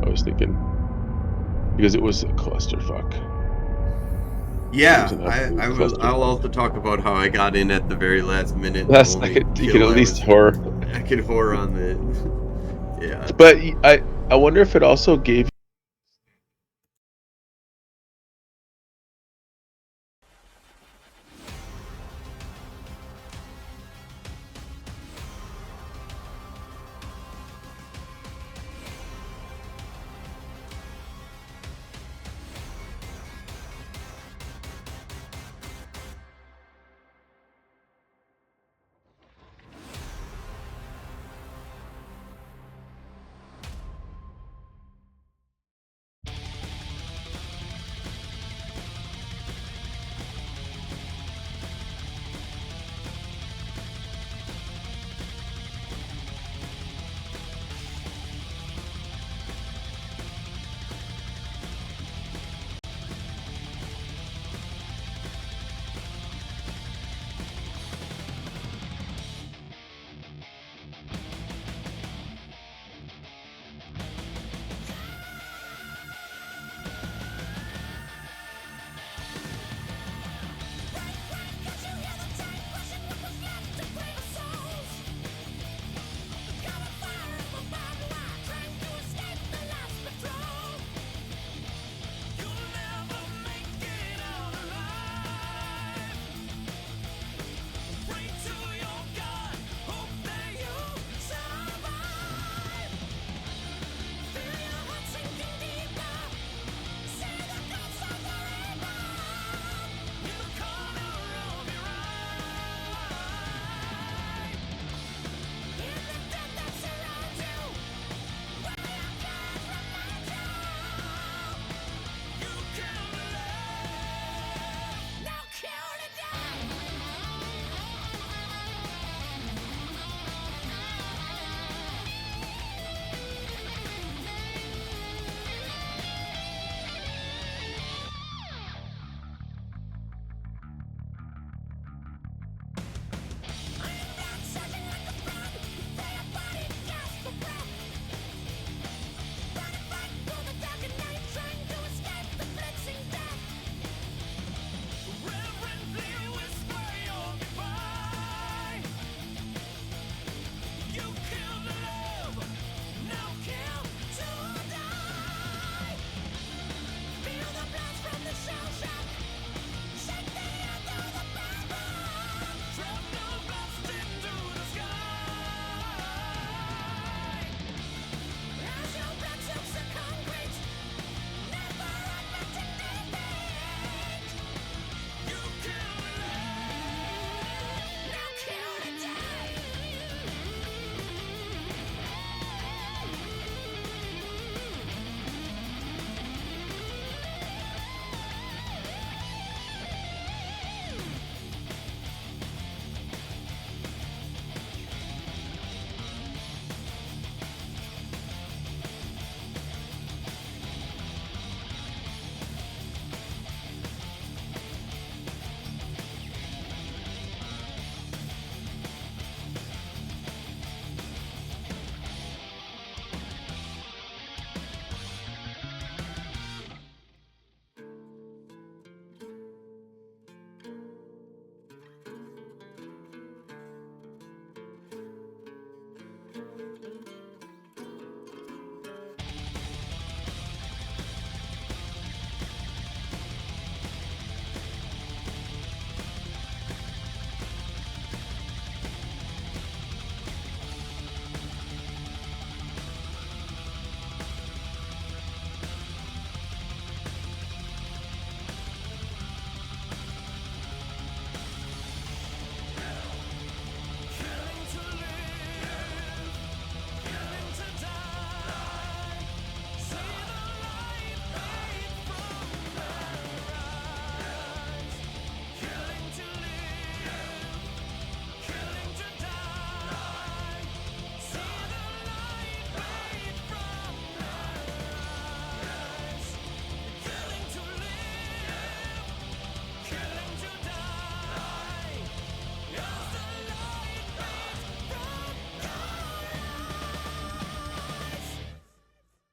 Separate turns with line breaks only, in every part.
I was thinking because it was a clusterfuck. It was
Yeah,
an absolute
I'll
clusterfuck.
also talk about how I got in at the very last minute. The
Last
only
second, you can
kill
at least horror.
I could horror on the yeah.
But I wonder if it also gave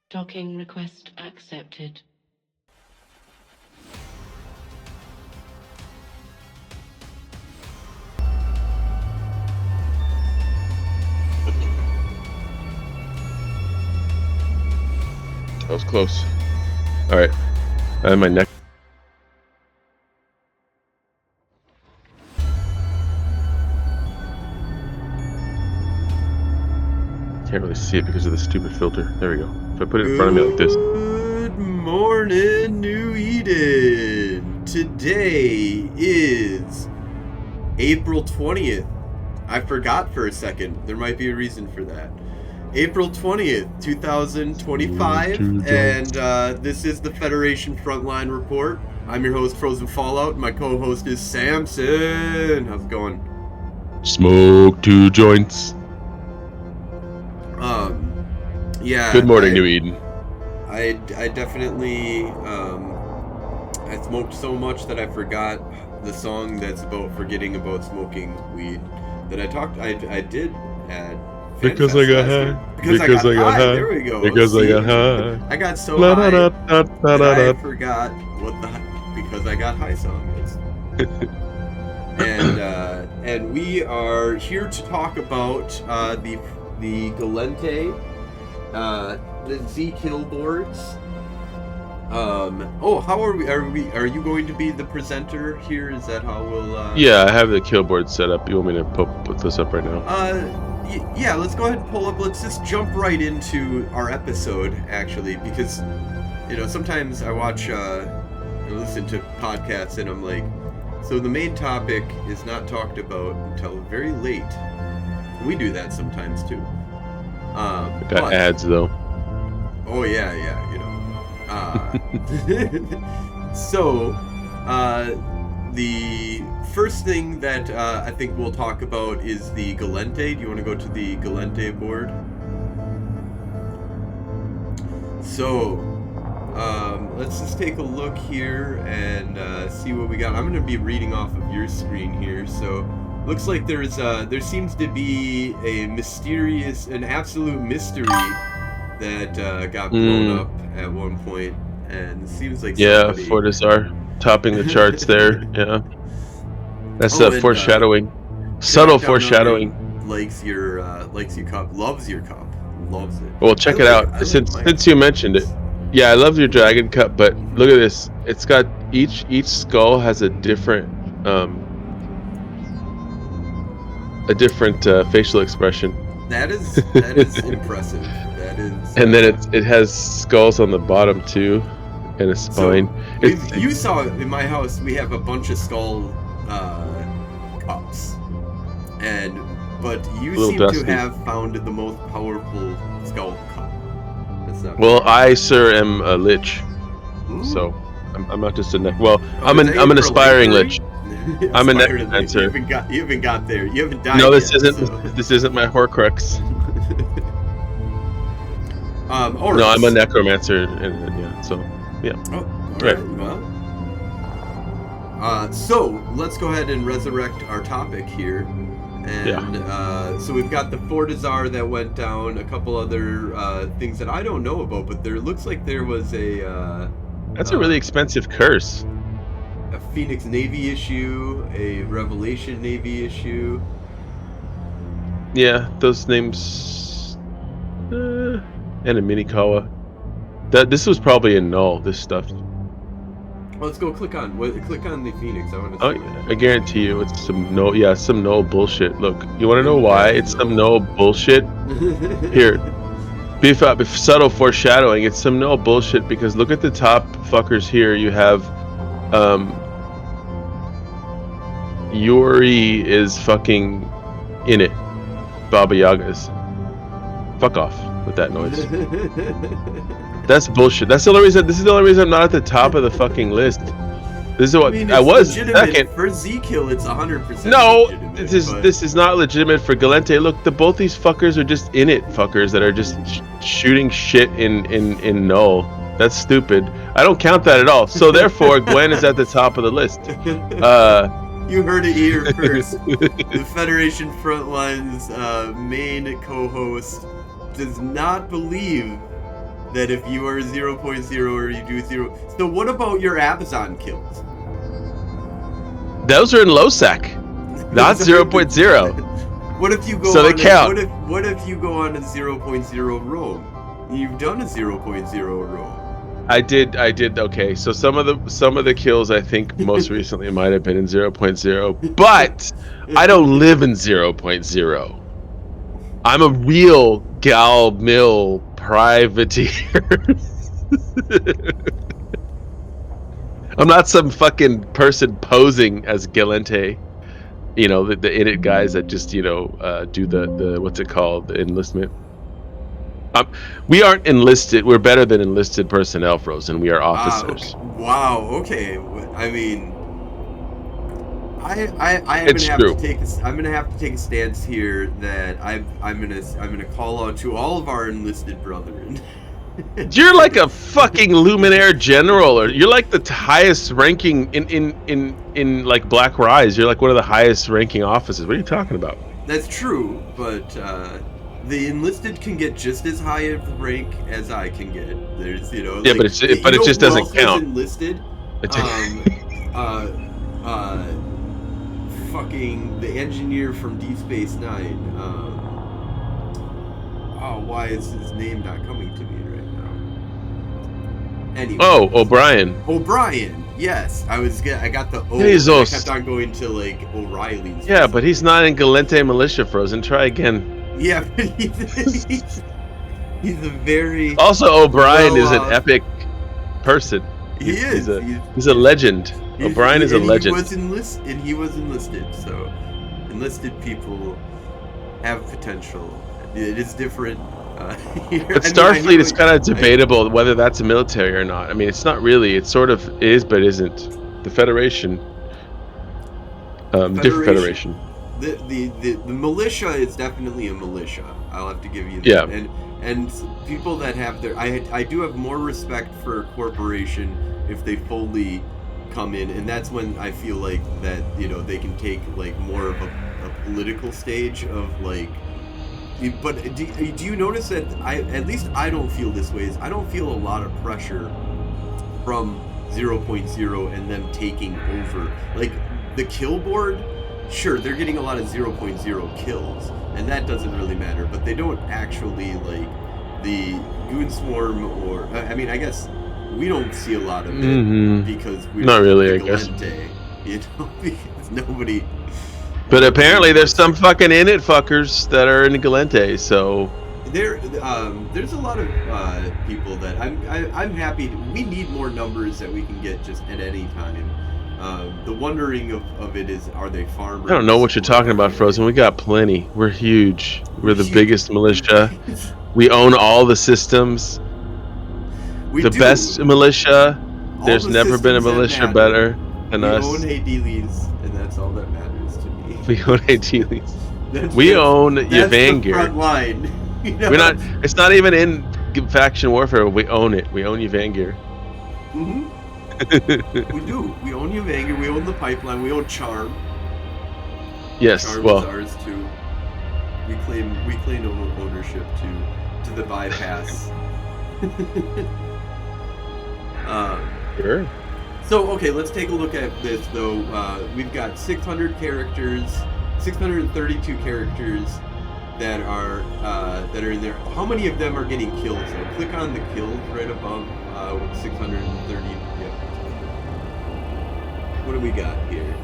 Docking request accepted.
That was close. All right. My neck. Can't really see it because of the stupid filter. There we go. If I put it in front of me like this.
Good morning, New Eden. Today is April 20th. I forgot for a second. There might be a reason for that. April 20th, 2025, and this is the Federation Frontline Report. I'm your host, Frozen Fallout, and my co-host is Samson. How's it going?
Smoke 2 joints.
Yeah.
Good morning, New Eden.
I definitely, I smoked so much that I forgot the song that's about forgetting about smoking weed that I did add.
Because I got high.
Because I got high. There we go.
Because I got high.
I got so high that I forgot what the Because I Got High song is. And we are here to talk about the Galente, the zkillboards. How are we? Are you going to be the presenter here? Is that how we'll?
Yeah, I have the killboard set up. You want me to put this up right now?
Yeah. Let's go ahead and pull up. Let's just jump right into our episode, actually, because sometimes I watch and listen to podcasts, and I'm like, so the main topic is not talked about until very late. We do that sometimes too.
Got ads though.
Oh yeah. So, the first thing that I think we'll talk about is the Galente. Do you want to go to the Galente board? So, let's just take a look here and see what we got. I'm going to be reading off of your screen here. So, looks like there seems to be an absolute mystery that got blown up at one point, and it seems like
Fortizar topping the charts there. Yeah, that's foreshadowing, subtle foreshadowing.
Likes your cup, loves your cup, loves it.
Well, check it out. Since you mentioned it, yeah, I love your dragon cup, but look at this. It's got each skull has a different facial expression.
That is impressive. That is.
And then it has skulls on the bottom too, and a spine.
So you saw in my house we have a bunch of skull cups, but you seem to have found the most powerful skull cup. That's not
I, sir, am a lich. Ooh. So I'm not just a neck. Well, I'm an aspiring lich. I'm a necromancer.
You haven't got there. You haven't died.
No, this
yet,
isn't my Horcrux.
Right.
No, I'm a necromancer, and yeah. So yeah.
Oh, all right. Well, so let's go ahead and resurrect our topic here, and so we've got the Fortizar that went down. A couple other things that I don't know about, but there looks like there was a.
That's a really expensive curse.
A Phoenix Navy issue, a Revelation Navy issue.
Yeah, those names, and a Minikawa. This was probably a null. This stuff.
Let's go click on the Phoenix. I want to.
I guarantee you, it's some null bullshit. Look, you want to know why it's some null bullshit? Here, beef up. If subtle foreshadowing, it's some null bullshit because look at the top fuckers here. You have. Yuri is fucking in it. Baba Yaga's. Fuck off with that noise. That's bullshit. This is the only reason I'm not at the top of the fucking list. This is what I was second.
For zkill, it's 100%.
No, this is not legitimate for Galente. Look, both these fuckers are just in it fuckers that are just shooting shit in null. That's stupid. I don't count that at all. So therefore, Gwen is at the top of the list.
You heard it here first. The Federation Frontline's main co-host does not believe that if you are 0.0 or you do 0. So what about your Amazon kills?
Those are in low sec, not 0.0.
What if you go
So they
on
count.
what if you go on a 0.0 roam? You've done a 0.0 roam.
I did. Okay, so some of the kills I think most recently might have been in 0.0, but I don't live in 0.0. I'm a real Galmil privateer. I'm not some fucking person posing as Galente. You know, the init guys that just do the what's it called, the enlistment. We aren't enlisted. We're better than enlisted personnel, Frozen. We are officers.
Okay. Wow. Okay. I mean, I'm
It's
gonna have
true.
to take. I'm gonna have to take a stance here that I'm gonna call out to all of our enlisted brethren.
You're like a fucking Luminaire general, or you're like the highest ranking in like Black Rise. You're like one of the highest ranking officers. What are you talking about?
That's true, but the enlisted can get just as high of rank as I can get. There's,
Yeah,
like,
but it just
who
doesn't
else has
count.
enlisted? Fucking the engineer from Deep Space Nine. Why is his name not coming to me right now? Anyway.
Oh, O'Brien.
O'Brien. Yes, I got the O.
Jesus.
I kept on going to like O'Reilly's.
Yeah, but he's not in Galente Militia, Frozen. Try again.
Yeah, but he's a very.
Also, O'Brien is an epic person.
He is.
He's a legend. O'Brien is a legend.
He was enlisted. So, enlisted people have potential. It is different.
But Starfleet is kind of debatable whether that's a military or not. I mean, it's not really. It sort of is, but isn't. The Federation. Different Federation.
The militia is definitely a militia. I'll have to give you that.
Yeah.
And people that have their I do have more respect for a corporation if they fully come in, and that's when I feel like that they can take like more of a political stage of like. But do you notice that at least I don't feel this way? I don't feel a lot of pressure from 0.0 and them taking over. Like the kill board, sure, they're getting a lot of 0.0 kills, and that doesn't really matter. But they don't actually like the Goon Swarm, or I mean, I guess we don't see a lot of it because we're
not really. I guess
because nobody.
But apparently there's some fucking init fuckers that are in Galente, so
there's a lot of people that I'm happy. We need more numbers that we can get just at any time. The wondering of it is, are they farmers?
I don't know what you're talking about, Frozen. We got plenty. We're huge. We're the biggest militia. We own all the systems. The best militia. There's never been a militia better than us.
We own Hades, and that's all that matters to me.
We own Hades. We own Yvangir.
Front line.
We're not. It's not even in faction warfare. We own it. We own Yvangir.
We do. We own Yvangir. We own the pipeline. We own Charm.
Yes.
Charm
well.
is ours too. We claim ownership to the bypass.
Sure.
So, okay, let's take a look at this, though. We've got 600 characters, 632 characters that are in there. How many of them are getting killed? So click on the kills right above 630. Yeah. What do we got here?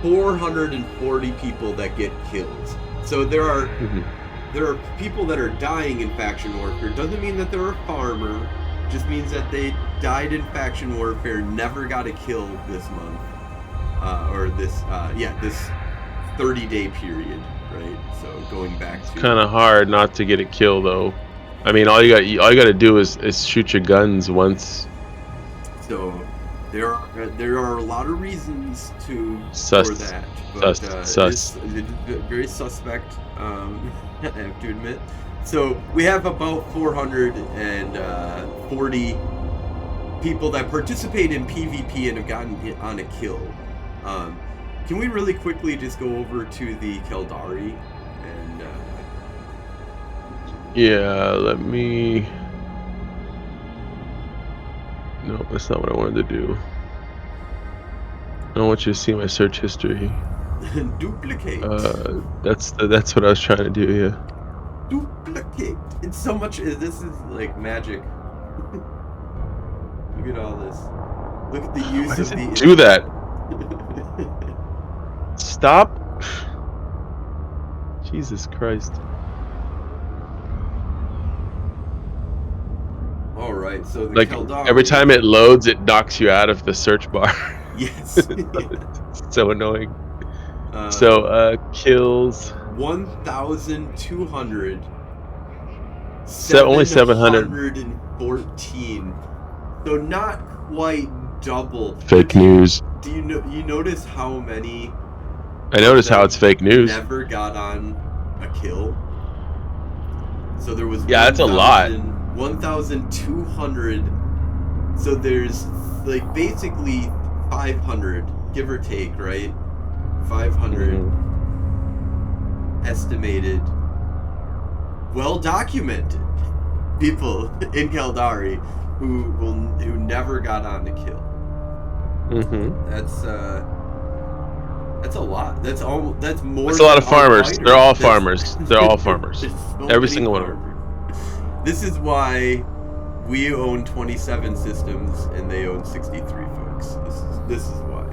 440 people that get kills. So there are people that are dying in faction warfare. Doesn't mean that they're a farmer. Just means that they died in faction warfare, never got a kill this month, or this 30-day period, right? So going back to
Kind of hard not to get a kill, though. I mean, all you got to do is shoot your guns once.
So there are a lot of reasons for that, but it's very suspect. I have to admit. So we have about 440 people that participate in PvP and have gotten on a kill. Can we really quickly just go over to the Keldari and?
Yeah, let me. No, that's not what I wanted to do. I want you to see my search history.
Duplicate.
That's what I was trying to do. Yeah.
Duplicate. It's so much. This is like magic. Look at all this. Look at the use
Why
of
does
the.
it do that? Stop. Jesus Christ.
All right, so the
Like
Caldari,
every time it loads, it knocks you out of the search bar.
Yes.
It's so annoying. So kills
1,200.
only 700.
714. So not quite double.
Fake news.
Do you notice how many?
I noticed how it's fake news.
Never got on a kill. So there was.
Yeah, that's a lot.
1,200. So there's like basically 500, give or take, right? 500 estimated, well documented people in Caldari who never got on to kill. That's a lot. That's more. That's a
lot of farmers. They're all farmers. They're all farmers. Every single one of them.
This is why we own 27 systems and they own 63, folks. This is why.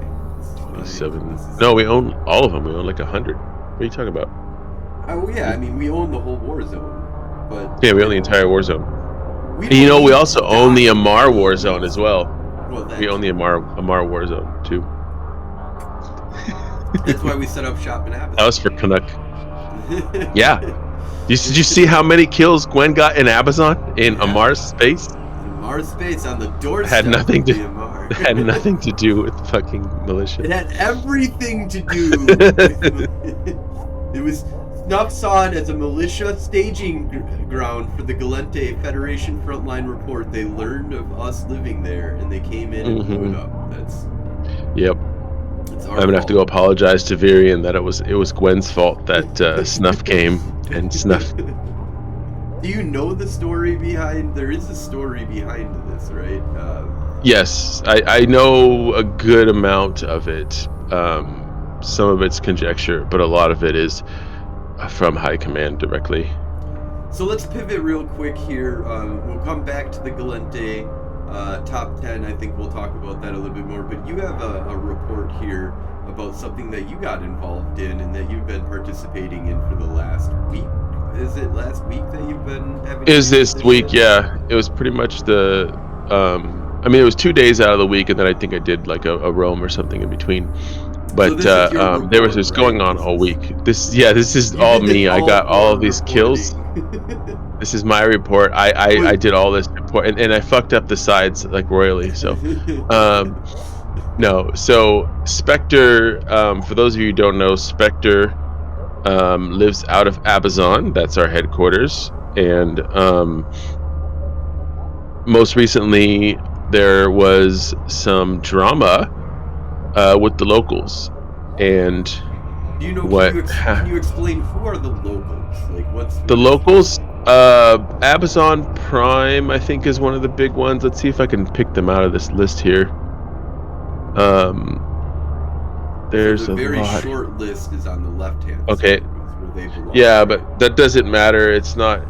27. No, we own all of them. We own like 100. What are you talking about?
Oh yeah, I mean we own the whole war zone, but
yeah, we own the entire war zone. And you know, we also own the Amar war zone as well. We own the Amar war zone too.
That's why we set up shop in Abazon.
That was for Canuck. Yeah. Did you see how many kills Gwen got in Abazon in Amar's space?
Amar's space on the doorstep.
Had nothing to
Amar.
Had nothing to do with fucking militia.
It had everything to do. It was Snuff saw it as a militia staging ground for the Galente Federation Frontline Report. They learned of us living there and they came in and blew it up.
Yep. I'm gonna have to go apologize to Virian that it was Gwen's fault that Snuff came and Snuff.
Do you know the story behind? There is a story behind this, right?
Yes, I know a good amount of it. Some of it's conjecture, but a lot of it is from high command directly.
So let's pivot real quick here. We'll come back to the Galente top 10. I think we'll talk about that a little bit more. But you have a report here about something that you got involved in and that you've been participating in for the last week. Is it last week that you've been having?
Is this week? Yeah, it was pretty much the. I mean, it was 2 days out of the week, and then I think I did like a roam or something in between. But so there was this going on all week. This is all me. I got all of these kills. This is my report. I did all this report, and I fucked up the sides like royally. So, no. So Spectre, for those of you who don't know, Spectre lives out of Abazon. That's our headquarters, and most recently there was some drama with the locals. And
do you know
what?
Can you explain who are the locals? Like what's
the locals? Abazon Prime, I think, is one of the big ones. Let's see if I can pick them out of this list here. There's
so the very
lot.
Short list is on the left hand.
Okay.
Side, where they belong.
Yeah, but that doesn't matter. It's not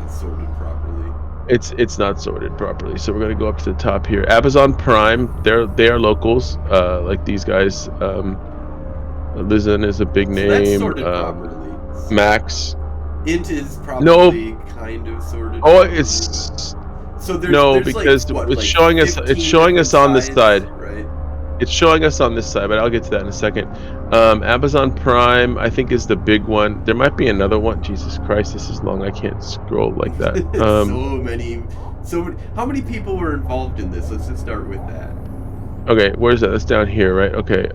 sorted properly.
It's not sorted properly. So we're gonna go up to the top here. Abazon Prime, they are locals. Like these guys. Lizen is a big name.
That's sorted properly.
Max.
Int is probably kind of sorted.
Oh, it's
so there's
because
like, what,
it's
like
showing us. It's showing us on this side.
Right.
It's showing us on this side, but I'll get to that in a second. Amazon Prime, I think, is the big one. There might be another one. Jesus Christ, this is long. I can't scroll like that.
So many. How many people were involved in this? Let's just start with that.
Okay, where's that? That's down here, right? Okay.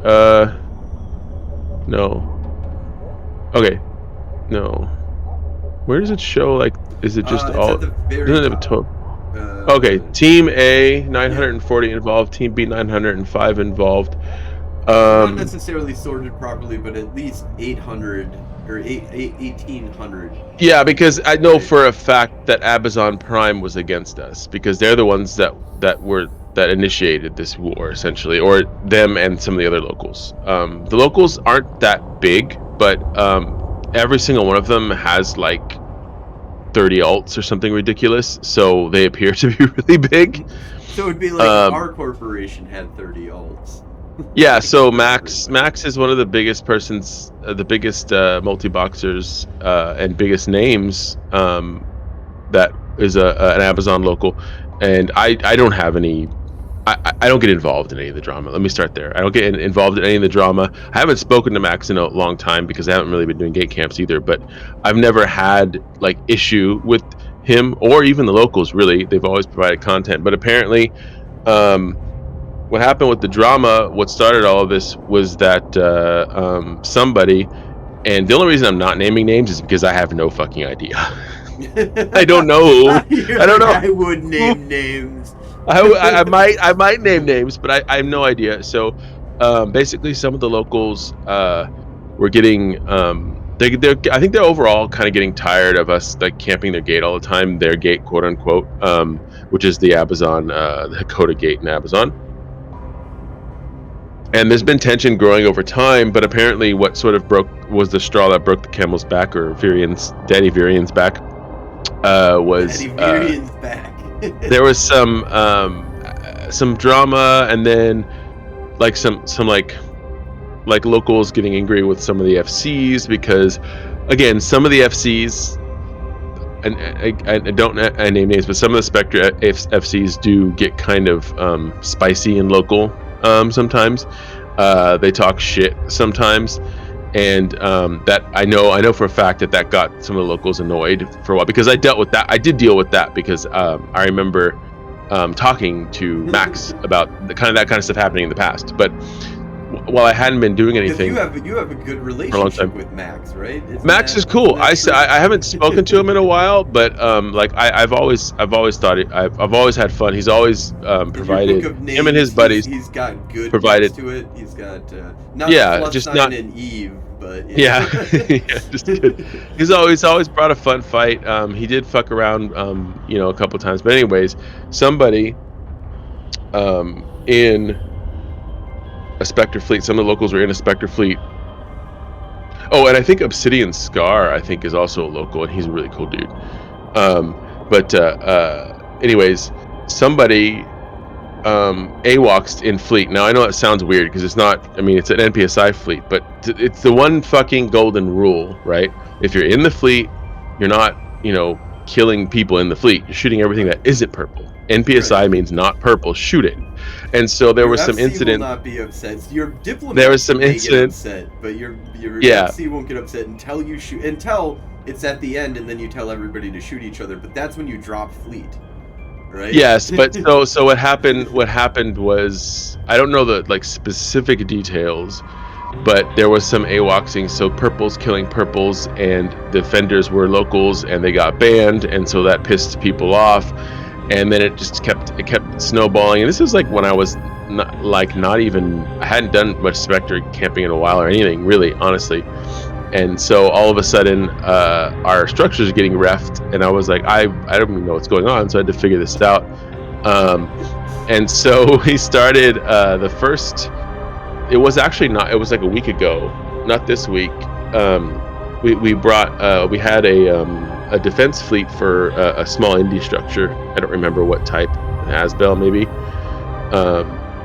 No. Okay. No. Where does it show? Like, is it just all?
At the very
doesn't have a total. Okay, Team A 940 involved, Team B 905 involved.
Not necessarily sorted properly, but at least 800 or 1800.
Yeah, because I know for a fact that Amazon Prime was against us because they're the ones that initiated this war essentially, or them and some of the other locals. The locals aren't that big, but every single one of them has like 30 alts or something ridiculous, so they appear to be really big.
So it'd be like if our corporation had 30 alts.
Yeah, so Max is one of the biggest multi-boxers and biggest names that is an Amazon local, and I don't have any. I don't get involved in any of the drama. Let me start there. I don't get involved in any of the drama. I haven't spoken to Max in a long time because I haven't really been doing gate camps either. But I've never had like issue with him or even the locals. Really, they've always provided content. But apparently, what happened with the drama, what started all of this was that somebody, and the only reason I'm not naming names is because I have no fucking idea. I don't know. I don't know.
I would name names.
I might name names, but I have no idea. So basically, some of the locals were getting I think they're overall kind of getting tired of us like camping their gate all the time. Their gate, quote unquote, which is the Amazon, the Hakoda gate in Amazon. And there's been tension growing over time, but apparently, what sort of was the straw that broke the camel's back, or Daddy Virian's back, was
Daddy Virian's back.
There was some drama, and then like some like locals getting angry with some of the FCs because, again, some of the FCs, and I don't name names, but some of the Spectre FCs do get kind of spicy and local sometimes. They talk shit sometimes. And that I know for a fact that got some of the locals annoyed for a while because I dealt with that. I did deal with that because I remember talking to Max about that kind of stuff happening in the past. But while I hadn't been doing anything,
you have a good relationship with Max, right?
Max is cool. I haven't spoken to him in a while, but like I've always thought I've always had fun. He's always provided him and his buddies.
He's got good
provided
to it. He's got
just not
an Eve. But
yeah, just good. He's always brought a fun fight. He did fuck around, a couple times. But anyways, somebody in a Spectre fleet. Some of the locals were in a Spectre fleet. Oh, and I think Obsidian Scar, I think, is also a local, and he's a really cool dude. Anyways, somebody AWACS'd in fleet. Now I know that sounds weird because it's not. I mean, it's an NPSI fleet, but it's the one fucking golden rule, right? If you're in the fleet, you're not, killing people in the fleet. You're shooting everything that isn't purple. NPSI means not purple. Shoot it. And so there was some incident.
Will not be upset. Your diplomat.
There was some incident.
Upset, but your FC won't get upset until you shoot. Until it's at the end, and then you tell everybody to shoot each other. But that's when you drop fleet. Right?
Yes, but so what happened was, I don't know the specific details, but there was some AWACSing, so purples killing purples, and the defenders were locals, and they got banned, and so that pissed people off, and then it just kept snowballing. And this was like when I was I hadn't done much Spectre camping in a while or anything, really, honestly. And so all of a sudden, our structures are getting reffed, and I was like, I don't even know what's going on, so I had to figure this out. And so we started the first. It was actually not. It was like a week ago, not this week. We brought. We had a defense fleet for a small indie structure. I don't remember what type, an Asbel maybe,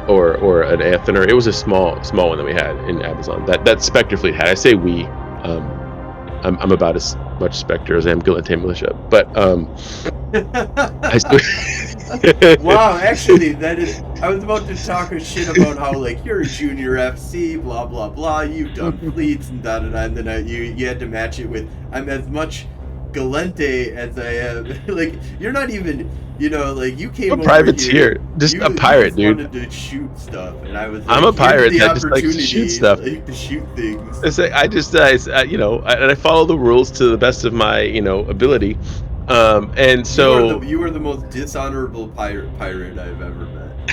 or an Aether. It was a small one that we had in Amazon. That Spectre fleet had. I say we. I'm about as much Spectre as I am Gillantine Militia, but
wow, actually, that is. I was about to talk a shit about how you're a junior FC, blah blah blah. You've done fleets and da da da, and then you had to match it with I'm as much Galente as I am. You're not even. You came over
privateer, just a pirate, dude.
Wanted to shoot stuff, and I was.
I'm a pirate that just likes to shoot stuff.
To shoot things.
I follow the rules to the best of my, ability. And so
you are the most dishonorable pirate I've ever met.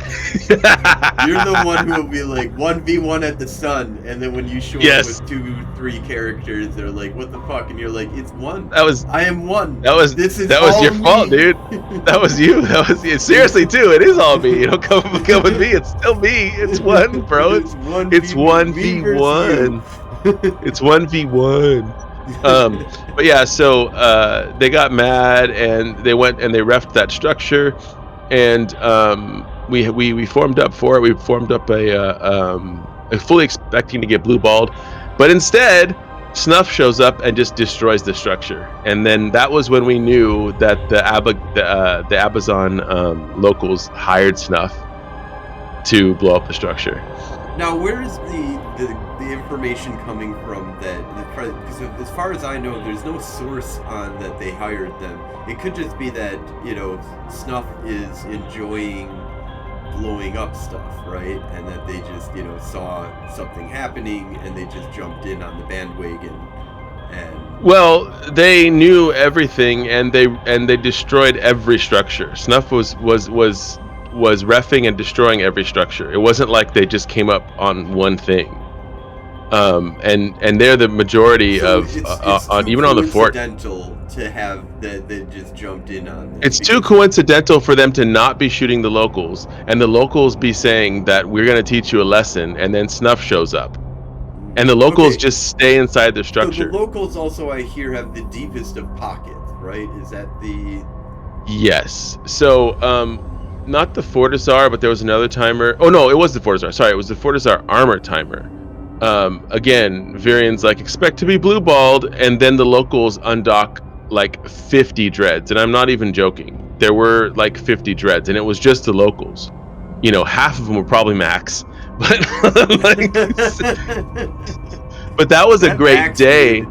You're the one who will be like 1v1 at the sun, and then when you show
Yes.
up with 2-3 characters, they're like, "What the fuck?" And you're like, "It's one.
That was
I am one.
that was
This is
that was
all
your fault,
me."
dude. That was you. That was you. Seriously, too. It is all me. You don't come with me. It's still me. It's one, bro. It's 1v1. It's 1v1. But yeah, so they got mad and they went and they refed that structure, and we formed up for it. We formed up a fully expecting to get blue balled, but instead Snuff shows up and just destroys the structure. And then that was when we knew that the Abazon locals hired Snuff to blow up the structure.
Now, where is the information coming from that? Because as far as I know, there's no source on that they hired them. It could just be that, you know, Snuff is enjoying blowing up stuff, right? And that they just, you know, saw something happening and they just jumped in on the bandwagon. And
well, they knew everything, and they destroyed every structure. Snuff was reffing and destroying every structure. It wasn't like they just came up on one thing. And they're the majority
so
of
it's
on even on the fort.
Coincidental to have that they just jumped in on this.
It's too coincidental for them to not be shooting the locals, and the locals be saying that we're going to teach you a lesson, and then Snuff shows up, and the locals just stay inside the structure.
So the locals also, I hear, have the deepest of pockets, right? Is that the?
Yes. So not the Fortizar, but there was another timer. Oh no, it was the Fortizar. Sorry, it was the Fortizar armor timer. Again, Virian's like, expect to be blue balled, and then the locals undock like 50 dreads, and I'm not even joking. There were like 50 dreads, and it was just the locals. You know, half of them were probably Max, but like, but that was a great
Max
day.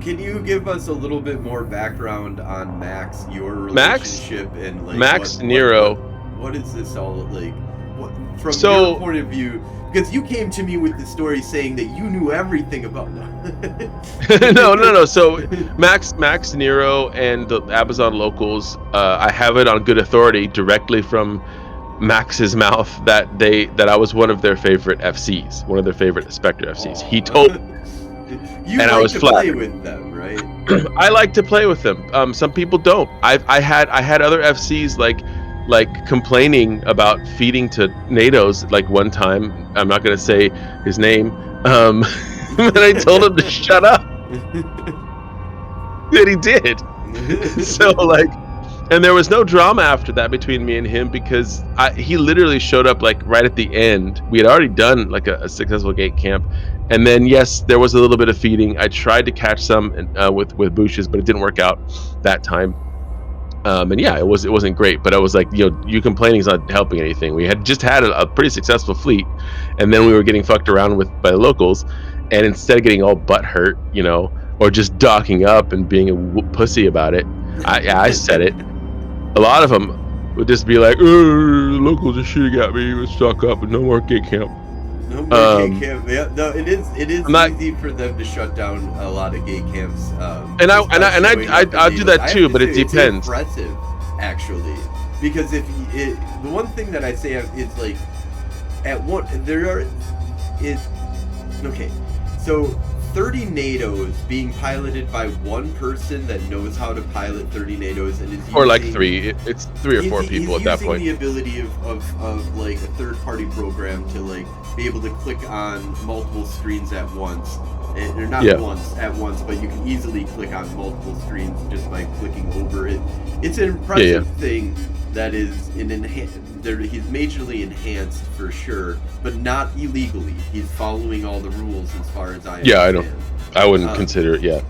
Can you give us a little bit more background on Max, your relationship, and like
Max Nero?
What is this all like? What, from
So,
your point of view? Because you came to me with the story saying that you knew everything about.
no. So Max Nero and the Abazon locals, I have it on good authority directly from Max's mouth that I was one of their favorite FCs, one of their favorite Spectre FCs. He told
you
and
like
I was
to
flattered.
play with them, right?
I like to play with them. Some people don't. I had other FCs like complaining about feeding to NATOs. Like one time, I'm not gonna say his name, but I told him to shut up. And he did. So like, and there was no drama after that between me and him, because he literally showed up like right at the end. We had already done like a successful gate camp, and then yes, there was a little bit of feeding. I tried to catch some with bushes, but it didn't work out that time. And yeah, it wasn't great, but I was like, you know, you complaining is not helping anything. We had just had a pretty successful fleet, and then we were getting fucked around by the locals, and instead of getting all butt hurt, you know, or just docking up and being a pussy about it, I said it. A lot of them would just be like, the locals are shooting at me, let's dock up and no more gate camp.
No more gate camp. Yeah, no, it is
not,
easy for them to shut down a lot of gate camps.
And I'll do that too, but it depends.
It's impressive, actually, because the one thing that I say is like, okay, so 30 NATOs being piloted by one person that knows how to pilot 30 NATOs and is using,
or like three. It's 3 or 4 people at that point.
He's using the ability of like a third-party program to like be able to click on multiple screens at once, or not at once, but you can easily click on multiple screens just by clicking over it. It's an impressive thing that is he's majorly enhanced for sure, but not illegally. He's following all the rules as far as I understand.
I wouldn't consider it yet.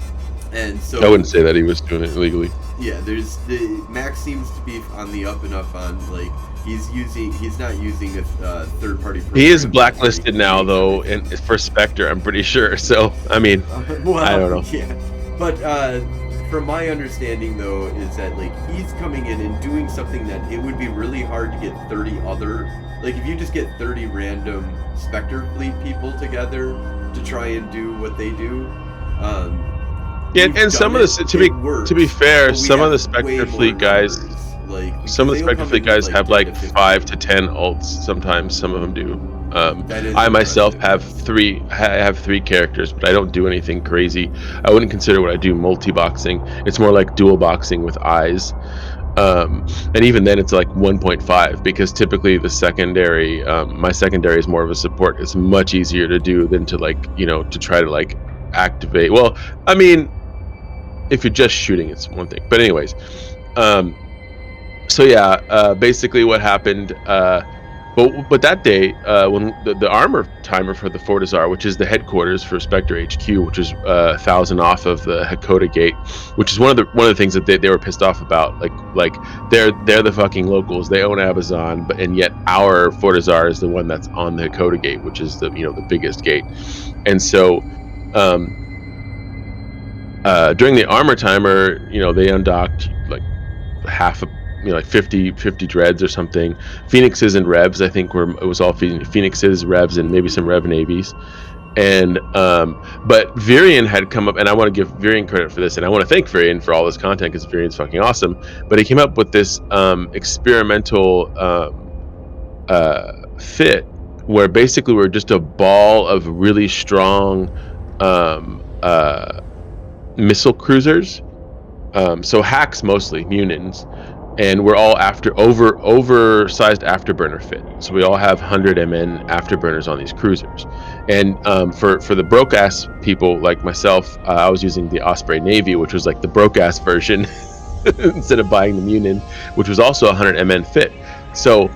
And so
I wouldn't say that he was doing it illegally.
Yeah, Max seems to be on the up and up on like he's not using a third party program.
He is blacklisted now though for Spectre, I'm pretty sure. So I mean,
well,
I don't know.
Yeah, but from my understanding though is that like he's coming in and doing something that it would be really hard to get 30 other, like if you just get 30 random Spectre fleet people together to try and do what they do.
And some of the to be fair, some of the Spectre fleet guys,
Like
some of the
they'll
Spectre
come
Fleet
in with,
guys have
10
like
to 15.
5 to 10 ults. Sometimes some of them do.
That is
I myself
impressive.
have three. I have 3 characters, but I don't do anything crazy. I wouldn't consider what I do multi-boxing. It's more like dual boxing with eyes. And even then it's like 1.5 because typically the secondary, my secondary is more of a support. It's much easier to do than to like, to try to like activate. Well, I mean, if you're just shooting, it's one thing. But anyways, so yeah, basically what happened, but that day, when the armor timer for the Fortizar, which is the headquarters for Spectre HQ, which is 1,000 off of the Hakoda gate, which is one of the things that they were pissed off about. Like they're the fucking locals. They own Abazan, and yet our Fortizar is the one that's on the Hakoda gate, which is the the biggest gate. And so, during the armor timer, they undocked like half a like 50 dreads or something. Phoenixes and revs, I think it was all Phoenixes, revs, and maybe some rev navies. And but Virion had come up, and I want to give Virion credit for this, and I want to thank Virion for all this content because Virion's fucking awesome. But he came up with this experimental fit where basically we're just a ball of really strong missile cruisers. So hacks mostly, Munins, and we're all oversized afterburner fit. So we all have 100 MN afterburners on these cruisers. And for the broke ass people like myself, I was using the Osprey Navy, which was like the broke ass version instead of buying the Munin, which was also 100 MN fit. So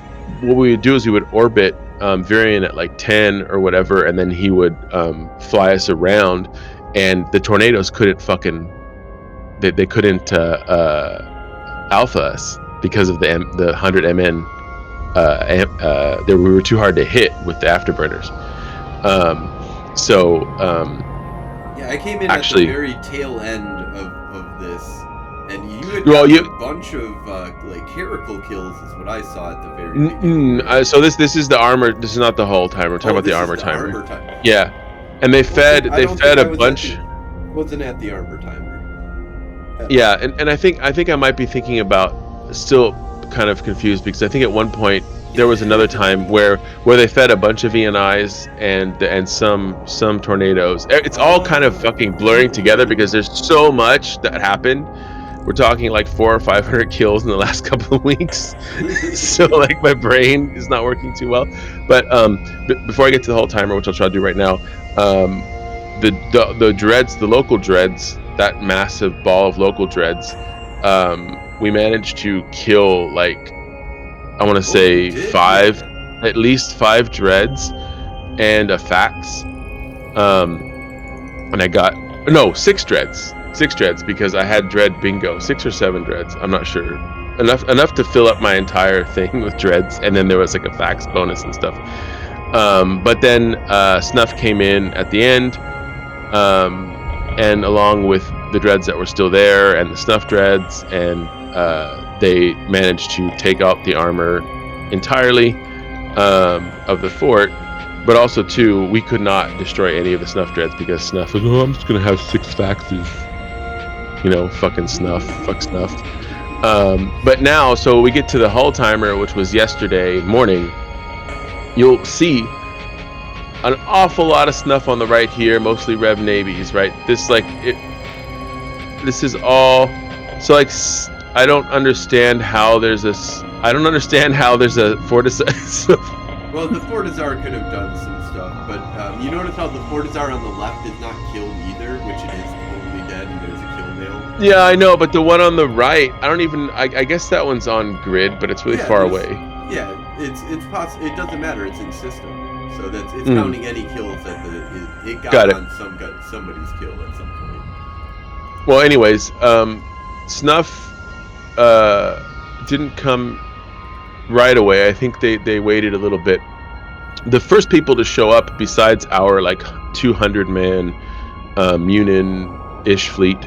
what we would do is we would orbit Virion at like 10 or whatever, and then he would fly us around, and the tornadoes couldn't fucking they couldn't alpha us because of the 100 MN. We were too hard to hit with the afterburners.
Yeah, I came in
actually,
at the very tail end of this, and you had a bunch of like Heracle kills is what I saw at the very beginning.
So this is the armor. This is not the whole timer. We're talking about the armor timer. Yeah, and they fed a bunch.
Wasn't at the armor timer.
Yeah, and I think I might be thinking about, still kind of confused, because I think at one point there was another time where they fed a bunch of ENIs and some tornadoes. It's all kind of fucking blurring together because there's so much that happened. We're talking like 400 or 500 kills in the last couple of weeks. So like my brain is not working too well. But before I get to the whole timer, which I'll try to do right now, the dreads, the local dreads, that massive ball of local dreads, we managed to kill like, I want to say at least 5 dreads and a fax. And I got 6 dreads. 6 dreads, because I had dread bingo. 6 or 7 dreads, I'm not sure. Enough to fill up my entire thing with dreads, and then there was like a fax bonus and stuff. But then Snuff came in at the end, and along with the dreads that were still there and the Snuff dreads, and they managed to take out the armor entirely of the fort. But also too, we could not destroy any of the Snuff dreads because Snuff was, I'm just gonna have 6 faxes. Fucking Snuff, fuck Snuff. But now, so we get to the hull timer, which was yesterday morning. You'll see an awful lot of Snuff on the right here, mostly Rev Navies, right? This is all, so like, I don't understand how there's a Fortizar.
Well, the Fortizar could have done some stuff, but you notice how the Fortizar on the left is not killed either, which it is totally dead, and there's a kill nail.
Yeah, I know, but the one on the right, I guess that one's on grid, but it's really far away.
Yeah, it's possible. It doesn't matter. It's in system, so it's counting any kills that it got on somebody's kill at some point.
Well, anyways, Snuff didn't come right away. I think they waited a little bit. The first people to show up, besides our like 200-man Munin-ish fleet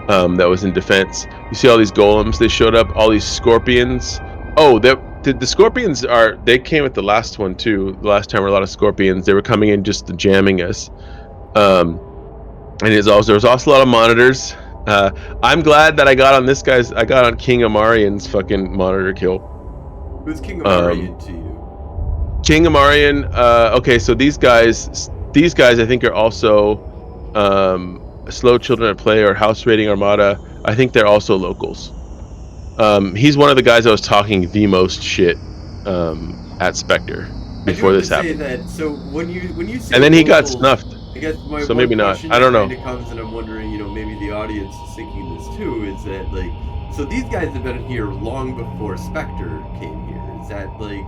that was in defense, you see all these golems. They showed up. All these scorpions. Oh, the scorpions they came at the last one too. The last time there were a lot of scorpions. They were coming in just jamming us. And there was also a lot of monitors. I'm glad that I got on this guy's. I got on King Amarian's fucking monitor kill.
Who's King Amarian to you?
King Amarian. Okay, so these guys, I think are also Slow Children at Play or House Raiding Armada. I think they're also locals. He's one of the guys I was talking the most shit at Spectre before this happened.
That, so when you say
and then he got
locals,
snuffed.
I guess my
So
one
maybe not.
question
I don't know.
kind of comes, and I'm wondering, maybe the audience is thinking this too, is that like, so these guys have been here long before Spectre came here. Is that like?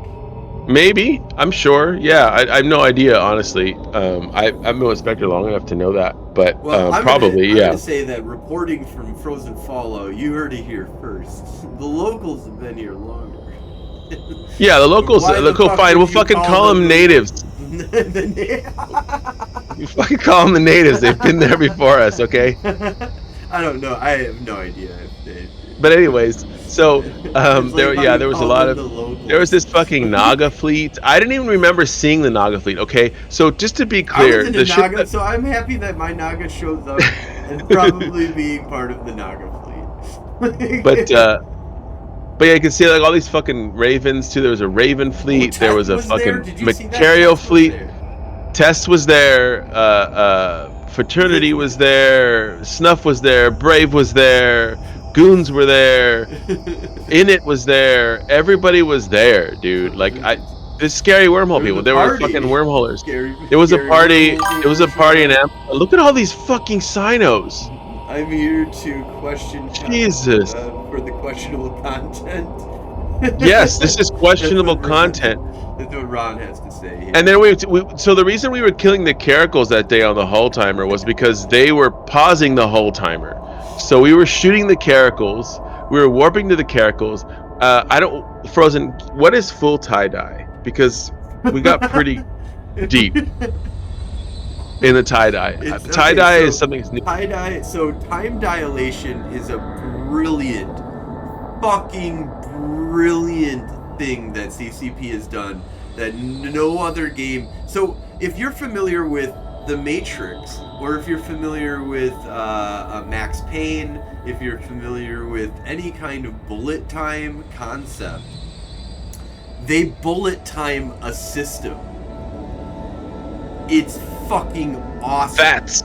Maybe. I'm sure. Yeah, I have no idea, honestly. I've been with Spectre long enough to know that, but probably,
I'm
yeah.
gonna say that reporting from Frozen Fallout, you heard it here first. The locals have been here longer.
Yeah, the locals. Fine. We'll fucking call them natives. You fucking call them the natives. They've been there before us, okay?
I don't know. I have no idea if they.
But anyways, so there was a lot of. There was this fucking Naga fleet. I didn't even remember seeing the Naga fleet. Okay, so just to be clear,
I was in a Naga, so I'm happy that my Naga shows up and probably being part of the Naga fleet.
But yeah, you can see like all these fucking ravens too. There was a raven fleet. There was a fucking Macario fleet. Test was there. Fraternity was there. Snuff was there. Brave was there. Goons were there. Init was there. Everybody was there, dude. Like this scary wormhole people. There were fucking wormholers. It was a party. It was a party in Amsterdam. Look at all these fucking Sinos.
I'm here to question
Jesus
for the questionable content.
Yes, this is questionable content.
That's what Ron has to say here.
And then so the reason we were killing the Caracals that day on the hull timer was because they were pausing the hull timer. So we were shooting the Caracals. We were warping to the Caracals. Frozen, what is full tie-dye? Because we got pretty deep in the tie-dye. Tie-dye is something new.
Tie-dye, so time dilation is a brilliant, fucking brilliant thing that CCP has done that no other game. So if you're familiar with The Matrix, or if you're familiar with Max Payne, if you're familiar with any kind of bullet time concept, they bullet time a system. It's fucking awesome.
VATS.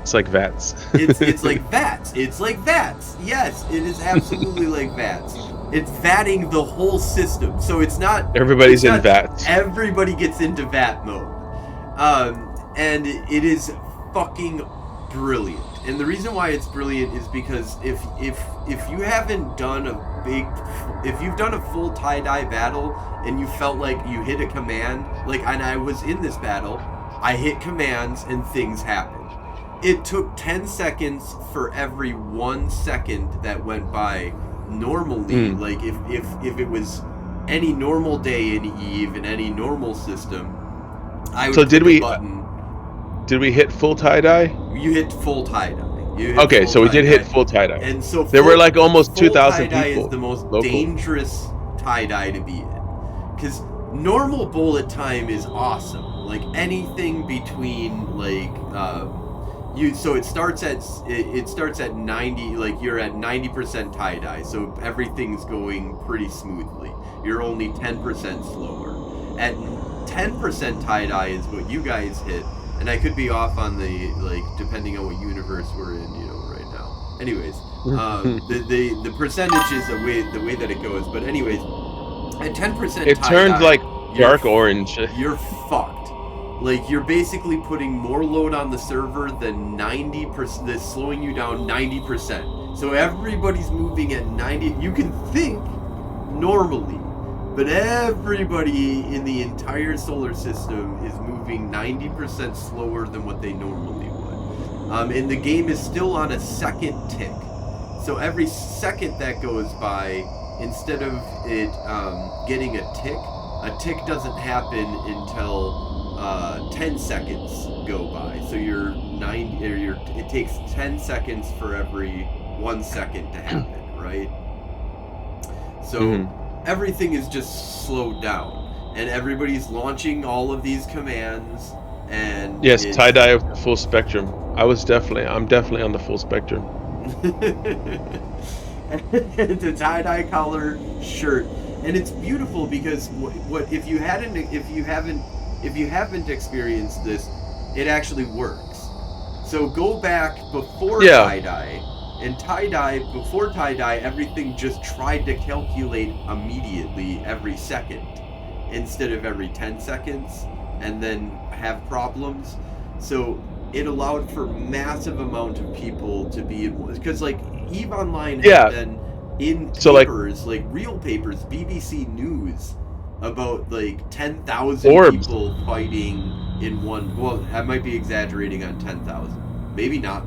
It's like VATS.
It's like VATS. It's like VATS. Yes, it is absolutely like VATS. It's VATing the whole system. So it's not...
Everybody's in VATS.
Everybody gets into VAT mode. And it is fucking brilliant. And the reason why it's brilliant is because if you haven't done if you've done a full tie-dye battle and you felt like you hit a command, like, and I was in this battle, I hit commands and things happened. It took 10 seconds for every 1 second that went by normally. Like if it was any normal day in EVE in any normal system, I would click a button.
Did we hit full tie-dye?
You hit full tie-dye.
Okay, so we did hit full tie-dye.
And so
there were like almost 2,000 people.
Tie-dye is the most dangerous tie-dye to be in. Because normal bullet time is awesome. Like anything between like so it starts at 90, like you're at 90% tie-dye, so everything's going pretty smoothly. You're only 10% slower. At 10% tie-dye is what you guys hit, and I could be off on the, like, depending on what universe we're in, right now. Anyways, the percentage is the way that it goes, but anyways, at 10%
it turned like dark orange.
You're fucked. Like, you're basically putting more load on the server than 90%, that's slowing you down 90%. So everybody's moving at 90, you can think normally, but everybody in the entire solar system is moving 90% slower than what they normally would. And the game is still on a second tick. So every second that goes by, instead of it getting a tick doesn't happen until 10 seconds go by. So it takes 10 seconds for every 1 second to happen, right? So everything is just slowed down, and everybody's launching all of these commands. And
yes, tie-dye full spectrum. I'm definitely on the full spectrum.
It's a tie-dye collar shirt, and it's beautiful because what if you haven't experienced this, it actually works. So go back before
Yeah.
tie-dye, and before tie-dye, everything just tried to calculate immediately every second instead of every 10 seconds and then have problems. So it allowed for massive amount of people to be, because like EVE Online has been in papers, like real papers, BBC News, about like 10,000 people fighting in one. Well, I might be exaggerating on 10,000, maybe not,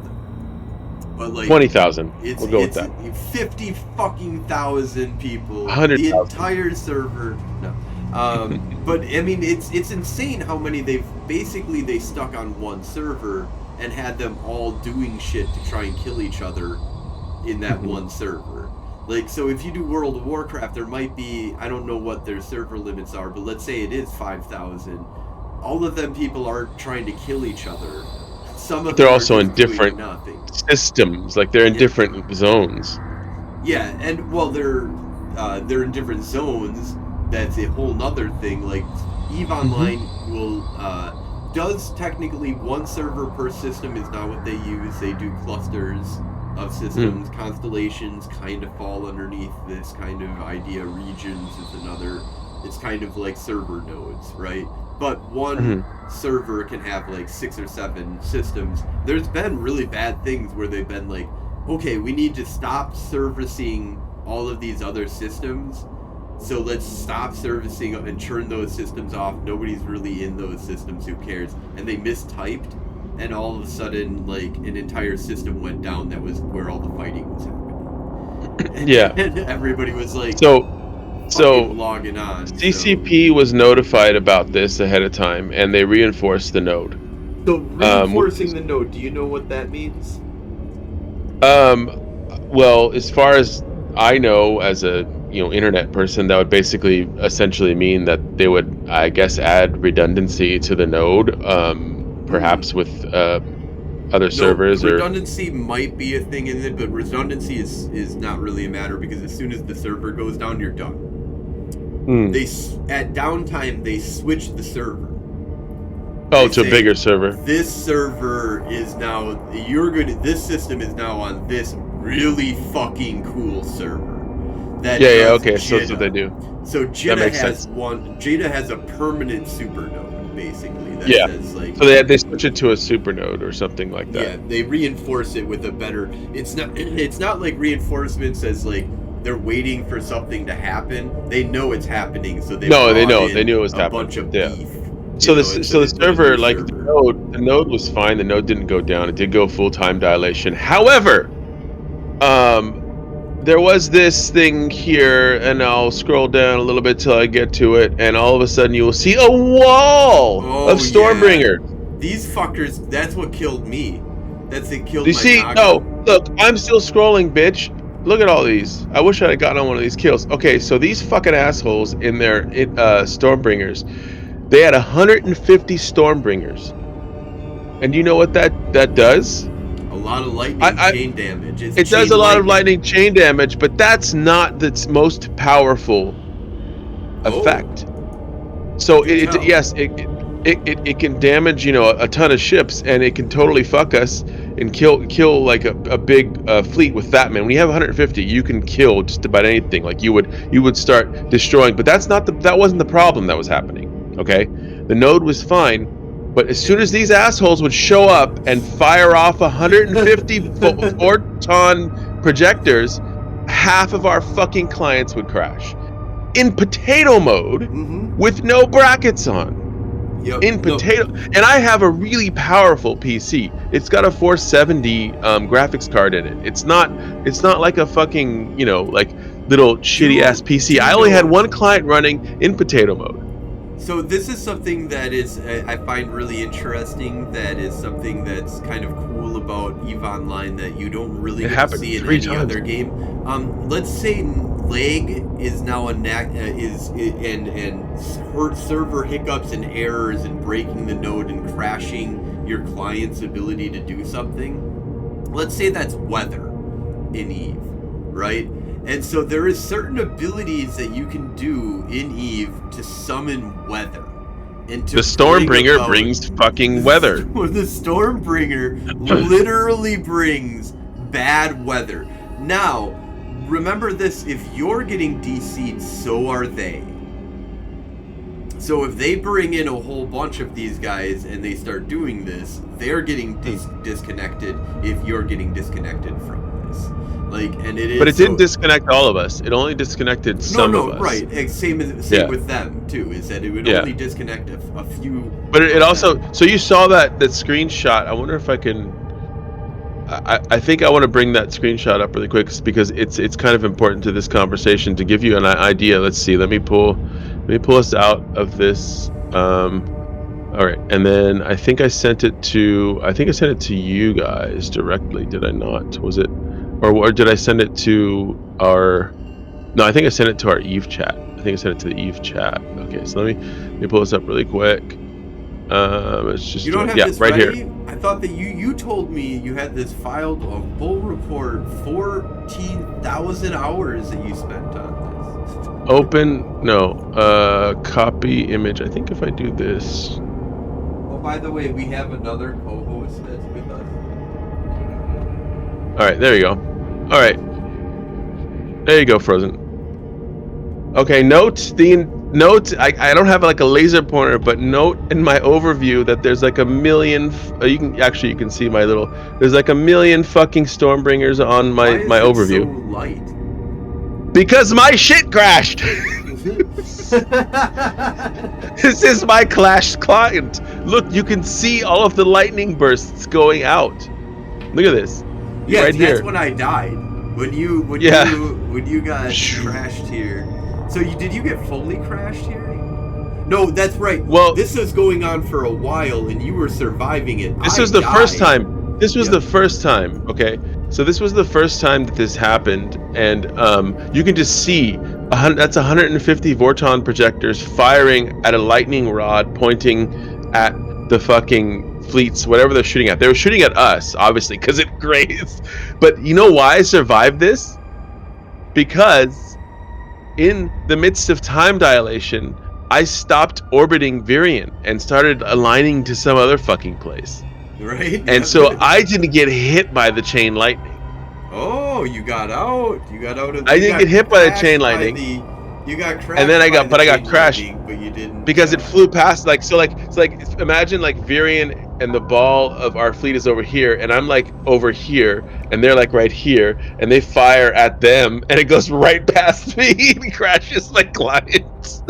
but like
20,000. We'll go with that.
50 fucking thousand people.
100,000.
The entire server. No. But I mean, it's insane how many they stuck on one server and had them all doing shit to try and kill each other in that one server. Like, so if you do World of Warcraft, there might be, I don't know what their server limits are, but let's say it is 5,000. All of them people are trying to kill each other. Some of
they're
them
also
are
in different systems, like they're in different zones.
Yeah, and well, they're in different zones. That's a whole nother thing. Like EVE Online does technically one server per system is not what they use. They do clusters of systems. Constellations kind of fall underneath this kind of idea. Regions is another. It's kind of like server nodes, right? But one server can have like 6 or 7 systems. There's been really bad things where they've been like, okay, we need to stop servicing all of these other systems. So let's stop servicing and turn those systems off. Nobody's really in those systems. Who cares? And they mistyped, and all of a sudden, like, an entire system went down. That was where all the fighting was happening.
Yeah.
And everybody was like,
so
logging on.
CCP was notified about this ahead of time, and they reinforced the node.
So reinforcing the node. Do you know what that means?
Well, as far as I know, as a internet person, that would basically essentially mean that they would, I guess, add redundancy to the node, perhaps with other servers.
Redundancy might be a thing in it, but redundancy is not really a matter, because as soon as the server goes down, you're done. At downtime they switch the server.
To a bigger server.
This server is now this system is now on this really fucking cool server.
Okay, so that's what they do.
So Jada has a permanent supernode, basically. That says, like,
so they switch it to a supernode or something like that.
Yeah, they reinforce it with a better. It's not like reinforcement says like they're waiting for something to happen. They know it's happening, so they knew it was happening. A bunch of beef.
So the server, like the node was fine. The node didn't go down. It did go full time dilation. However, there was this thing here, and I'll scroll down a little bit till I get to it, and all of a sudden you will see a wall of Stormbringer.
Yeah. These fuckers, that's what killed me. Killed
you see? No, look, I'm still scrolling, bitch. Look at all these. I wish I had gotten on one of these kills. Okay, so these fucking assholes in their Stormbringers, they had 150 Stormbringers. And do you know what that does?
A lot of lightning chain damage.
It does a lot of lightning chain damage, but that's not its most powerful effect. So it can damage a ton of ships, and it can totally fuck us and kill like a big fleet with that, man. When you have 150, you can kill just about anything. Like you would start destroying, but that wasn't the problem that was happening. Okay, the node was fine. But as soon as these assholes would show up and fire off 150 photon projectors, half of our fucking clients would crash. In potato mode, with no brackets on.
Yep.
And I have a really powerful PC. It's got a 470 graphics card in it. It's not like a fucking, like little shitty ass PC. I only had one client running in potato mode.
So this is something that is I find really interesting. That is something that's kind of cool about EVE Online that you don't really see in any other game. Let's say lag is now and server hiccups and errors and breaking the node and crashing your client's ability to do something. Let's say that's weather. in Eve, right? And so there is certain abilities that you can do in Eve to summon weather. And to
the Stormbringer brings fucking weather.
The Stormbringer literally brings bad weather. Now, remember this, if you're getting DC'd, so are they. So if they bring in a whole bunch of these guys and they start doing this, they're getting disconnected if you're getting disconnected from this. Like, and it is.
But it didn't disconnect all of us. It only disconnected some of us.
Right. Same with them too. Is that it would only disconnect a few.
But it also. So you saw that screenshot. I wonder if I can. I think I want to bring that screenshot up really quick because it's kind of important to this conversation to give you an idea. Let's see. Let me pull us out of this. All right, and then I think I sent it to you guys directly. Did I not? Was it, or did I send it to our? No, I think I sent it to our Eve chat. I think I sent it to the Eve chat. Okay, so let me pull this up really quick. It's just
you don't have this
right
ready?
here.
I thought that you told me you had this filed a full report, 14,000 hours that you spent on this.
Open copy image. I think if I do this.
Oh, by the way, we have another co-host that's with us.
All right, there you go. All right, there you go, Frozen. Okay, note. I don't have like a laser pointer, but note in my overview that there's like a million. You can see my little. There's like a million fucking Stormbringers on my overview.
So light?
Because my shit crashed. This is my Clash client. Look, you can see all of the lightning bursts going out. Look at this.
Yeah,
right
that's
here.
when I died. When you got crashed here. So did you get fully crashed here? No, that's right.
Well,
this was going on for a while, and you were surviving it.
This was the first time. This was the first time. Okay, so this was the first time that this happened, and you can just see that's 150 Vorton projectors firing at a lightning rod, pointing at the fucking fleets, whatever they're shooting at. They were shooting at us, obviously, because it grazed. But you know why I survived this? Because in the midst of time dilation, I stopped orbiting Virion and started aligning to some other fucking place.
Right.
And so I didn't get hit by the chain lightning.
Oh, you got out. You got out of.
I didn't get hit by the chain lightning.
You got crashed.
And then I got crashed.
But you didn't.
Because it flew past, it's like imagine like Virion and the ball of our fleet is over here, and I'm like over here, and they're like right here, and they fire at them, and it goes right past me and crashes my clients.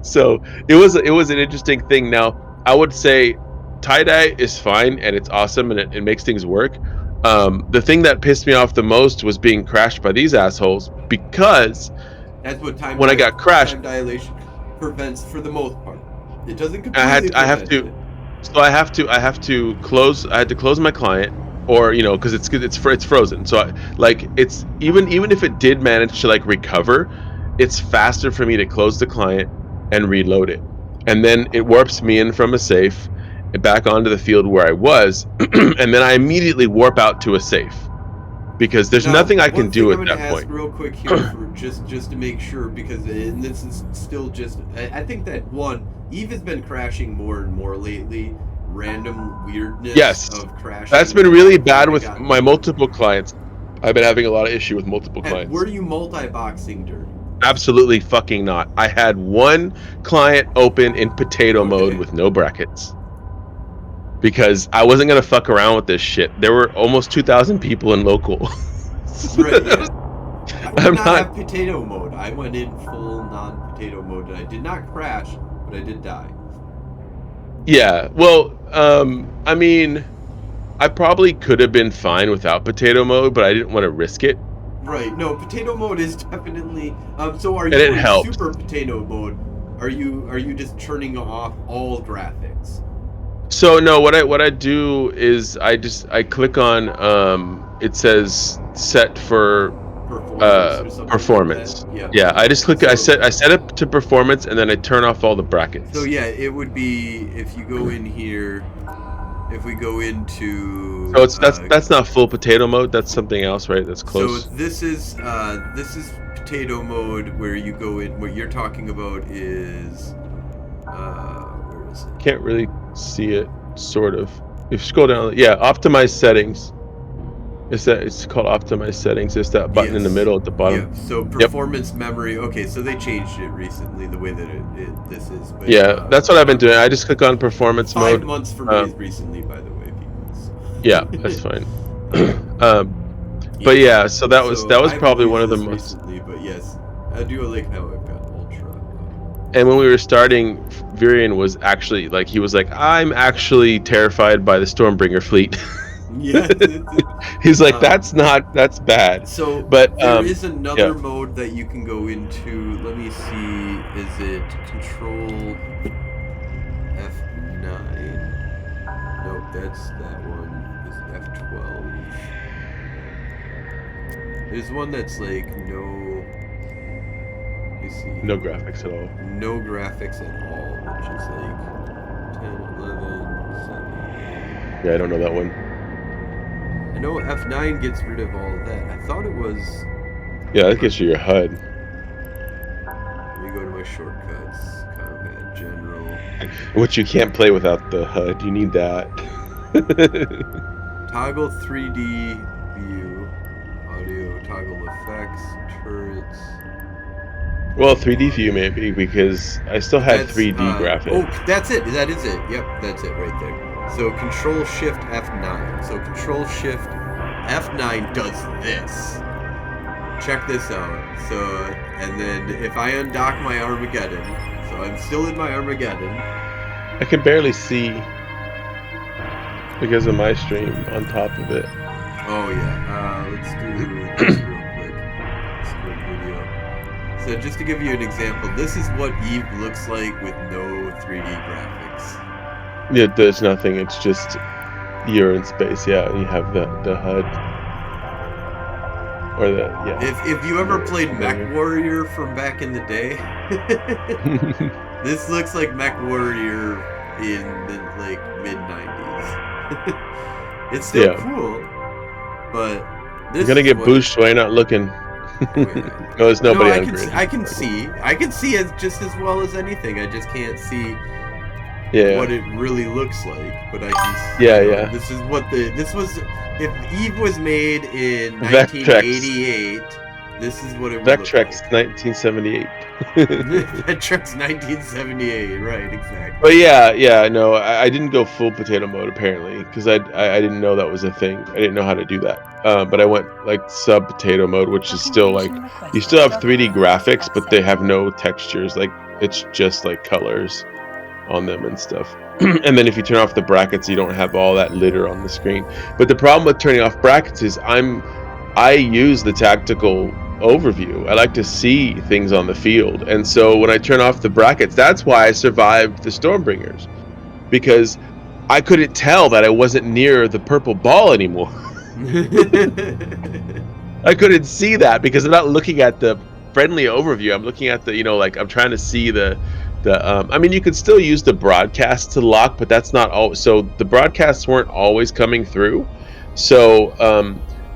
So it was an interesting thing. Now I would say tie-dye is fine and it's awesome and it makes things work. The thing that pissed me off the most was being crashed by these assholes, because
that's what
I got crashed,
time dilation prevents for the most part. It doesn't completely
I have to close. I had to close my client, or because it's frozen. So it's even if it did manage to recover, it's faster for me to close the client and reload it, and then it warps me in from a safe back onto the field where I was, and then I immediately warp out to a safe because there's nothing I can do at that point.
Real quick here, for just to make sure, because and this is still just. I think that Eve has been crashing more and more lately. Random weirdness of crashing.
That's been really bad with my multiple clients. I've been having a lot of issue with multiple clients.
Were you multi-boxing during?
Absolutely fucking not. I had one client open in potato mode with no brackets, because I wasn't gonna fuck around with this shit. There were almost 2,000 people in local.
Right, yeah. I did not have potato mode. I went in full non-potato mode, and I did not crash, but I did die.
Yeah, well, I mean, I probably could have been fine without potato mode, but I didn't want to risk it.
Right. No, potato mode is definitely. So are you
in
super potato mode? Are you just turning off all graphics?
So no, what I do is I click on it says set for performance.
Like
yeah, I just click. I set it to performance, and then I turn off all the brackets.
So yeah, it would be if you go in here. if we go into
So that's not full potato mode. That's something else, right? That's
so
close.
this is potato mode where you go in. What you're talking about is where is it?
Can't really see it. Sort of. If you scroll down, yeah, optimize settings. It's called optimize settings. It's that button in the
Yes.
middle at the bottom.
Yeah. So performance memory. Okay, so they changed it recently. The way that this is. But,
Yeah, that's what I've been doing. I just click on performance
5
mode.
months for me is recently, by the way, people. So.
Yeah, that's fine. But yeah, so that was
I've
probably one of
used
the
this
most.
recently, but yes, I do like how I've got ultra.
And when we were starting, Virion was actually like, he was like, I'm actually terrified by the Stormbringer fleet.
Yeah.
He's like, that's bad.
So
But
there is another
yeah.
mode that you can go into. Let me see. Is it Control F9? Nope, that's that one. Is it F12? There's one that's like no. Let me see.
No graphics at all.
No graphics at all, which is like 10, 11, 7, 8.
Yeah, I don't know that one.
I know F9 gets rid of all of that. I thought it was.
Yeah, that gets you your HUD.
Let me go to my shortcuts. Combat General.
Which you can't play without the HUD. You need that.
Toggle 3D view. Audio. Toggle effects. Turrets.
Well, 3D view maybe, because I still had 3D graphics.
Oh, that's it. That is it. Yep, that's it right there. So Control Shift F9. So Control Shift F9 does this. Check this out. So, and then if I undock my Armageddon, so I'm still in my Armageddon.
I can barely see because of my stream on top of it.
Oh yeah. Let's do this real quick. Let's do a video. So just to give you an example, this is what Eve looks like with no 3D graphics.
Yeah, there's nothing. It's just you're in space. Yeah, you have the HUD or the
If you ever played Mech Warrior from back in the day, this looks like Mech Warrior in the like mid 90s. It's still cool, but this
you're gonna get boosted while you're not looking. No, there's nobody on grid.
I can see it just as well as anything. I just can't see what it really looks like. But I can see, this is what this was. If Eve was made in 1988, this is what it would look like.
Vectrex 1978.
Vectrex 1978, right, exactly.
But no, I didn't go full potato mode apparently, because I didn't know that was a thing. I didn't know how to do that. But I went like sub potato mode, which is still like, you still have 3D graphics, but they have no textures. Like, it's just like colors on them and stuff. And then if you turn off the brackets, you don't have all that litter on the screen. But the problem with turning off brackets is I use the tactical overview. I like to see things on the field, and so when I turn off the brackets, that's why I survived the Stormbringers, because I couldn't tell that I wasn't near the purple ball anymore. I couldn't see that because I'm not looking at the friendly overview. I'm looking at the, like, I'm trying to see the I mean, you could still use the broadcast to lock, but that's not all. So the broadcasts weren't always coming through. So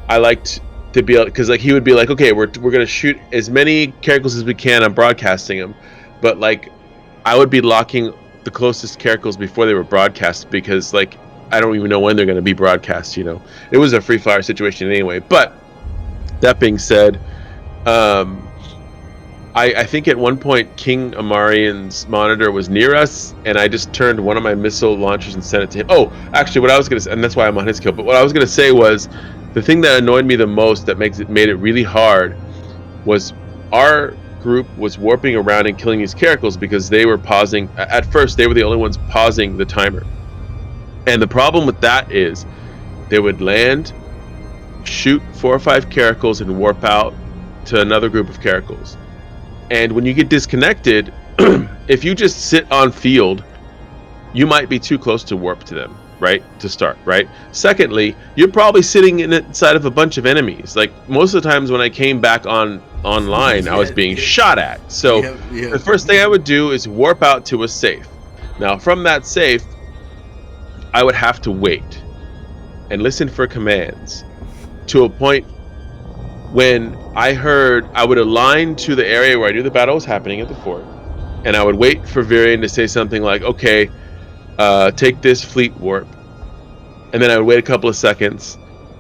I liked to be able, because like he would be like, okay, we're gonna shoot as many caracals as we can. I'm broadcasting them, but like I would be locking the closest caracals before they were broadcast, because like I don't even know when they're gonna be broadcast. It was a free fire situation anyway. But that being said, I think at one point King Amarian's monitor was near us, and I just turned one of my missile launchers and sent it to him. Oh, actually, what I was gonna say, and that's why I'm on his kill. But what I was gonna say was, the thing that annoyed me the most, that made it really hard, was our group was warping around and killing these caracals because they were pausing. At first, they were the only ones pausing the timer, and the problem with that is they would land, shoot 4 or 5 caracals, and warp out to another group of caracals. And when you get disconnected, if you just sit on field, you might be too close to warp to them, right? To start, right? Secondly, you're probably sitting inside of a bunch of enemies. Like, most of the times when I came back online, I was being shot at. So the first thing I would do is warp out to a safe. Now, from that safe, I would have to wait and listen for commands to a point when I would align to the area where I knew the battle was happening at the fort, and I would wait for Virion to say something like, okay, take this fleet warp. And then I would wait a couple of seconds,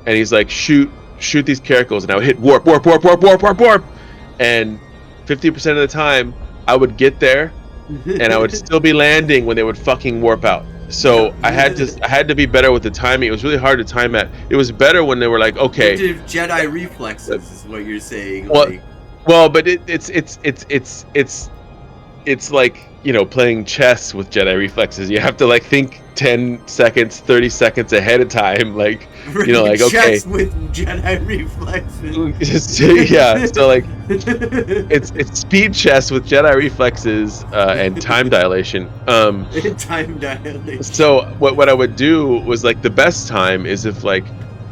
and he's like, shoot these caracals, and I would hit warp. And 50% of the time, I would get there, and I would still be landing when they would fucking warp out. So I had to be better with the timing. It was really hard to time at. It was better when they were like, okay.
Jedi reflexes is what you're saying.
Well, but it's like, you know, playing chess with Jedi reflexes. You have to like think 10 seconds, 30 seconds ahead of time, like, you know, like, okay,
chess with Jedi reflexes.
Yeah, so like it's speed chess with Jedi reflexes and time dilation.
Time dilation.
So what I would do was, like, the best time is if like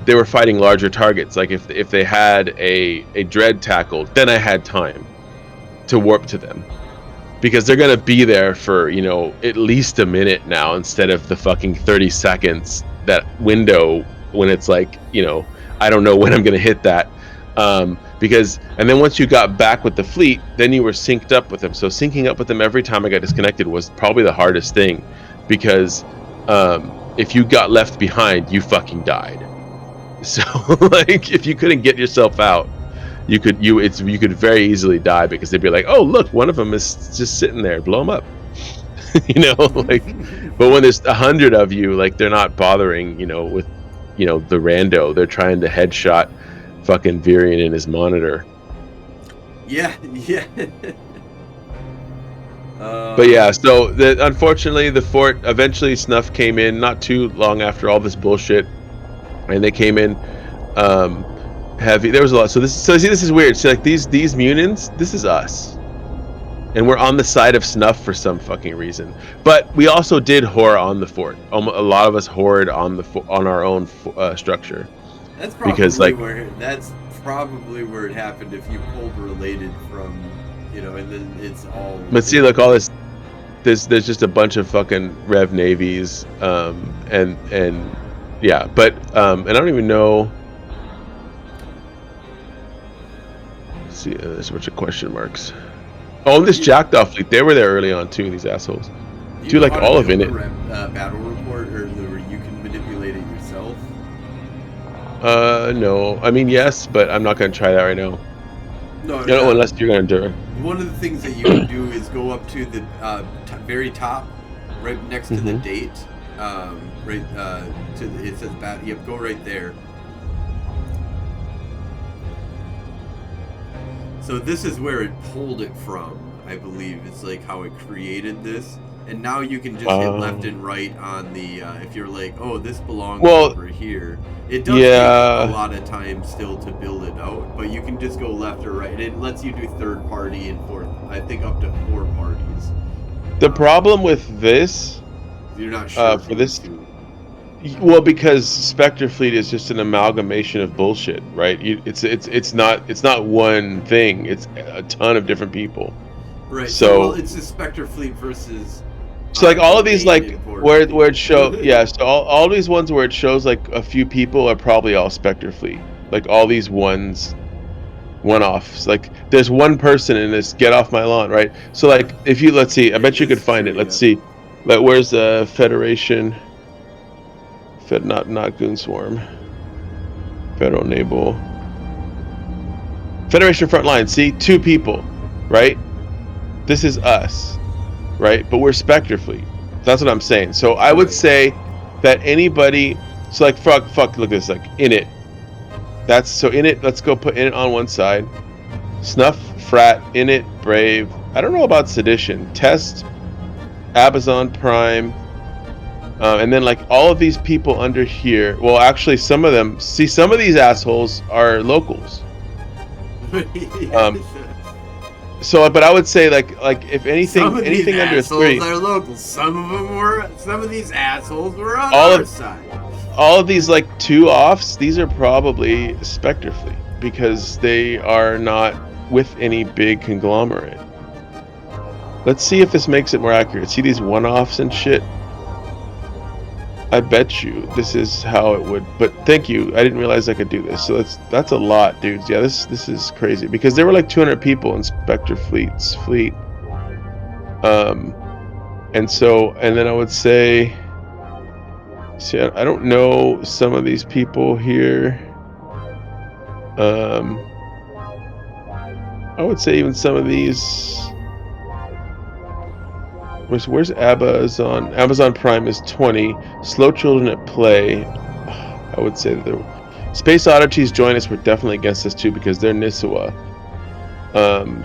they were fighting larger targets, like if they had a dread tackled, then I had time to warp to them. Because they're gonna be there for, you know, at least a minute now, instead of the fucking 30 seconds, that window when it's like, you know, I don't know when I'm gonna hit that. And then once you got back with the fleet, then you were synced up with them. So syncing up with them every time I got disconnected was probably the hardest thing, because if you got left behind, you fucking died. So like, if you couldn't get yourself out, you could very easily die, because they'd be like, oh look, one of them is just sitting there, blow them up. You know, like, but when there's 100 of you, like, they're not bothering, you know, with, you know, the rando. They're trying to headshot fucking Virion in his monitor.
Yeah.
But yeah, so unfortunately the fort, eventually Snuff came in not too long after all this bullshit, and they came in heavy. There was a lot. So see, this is weird. So like these Munins, this is us, and we're on the side of Snuff for some fucking reason. But we also did whore on the fort. A lot of us whored on our own structure.
That's probably
because, like,
probably where it happened. If you pulled related from, you know, and then it's all.
But see, look, all this. There's just a bunch of fucking Rev navies, and yeah, but and I don't even know. See, there's a bunch of question marks. Oh, and this Jackdaw fleet, they were there early on too, these assholes. Do like all of it.
Battle report, or where you can manipulate it yourself?
No. I mean, yes, but I'm not gonna try that right now. No, unless you're gonna do it.
One of the things that you can do is go up to the very top, right next to the date. Right it says bat. Yep, go right there. So this is where it pulled it from, I believe. It's like how it created this, and now you can just hit left and right on the. If you're like, oh, this belongs over here. It does take a lot of time still to build it out, but you can just go left or right. It lets you do third party and fourth. I think up to 4 parties.
The problem with this,
you're not sure
for this. Well, because Spectre Fleet is just an amalgamation of bullshit, right? It's not one thing. It's a ton of different people.
Right. So it's a Spectre Fleet versus.
So like all of these, like where it shows, yeah. So all these ones where it shows like a few people are probably all Spectre Fleet. Like all these one-offs. Like there's one person in this "Get Off My Lawn," right? So like if you, let's see, I bet you could find it. Let's see. Like where's the Federation? Not Goon Swarm. Federal Naval. Federation Front Line. See, 2 people, right? This is us, right? But we're Spectre Fleet. That's what I'm saying. So I would say that anybody. So like fuck. Look at this. Like Init. That's so Init. Let's go put Init on one side. Snuff, Frat, Init, Brave. I don't know about Sedition. Test, Abazon Prime. And then like all of these people under here, well actually some of them, see, some of these assholes are locals. So but I would say like if anything under 3
are locals. Some of these assholes were on our side.
All of these like 2 offs, these are probably Spectre Fleet, because they are not with any big conglomerate. Let's see if this makes it more accurate. See these 1-offs and shit? I bet you this is how it would. But thank you. I didn't realize I could do this. So that's a lot, dudes. Yeah, this is crazy because there were like 200 people in Spectre fleet. And then I would say, see, I don't know some of these people here. I would say even some of these. Where's Amazon? Amazon Prime is 20. Slow Children at Play. I would say that Space Oddities join us. We're definitely against this too because they're Nisua.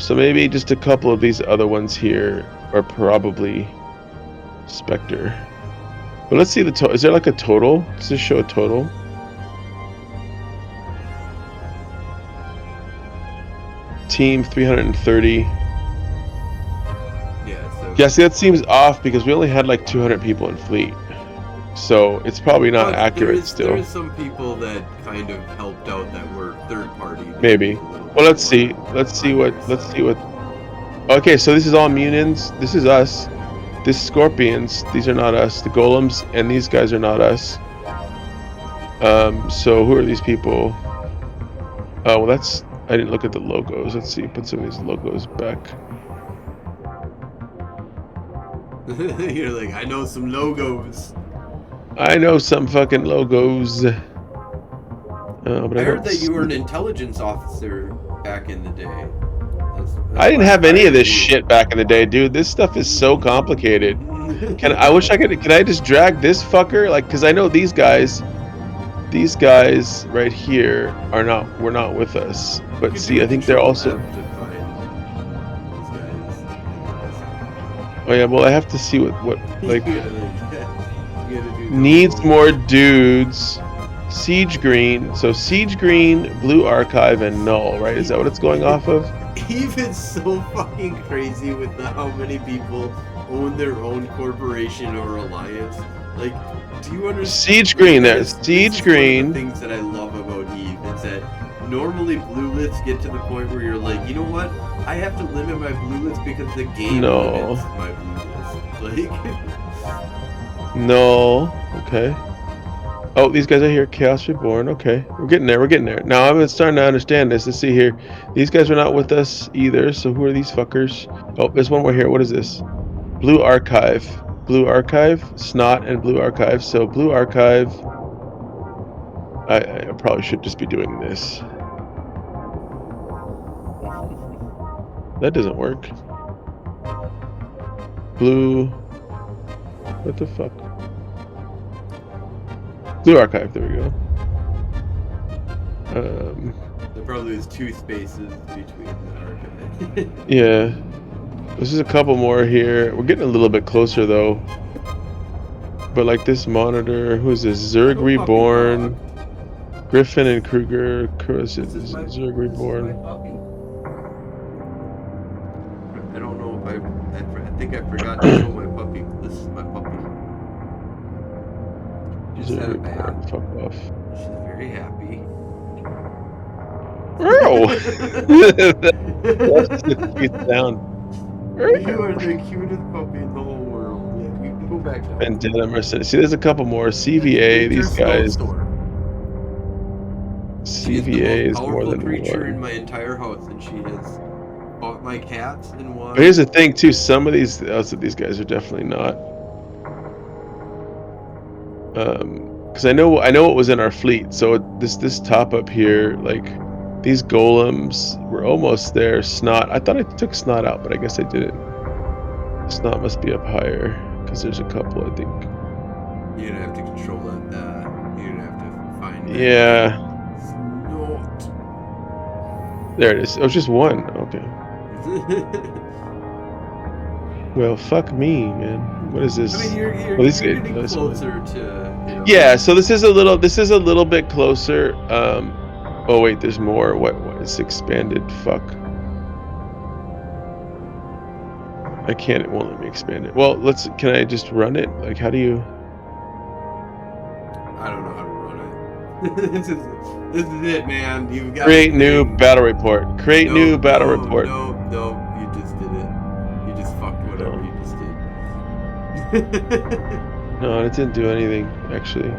So maybe just a couple of these other ones here are probably Spectre. But let's see the total. Is there like a total? Does this show a total? Team 330. Yeah, see, that seems off because we only had like 200 people in fleet. So it's probably not accurate still.
There is some people that kind of helped out that were third party.
Maybe. Well, let's see. Let's see what. Okay, so this is all Munins. This is us. This Scorpions. These are not us. The Golems and these guys are not us. So who are these people? Oh, well, that's. I didn't look at the logos. Let's see. Put some of these logos back.
You're like, I know some logos.
I know some fucking logos. But
I heard that you were an intelligence officer back in the day.
I didn't have any of this shit back in the day, dude. This stuff is so complicated. I wish I could. Can I just drag this fucker? Like, cause I know these guys right here were not with us. But see, I think they're also. Oh yeah, well I have to see what like needs more dudes. Siege Green, so Siege Green, Blue Archive, and Null, right? Is that what it's going off of?
Even so fucking crazy with how many people own their own corporation or alliance. Like, do you understand?
Siege Green, there. Siege Green.
One of the things that I love about Eve is that normally blue lits get to the point where you're like, you know what? I have to limit my blue lits because the game limits my blue lits. Like,
no. Okay. Oh, these guys are here. Chaos Reborn. Okay, we're getting there. Now I'm starting to understand this. Let's see here. These guys are not with us either. So who are these fuckers? Oh, there's one more here. What is this? Blue Archive. Snot and Blue Archive. So Blue Archive. I probably should just be doing this. That doesn't work. Blue. What the fuck? Blue Archive, there we go.
There probably is 2 spaces between the archive.
Yeah. There's just a couple more here. We're getting a little bit closer though. But like this monitor, who's this? Zerg Reborn. Griffin and Kruger. Zerg Reborn.
I don't know if I think I forgot to show my puppy. This is my puppy.
Zerg Reborn. Fuck off.
She's very happy.
That's the cute sound.
You are the cutest puppy in the whole world. Yeah, you can go back down.
And Dead Mercenary. See, there's a couple more. CVA, these guys. CVA is more than
creature
one.
in my entire house, and she has bought my cats and one.
But here's the thing, too. Some of these guys are definitely not. Because I know what was in our fleet. So this top up here, like these golems were almost there. Snot. I thought I took Snot out, but I guess I didn't. Snot must be up higher because there's a couple, I think.
You're gonna have to control that. You're gonna have to find.
Yeah.
Snot.
There it is. It was just one. Okay. Well, fuck me, man. What is this?
I mean, you're getting closer to. You know,
yeah, so this is a little bit closer. Oh wait, there's more. What is expanded? Fuck. I can't. It won't let me expand it. Well, can I just run it? Like, how do you?
I don't know how to run it. This is it, man. You've got
create new battle report. Create new battle report.
No, you just did it. You just fucked whatever you just did.
No, it didn't do anything, actually.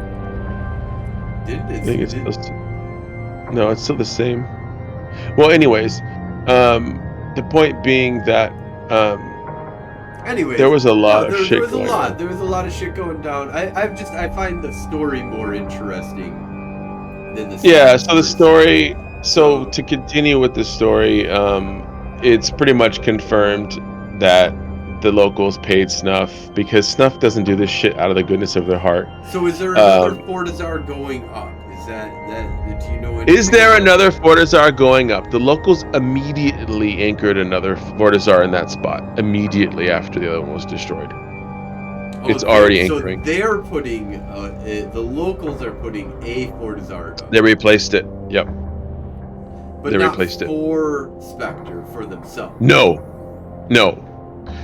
I think it's supposed to... No, it's still the same. Well, anyways, the point being that
Anyways,
there was a lot of shit
there was
going on.
There was a lot of shit going down. I find the story more interesting than the
Yeah, so the story... So to continue with the story, it's pretty much confirmed that the locals paid Snuff because Snuff doesn't do this shit out of the goodness of their heart.
So is there another Fortizar going up? Is that do you know anything?
Is there another Fortizar going up? The locals immediately anchored another Fortizar in that spot immediately after the other one was destroyed. It's already anchoring.
So they're putting the locals are putting a Fortizar up.
They replaced it. Yep.
But
they
not
replaced
for Spectre, for themselves.
No.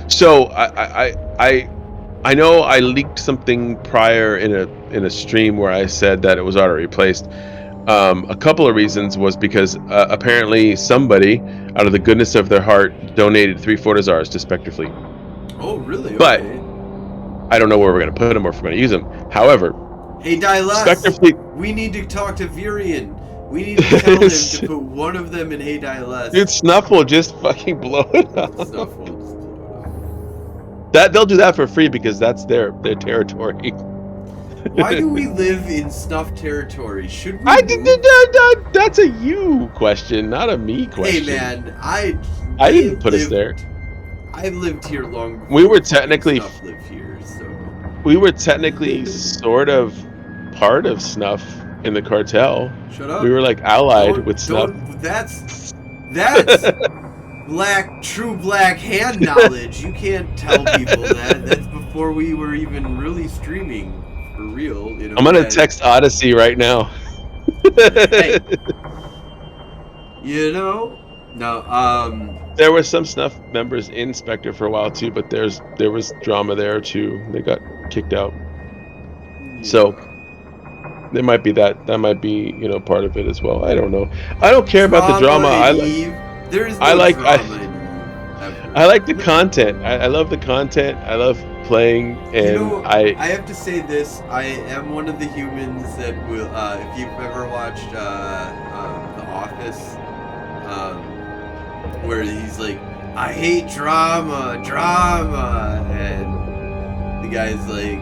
So I know I leaked something prior in a stream where I said that it was already replaced. A couple of reasons was because apparently somebody, out of the goodness of their heart, donated 3 Fortizars to Spectre Fleet.
Oh, really?
But
okay.
I don't know where we're going to put them or if we're going to use them. However,
hey, Dylas,
Spectre Fleet...
we need to talk to Virion. We need to tell him to put one of them in Hey Dylas.
Dude, Snuff will just fucking blow it up.
Snuff will just blow it up.
That they'll do that for free because that's their territory.
Why do we live in Snuff territory? Should we?
That's a you question, not a me question.
Hey man, I
didn't put us there.
I've lived here long before.
We were technically
Snuff lived here, so
we were technically sort of part of Snuff in the cartel.
Shut up.
We were like allied with Snuff.
That's true black hand knowledge. You can't tell people that. That's before we were even really streaming for real. You know.
I'm gonna text Odyssey right now.
Hey. You know? No,
there were some Snuff members in Spectre for a while too, but there was drama there too. They got kicked out. Yeah. So there might be that might be, part of it as well. I don't know. I don't care about the drama. I like the content. I love the content. I love playing, and I
have to say this. I am one of the humans that will if you've ever watched The Office, where he's like, I hate drama, and the guy's like,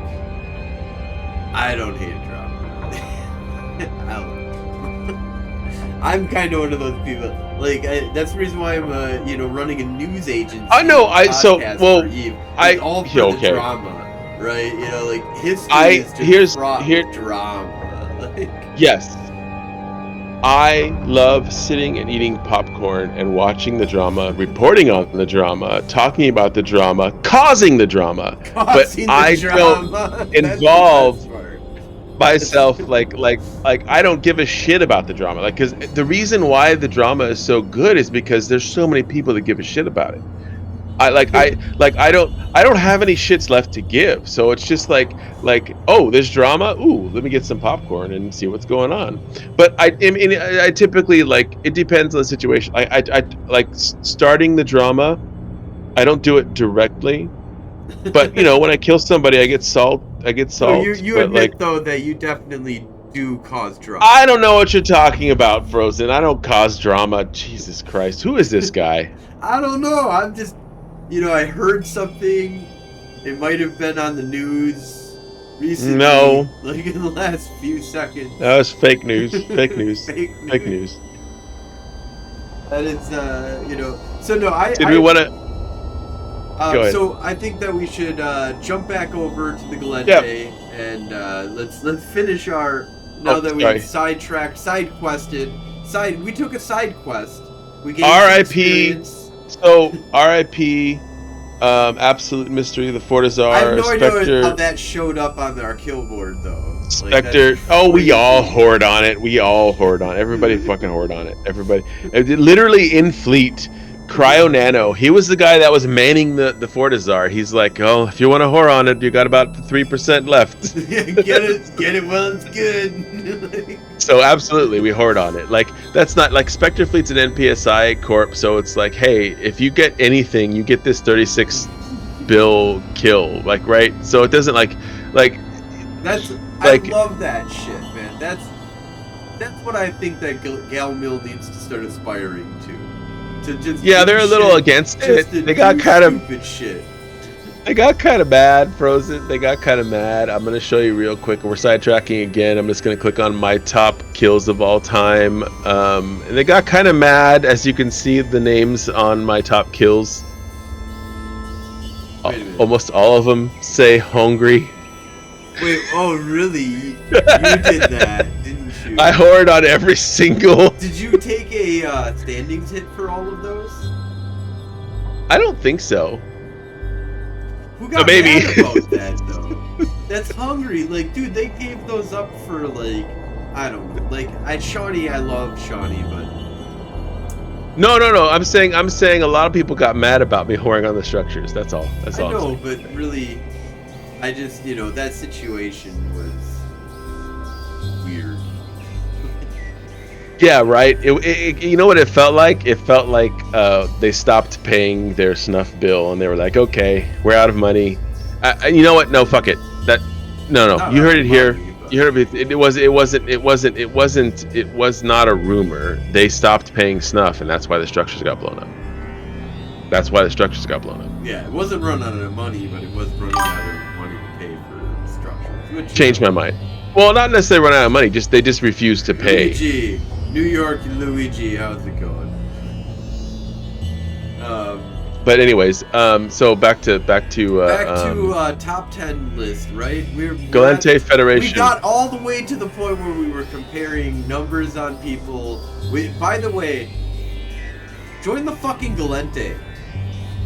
I don't hate drama. I'm kind of one of those people. Like, that's the reason why I'm, running a news agency.
I know.
All for the drama, right? Like history is just fraught with drama.
Yes. I love sitting and eating popcorn and watching the drama, reporting on the drama, talking about the drama, causing the drama. But I don't involve myself like I don't give a shit about the drama, like, because the reason why the drama is so good is because there's so many people that give a shit about it. I don't have any shits left to give, so it's just like oh, there's drama, ooh, let me get some popcorn and see what's going on. But I typically, like, it depends on the situation. I like starting the drama. I don't do it directly, but when I kill somebody, I get salt. So you
admit, though, that you definitely do cause drama.
I don't know what you're talking about, Frozen. I don't cause drama. Jesus Christ. Who is this guy?
I don't know. I'm just, I heard something. It might have been on the news recently.
No.
Like in the last few seconds.
That was fake news. Fake news.
Fake news. And it's, so no,
Did we want to...
So I think that we should jump back over to the Galente and let's finish our that we sidetracked, we took a side quest. We gave
R.I.P. So R.I.P. Absolute Mystery, the Fortizar.
I have no
Spectre,
idea how that showed up on our kill board though.
Spectre. We all hoard on it. Everybody fucking hoard on it. Everybody, literally in fleet. Cryo Nano, he was the guy that was manning the Fortizar. He's like, oh, if you want to whore on it, you got about 3% left.
Get it while it's good.
So absolutely, we hoard on it. Like, that's not like Spectre Fleet's an NPSI corp, so it's like, hey, if you get anything, you get this 36 bill kill, like, right? So it doesn't like
I love that shit, man. That's what I think that Galmil needs to start aspiring to just
they're a little against it. They got kind of
stupid shit.
They got kind of mad, Frozen. They got kind of mad. I'm gonna show you real quick. We're sidetracking again. I'm just gonna click on my top kills of all time. And they got kind of mad, as you can see the names on my top kills. Almost all of them say hungry.
Wait, oh really? You did that, didn't you?
I hoard on every single.
Did you take a standings hit for all of those?
I don't think so.
Who got mad about that though? That's hungry. Like, dude, they gave those up for like, I don't know. Like, Shawnee, I love Shawnee, but
no. I'm saying a lot of people got mad about me whoring on the structures. That's all. That's all.
I know, but really, I just, that situation was weird.
Yeah, right. You know what it felt like? It felt like they stopped paying their snuff bill, and they were like, "Okay, we're out of money." You know what? No, fuck it. No. You heard it here. You heard it. It was not a rumor. They stopped paying snuff, and that's why the structures got blown up.
Yeah, it wasn't run out of money, but it was running out of money to pay for the structures.
Changed my mind. Well, not necessarily run out of money. They just refused to pay.
Luigi, New York, Luigi, how's it going?
But anyways, so back to
top 10 list, right?
Galente Federation.
We got all the way to the point where we were comparing numbers on people. By the way, join the fucking Galente.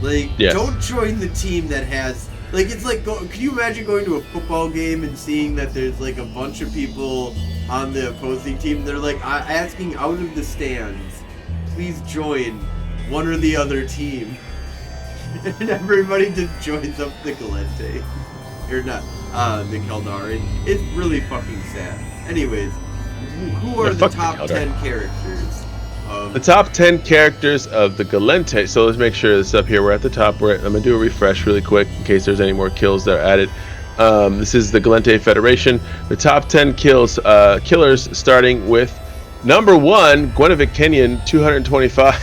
Like,
yes.
Don't join the team that has. Like, it's like, can you imagine going to a football game and seeing that there's like a bunch of people on the opposing team? They're like asking out of the stands, please join one or the other team. And everybody just joins up the Galente. Or not, the Caldari. It's really fucking sad. Anyways, who are the top 10 characters?
The top 10 characters of the Galente. So let's make sure this is up here. We're at the top. I'm going to do a refresh really quick in case there's any more kills that are added. This is the Galente Federation. The top 10 killers starting with number 1, Gwenevich Kenyon, 225.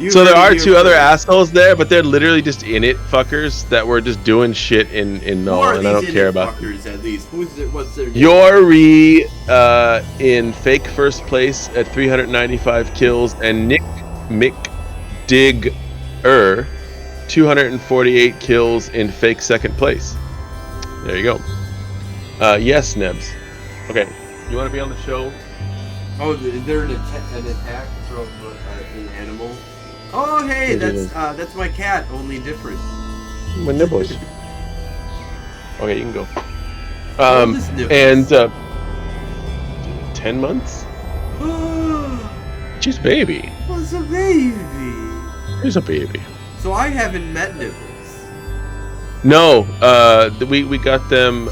So there are 2 other assholes there, but they're literally just in it fuckers that were just doing shit in null, and I don't care about
fuckers, at least. What's their name?
Yori in fake first place at 395 kills, and Nick McDigger 248 kills in fake second place. There you go. Yes, Nebs. Okay, you want to be on the show?
Oh, is there an attack from an animal? Oh, hey, that's my cat, only different.
My nibbles. Okay, you can go. And 10 months? She's a baby.
What's a baby?
She's a baby.
So I haven't met Nibbles.
No, we got them.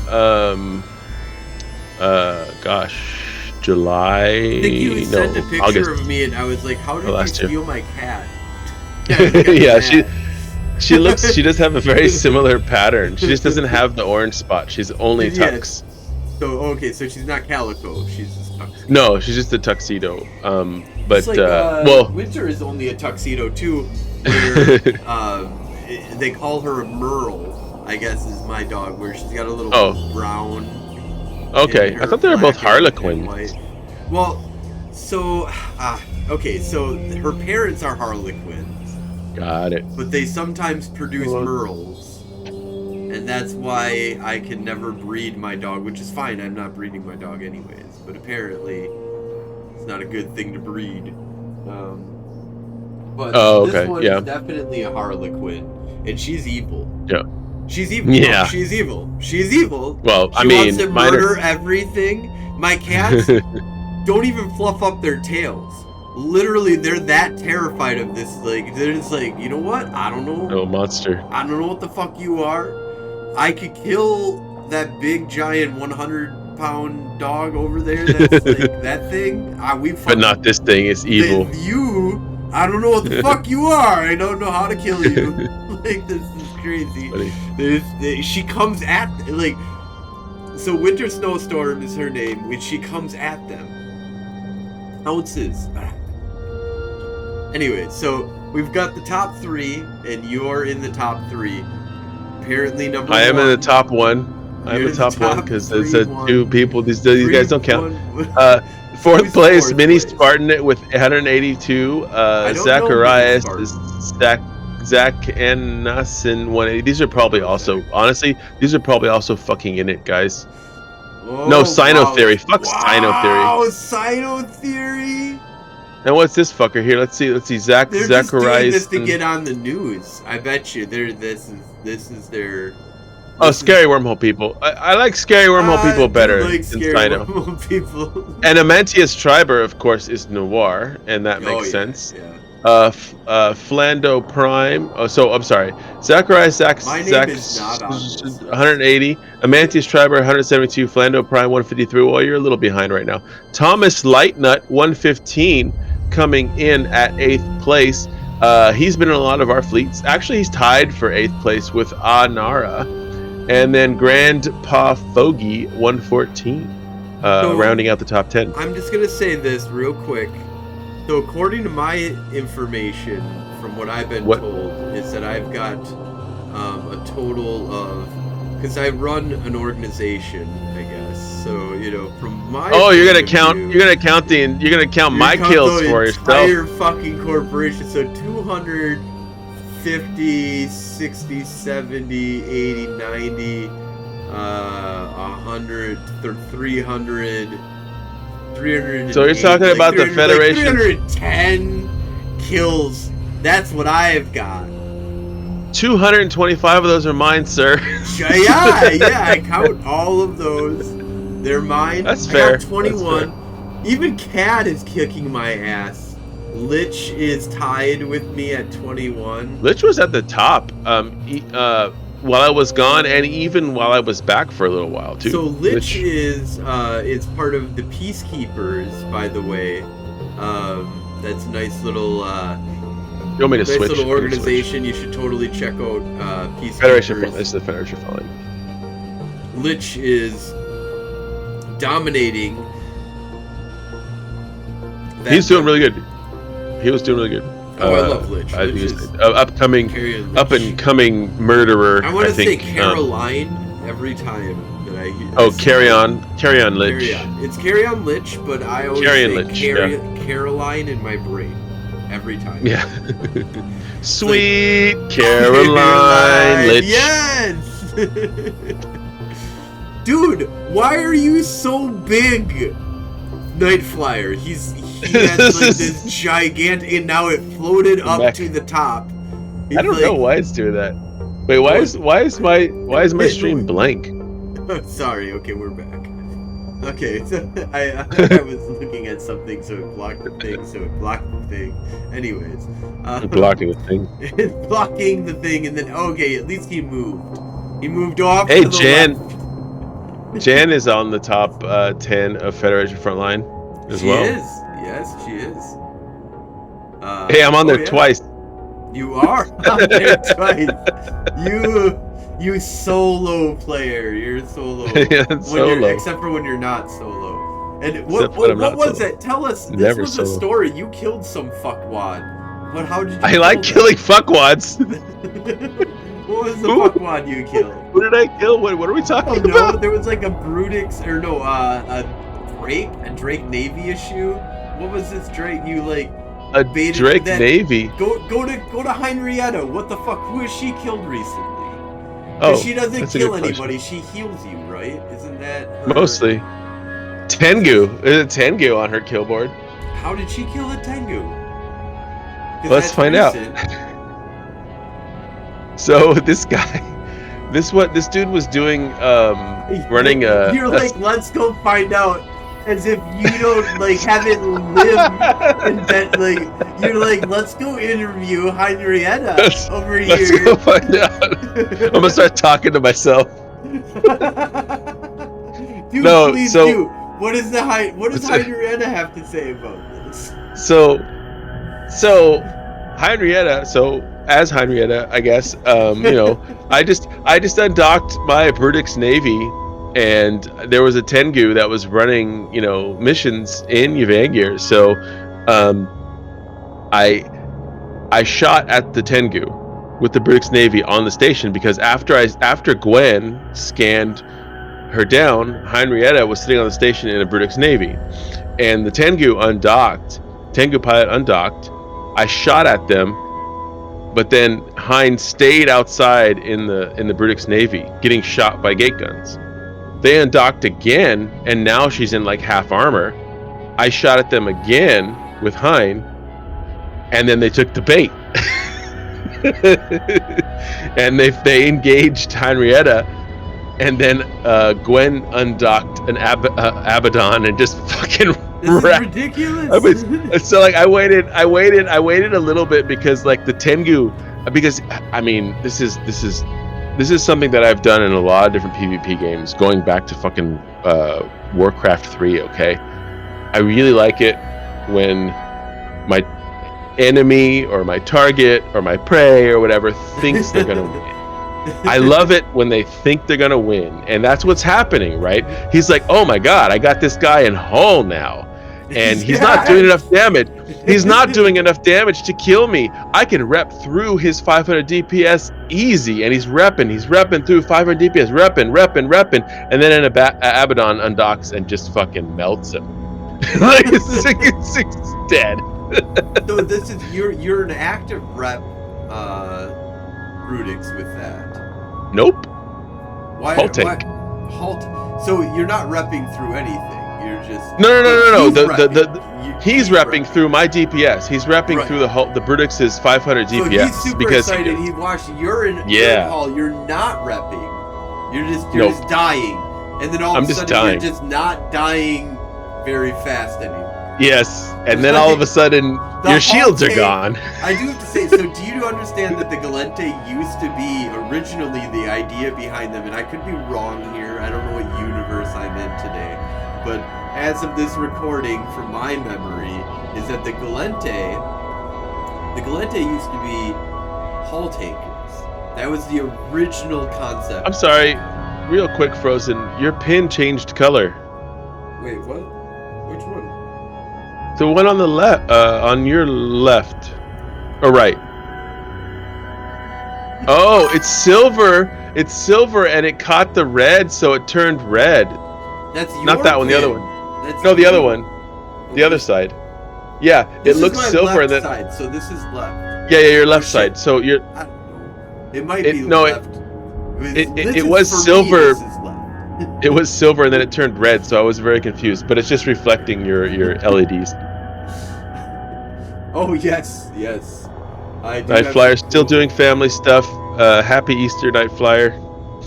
July.
I think you sent a picture
August.
of me, and I was like, "How did you steal my cat?"
Yeah, she looks. She does have a very similar pattern. She just doesn't have the orange spot. She's only tux.
So okay, so she's not calico. She's just tuxedo.
No, she's just a tuxedo. But
it's like,
well,
Winter is only a tuxedo too. Where, they call her a Merle, I guess, is my dog, where she's got a little brown.
Okay, I thought they were both Harlequins.
Well, so okay, so her parents are Harlequins.
Got it.
But they sometimes produce Merles, and that's why I can never breed my dog, which is fine. I'm not breeding my dog anyways. But apparently, it's not a good thing to breed. But this one is definitely a Harlequin, and she's evil.
Yeah.
She's evil.
Yeah.
No, she's evil. She's evil.
Well,
she wants to murder everything. My cats don't even fluff up their tails. Literally, they're that terrified of this. Like, they're just like, you know what? I don't know.
No monster.
I don't know what the fuck you are. I could kill that big, giant 100-pound dog over there. That's like that thing.
But not this thing. It's evil.
I don't know what the fuck you are. I don't know how to kill you. like, this is crazy.
Funny.
She comes at, like, so Winter Snowstorm is her name. When she comes at them, ounces. Anyway, so we've got the top 3, and you're in the top 3. Apparently, number 1.
I am in the top 1. I'm the top 1 because there's 2 people. These guys don't count. 4th place, Mini Spartan with 182. Zacharias is Zach and Nasin 180. These are probably also, honestly, fucking in it, guys.
Oh,
no, Sino Theory. Fuck Sino Theory.
Oh, Sino Theory.
And what's this fucker here? Let's see.
They're
Zacharias.
just doing this to get on the news. I bet you. This is their.
Scary Wormhole people. I like Scary Wormhole people better
like
than
Scary
Sino.
Wormhole people.
And Amantius Triber, of course, is Noir, and that makes sense.
Yeah.
Flando Prime. Oh, so I'm sorry. Zacharias Zach
is not on this.
180. Amantius Triber 172. Flando Prime 153. Well, you're a little behind right now. Thomas Lightnut 115 coming in at 8th place. He's been in a lot of our fleets. Actually, he's tied for 8th place with Anara. And then Grandpa Fogey 114, rounding out the top 10.
I'm just gonna say this real quick. So according to my information, from what I've been told, is that I've got a total of, because I run an organization, I guess. So from my
you're gonna count my kills for yourself.
Entire fucking corporation. So 250, 60, 70, 80, 90, 100, 300. 300.
So you're talking about the Federation.
310 kills. That's what I've got.
225 of those are mine, sir.
Yeah. I count all of those. They're mine.
That's fair.
I got 21. Even Cad is kicking my ass. Lich is tied with me at 21.
Lich was at the top while I was gone, and even while I was back for a little while too.
So Lich is part of the Peacekeepers, by the way. That's a nice little
you want me to switch?
Little organization. You should totally check out Peacekeepers.
Federation. This is the Federation following.
Lich is dominating.
He's doing really good. He was doing really good.
Oh, I love Lich.
I think he's up and coming murderer.
I want to say Caroline every time that I hear.
Oh, Carry on Lich.
It's Carry on Lich, but I always say Caroline in my brain every time.
Yeah. Sweet Caroline Lich.
Yes. Dude, why are you so big? Night Flyer. He has like this gigantic, and now it floated up to the top.
I don't know why it's doing that. Wait, why is my stream blank?
Sorry. Okay, we're back. Okay, so I was looking at something, so it blocked the thing. Anyways,
blocking the thing.
It's blocking the thing, and then at least he moved. He moved off.
Hey,
to the
Jan.
left.
Jan is on the top 10 of Federation Frontline as well.
She is. Yes, she is.
Hey, I'm on there twice.
You are on there twice. You solo player. You're solo.
Yeah, solo.
Except for when you're not solo. And what was it? Tell us. This was a story. You killed some fuckwad. But how did you?
I like killing fuckwads.
What was the fuckwad you killed?
What did I kill? What are we talking about?
No, there was like a Brutix, or no, a Drake Navy issue. What was this Drake? You like
a Drake Navy?
Go to Henrietta. What the fuck? Who has she killed recently? She doesn't kill anybody. She heals you, right? Isn't that her?
Mostly? Tengu. Is it Tengu on her kill board?
How did she kill a Tengu?
Let's find out. So this guy, this dude was doing, running a.
You're like, let's go find out, as if you don't haven't lived, and that you're like, let's go interview Henrietta over here.
Let's go find out. I'm gonna start talking to myself.
Dude, no, please do. What does Henrietta have to say about this?
So Henrietta, as Henrietta, I guess. I just undocked my Brutix Navy, and there was a Tengu that was running, missions in Yvangir. So, I shot at the Tengu with the Brutix Navy on the station because after Gwen scanned her down, Henrietta was sitting on the station in a Brutix Navy, and the Tengu pilot undocked. I shot at them, but then Hein stayed outside in the Brutix Navy, getting shot by gate guns. They undocked again, and now she's in like half armor. I shot at them again with Hein, and then they took the bait. And they engaged Henrietta, and then Gwen undocked an Abaddon and just fucking
This is ridiculous.
So like I waited a little bit because like the Tengu, because I mean this is something that I've done in a lot of different PvP games going back to fucking Warcraft 3. Okay, I really like it when my enemy or my target or my prey or whatever thinks they're gonna win. I love it when they think they're gonna win, and that's what's happening, right? He's like, oh my god, I got this guy in Hull now, and he's not doing enough damage. He's not doing enough damage to kill me. I can rep through his 500 DPS easy, and he's repping through 500 DPS, repping, and then an Abaddon undocks and just fucking melts him. Like it's dead.
So this is you're an active rep Brutix with that.
Nope.
Why?
Halt tank.
Halt. So you're not repping through anything. You're just
no. He's repping through my DPS. He's repping through the Brutix's 500 DPS.
So he's super excited. He watched you're in Hall. You're not repping. You're just dying, and then all of a sudden you're just not dying very fast anymore.
Yes, and then all of a sudden your shields are gone.
I do have to say, so do you understand that the Galente used to be originally the idea behind them, and I could be wrong here, I don't know what universe I'm in today, but as of this recording, from my memory, is that the Galente used to be hull tankers. That was the original concept.
I'm sorry, real quick, Frozen, your pin changed color.
Wait, what? Which one?
The one on the left, on your left, or right. Oh, it's silver. It's silver, and it caught the red, so it turned red.
That's your
not that one. The other one. No, the other one. The other side. Yeah, it looks silver.
Left side, so this is left.
Yeah, your left side. So you're.
I don't know. It might be left.
It was silver. It was silver, and then it turned red, so I was very confused. But it's just reflecting your LEDs.
Oh yes.
Night Flyer still doing family stuff. Happy Easter, Night Flyer.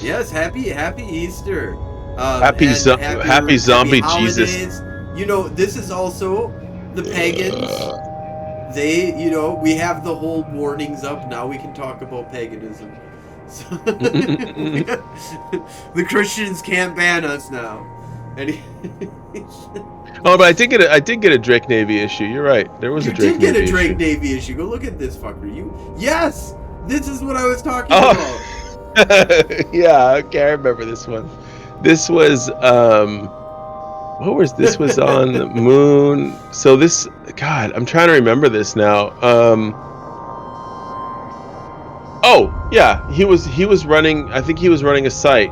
Yes, happy Easter.
Happy zombie
holidays.
Jesus.
This is also the pagans. They, we have the whole warnings up. Now we can talk about paganism. So the Christians can't ban us now.
Oh, but I did get a Drake Navy issue. You're right. There was a Drake Navy issue.
You did get a Drake Navy issue. Go look at this fucker. Yes! This is what I was talking about.
Yeah, okay, I remember this one. This was what was this was on the moon. So this, God, I'm trying to remember this now. Oh, yeah, he was running, I think he was running a site.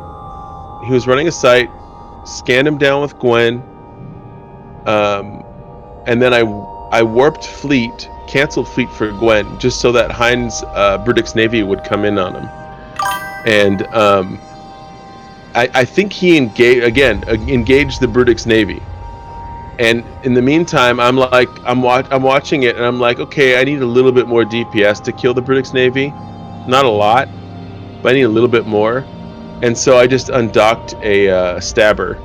He was running a site, scanned him down with Gwen, and then I warped fleet, canceled fleet for Gwen, just so that Hein's Brutix Navy would come in on him. And I think he engaged the Brutix Navy. And in the meantime, I'm watching it, and I'm like, okay, I need a little bit more DPS to kill the Brutix Navy. Not a lot, but I need a little bit more. And so I just undocked a stabber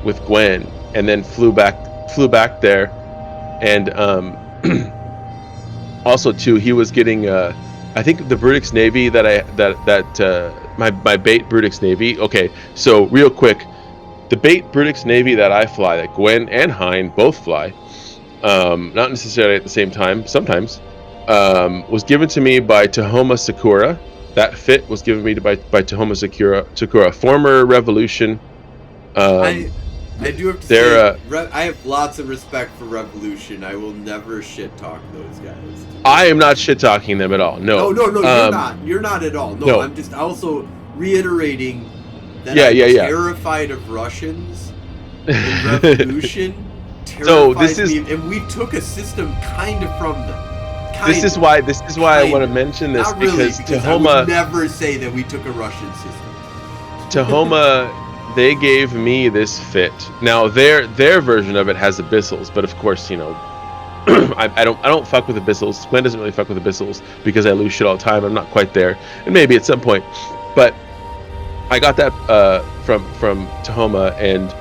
with Gwen, and then flew back there. And also too, he was getting I think the Brutix Navy my bait Brutix Navy. Okay, so real quick, the bait Brutix Navy that I fly, that Gwen and Hein both fly, not necessarily at the same time, sometimes. was given to me by Tahoma Sakura. That fit was given me by Tahoma Sakura, former Revolution.
I do have to say, I have lots of respect for Revolution. I will never shit talk those guys.
I am not shit talking them at all. No,
you're not. You're not at all. No, I'm just also reiterating that I'm terrified of Russians in Revolution.
So this is,
and we took a system kind of from them.
This is why I want to mention this, because Tahoma,
I would never say that we took a Russian system.
Tahoma, they gave me this fit. Now their version of it has abyssals, but of course, you know, I don't fuck with abyssals. Glenn doesn't really fuck with abyssals because I lose shit all the time. I'm not quite there, and maybe at some point, but I got that from Tahoma, and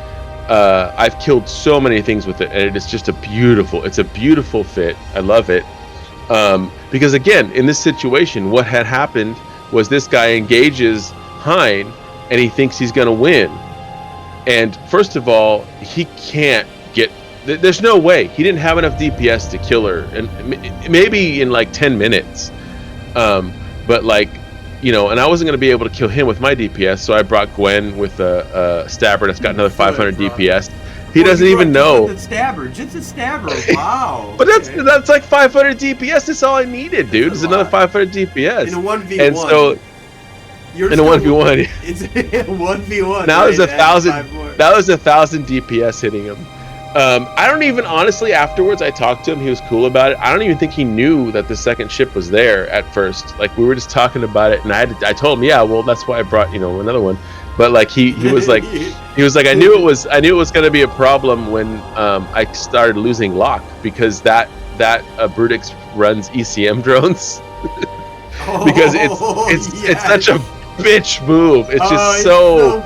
I've killed so many things with it, and it is just a beautiful fit. I love it. Because again, in this situation, what had happened was this guy engages Hein, and he thinks he's going to win. And first of all, he can't get... There's no way. He didn't have enough DPS to kill her, and maybe in like 10 minutes. But like, you know, and I wasn't going to be able to kill him with my DPS, so I brought Gwen with a stabber that's got another 500 DPS. He doesn't even know.
Just a stabber. Wow.
But that's like 500 DPS. That's all I needed, dude. It's another 500 DPS.
In a 1v1.
And so, in a 1v1.
It's a 1v1.
Now there's 1,000. That was 1,000 DPS hitting him. I don't even, honestly, afterwards I talked to him. He was cool about it. I don't even think he knew that the second ship was there at first. Like, we were just talking about it, and I told him, yeah, well, that's why I brought, you know, another one. But like he was like I knew it was going to be a problem when I started losing lock, because that Brutix runs ECM drones. Because it's such a bitch move. It's just so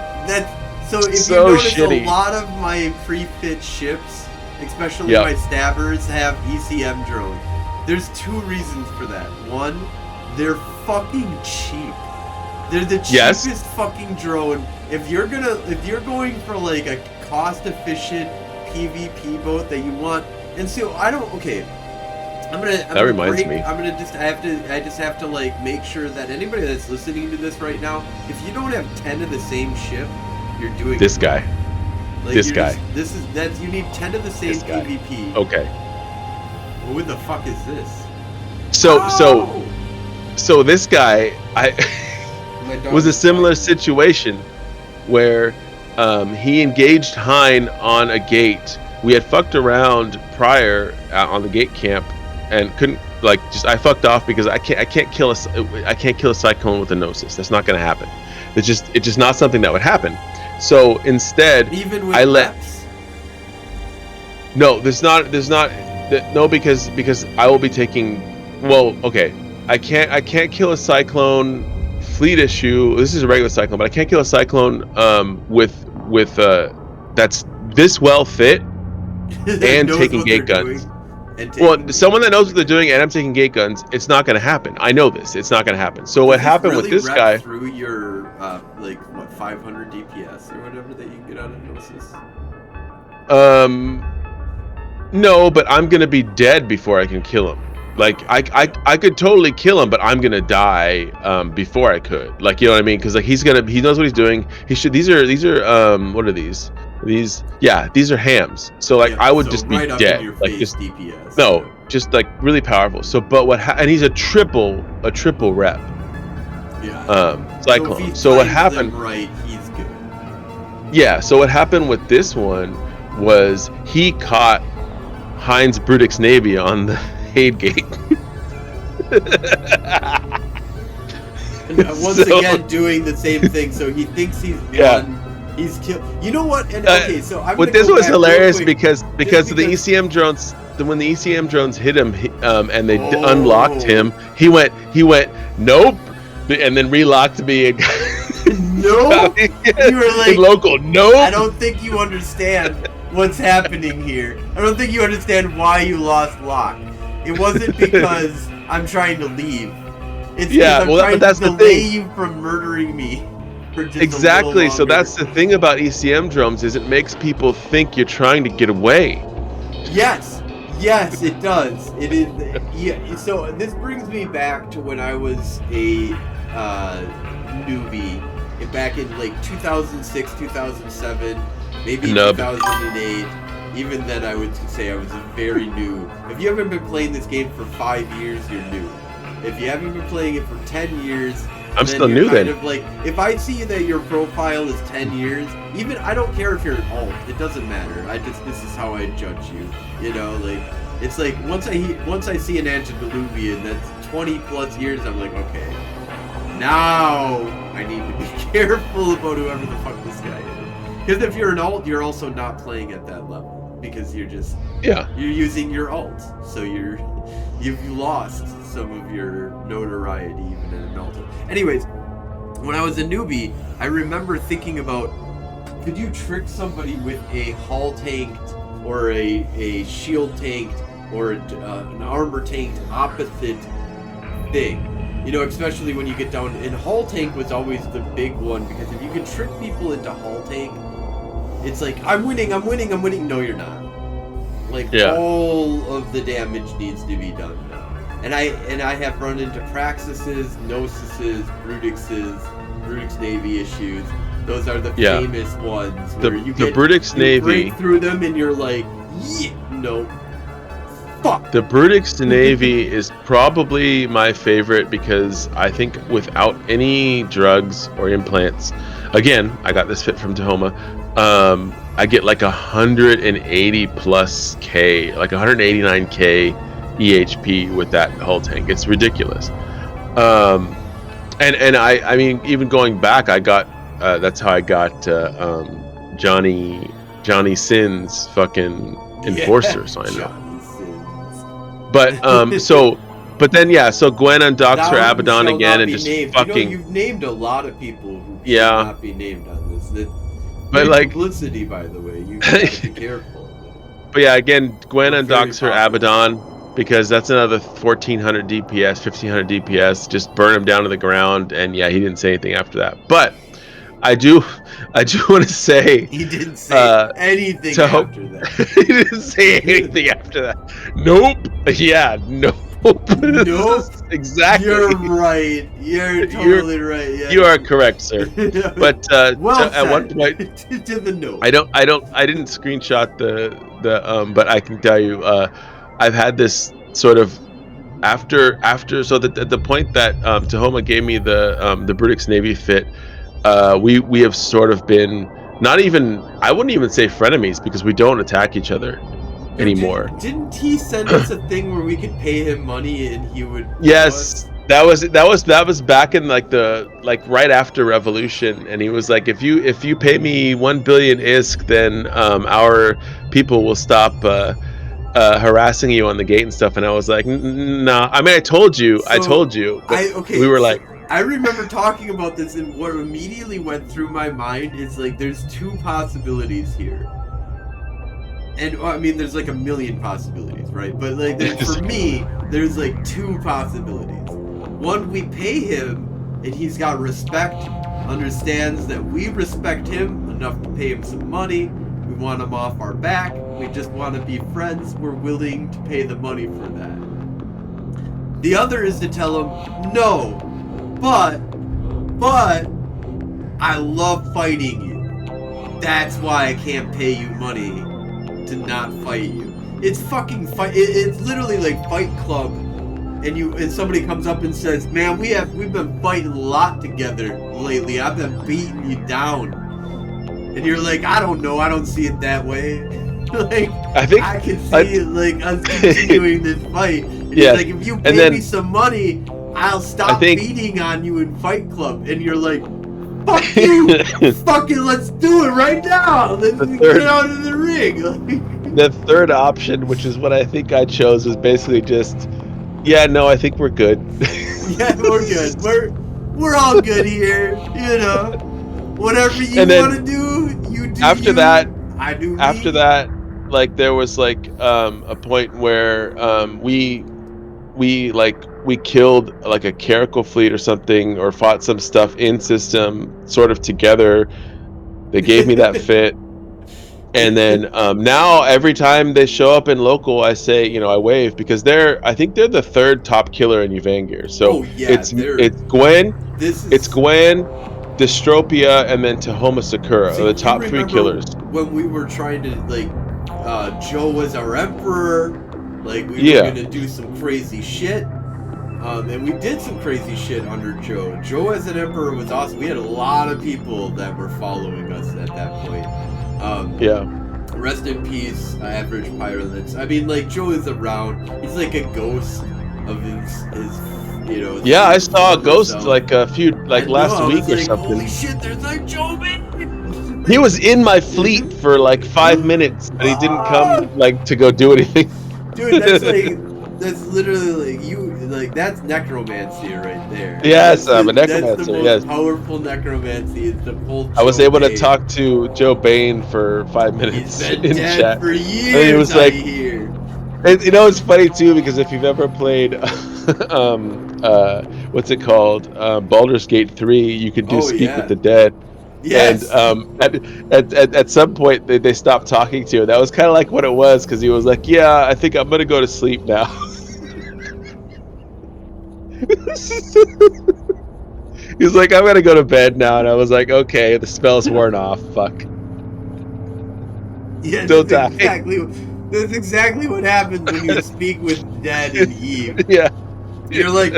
if you notice,
shitty.
A lot of my pre-fit ships, especially my stabbers, have ECM drones. There's two reasons for that. One, they're fucking cheap. They're the cheapest fucking drone. If you're going for like a cost-efficient PvP boat that you want, and so I just have to like make sure that anybody that's listening to this right now, if you don't have 10 of the same ship, you're doing
this guy.
Like, you need 10 of the same PvP.
Okay.
Well, what the fuck is this?
So this guy, was a similar situation where he engaged Hein on a gate. We had fucked around prior on the gate camp and couldn't, like, I fucked off because I can't kill a cyclone with a Gnosis. That's not going to happen. It's just not something that would happen. So instead,
even with
reps? No, because I will be taking. Well, okay, I can't kill a cyclone fleet issue. This is a regular cyclone, but I can't kill a cyclone with that's this well fit and taking gate guns. Well, someone that knows what they're doing, and I'm taking gate guns. It's not going to happen. I know this. It's not going to happen. So what happened with this guy?
Through your 500 DPS or whatever that you can get out of Gnosis.
No, but I'm going to be dead before I can kill him. Like I could totally kill him, but I'm gonna die before I could. Like, you know what I mean? Because like he knows what he's doing. These are what are these? These are hams. So like I would just be
right
dead.
Up in your
like
face
just
DPS.
No, just like really powerful. So but and he's a triple rep.
Yeah.
Cyclone. So what happened?
Right, he's good.
Yeah. So what happened with this one was he caught Heinz Brutix Navy on the Aid gate.
Once again doing the same thing, so he thinks he's won. He's killed. You know what? And okay, so I'm
but this was hilarious because the ECM drones, when the ECM drones hit him, and they unlocked him, he went nope, and then relocked me. And
nope. You were like
local. Nope.
I don't think you understand what's happening here. I don't think you understand why you lost lock. It wasn't because I'm trying to leave. It's because I'm trying to delay you from murdering me. For just
exactly. So that's the thing about ECM drones, is it makes people think you're trying to get away.
Yes. Yes, it does. It is. Yeah. So this brings me back to when I was a newbie, back in like 2006, 2007, maybe 2008. Even then, I would say I was very new. If you haven't been playing this game for 5 years, you're new. If you haven't been playing it for 10 years,
I'm still new then.
Of like, if I see that your profile is 10 years, even I don't care if you're an alt. It doesn't matter. This is how I judge you. You know, like it's like once I see an antediluvian that's 20 plus years, I'm like, okay, now I need to be careful about whoever the fuck this guy is. Because if you're an alt, you're also not playing at that level because you're using your alt, so you've lost some of your notoriety even in an alt. Anyways, when I was a newbie, I remember thinking about, could you trick somebody with a hull tanked or a shield tanked or an armor tanked opposite thing? You know, especially when you get down, and hull tank was always the big one, because if you can trick people into hull tank, it's like, I'm winning. No, you're not. Like, all of the damage needs to be done now. And I have run into Praxises, Gnosises, Brutix Navy issues. Those are the famous ones where you
Brutix Navy,
break through them and you're like, yeah, no. Fuck.
The Brutix Navy is probably my favorite because I think without any drugs or implants, again, I got this fit from Tahoma, I get like 180 plus K, like 189K EHP with that hull tank. It's ridiculous. And I mean, even going back, I got, that's how I got Johnny Sin's fucking Enforcer sign up. But so Gwen undocs her Abaddon again and just fucking.
You know, you've named a lot of people who should not be named on this.
But like
publicity, by the way, you have to be careful.
But yeah, again, Gwen undocs her Abaddon because that's another 1400 DPS, 1500 DPS. Just burn him down to the ground, and yeah, he didn't say anything after that. But I do want to say
he didn't say anything after that.
He didn't say anything after that. Nope. Yeah. Nope.
Nope.
Exactly.
You're right. You're totally right. Yeah.
You are correct, sir. But at one point,
to the note.
I didn't screenshot the but I can tell you, I've had this sort of after so that at the point that Tahoma gave me the Brutix Navy fit. We have sort of been I wouldn't even say frenemies because we don't attack each other anymore.
Didn't he send us a thing where we could pay him money and he would?
Yes, that was back in like right after Revolution, and he was like, if you pay me 1 billion ISK, then our people will stop harassing you on the gate and stuff. And I was like, nah. I mean, I told you. We were like.
I remember talking about this, and what immediately went through my mind is like, there's two possibilities here. And I mean, there's like a million possibilities, right? But like, for me, there's like two possibilities. One, we pay him, and he's got respect, understands that we respect him enough to pay him some money. We want him off our back. We just want to be friends. We're willing to pay the money for that. The other is to tell him, no. But I love fighting you. That's why I can't pay you money to not fight you. It's fucking fight. It's literally like Fight Club, and somebody comes up and says, "Man, we've been fighting a lot together lately. I've been beating you down," and you're like, "I don't know. I don't see it that way." Like, I can see it like us continuing this fight. And he's like, if you pay me some money, I'll stop beating on you in Fight Club. And you're like, fuck you! Fucking let's do it right now! Let's get out of the ring!
The third option, which is what I think I chose, was basically just, yeah, no, I think we're good.
Yeah, we're good. We're all good here, you know. Whatever you want to do, you do.
After that,
I do.
After that, like there was like a point where we killed like a Caracal fleet or something, or fought some stuff in system sort of together. They gave me that fit, And then now every time they show up in local, I say, you know, I wave because I think they're the third top killer in Uvangir. So
Oh yeah,
it's Gwen,
This
it's
is.
Gwen, Dystropia, and then Tahoma Sakura
So
are the
you
top three
remember
killers.
when we were trying to Joe was our emperor, like we were
Yeah,
gonna do some crazy shit. And we did some crazy shit under Joe. Joe as an emperor was awesome. We had a lot of people that were following us at that point.
yeah.
Rest in peace, average pilots. I mean, like, Joe is around. He's like a ghost of his you know.
Yeah, I saw a
former
ghost
self.
like
I know,
last
I
week
was
or
like,
something.
holy shit, there's like Joe, man.
He was in my fleet for like 5 minutes, but he didn't come like to go do anything.
Dude, that's literally that's necromancy right there.
Yes, I'm a
That's the
necromancer.
most
Yes,
powerful necromancy is to pull
I was
Joe
able to
Bane.
talk to Joe Bain for 5
He's
minutes
been
in
dead
chat.
for
And he
years,
was
I
like,
hear.
you know, it's funny too because if you've ever played, what's it called, Baldur's Gate 3, you could do
Oh
Speak with
yeah.
the Dead. And
Yes.
at some point they stopped talking to him. That was kind of like what it was because he was like, "Yeah, I think I'm gonna go to sleep now." He was like, "I'm gonna go to bed now," and I was like, "Okay, the spell's worn off. Fuck,
Yeah,
don't die."
that's exactly what happens when you speak with dead in Eve.
Yeah,
You're like,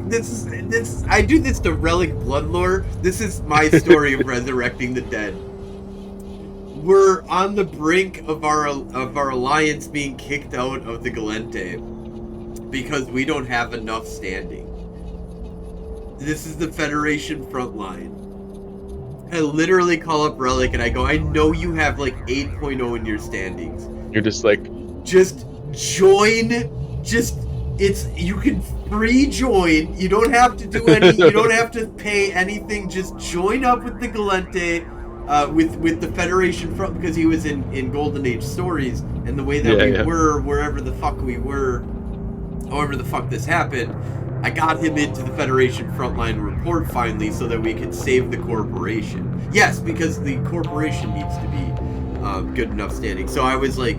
this is. I do this to Relic Bloodlore. This is my story of resurrecting the dead. We're on the brink of our alliance being kicked out of the Galente because we don't have enough standing. This is the Federation front line. I literally call up Relic and I go, I know you have like 8.0 in your standings.
you're just like,
Just join. You can free join. You don't have to do any. You don't have to pay anything. Just join up with the Galente, with the Federation front because he was in Golden Age stories and the way that we were wherever the fuck we were, however the fuck this happened. I got him into the Federation frontline report finally so that we could save the corporation. Yes, because the corporation needs to be good enough standing. So I was like,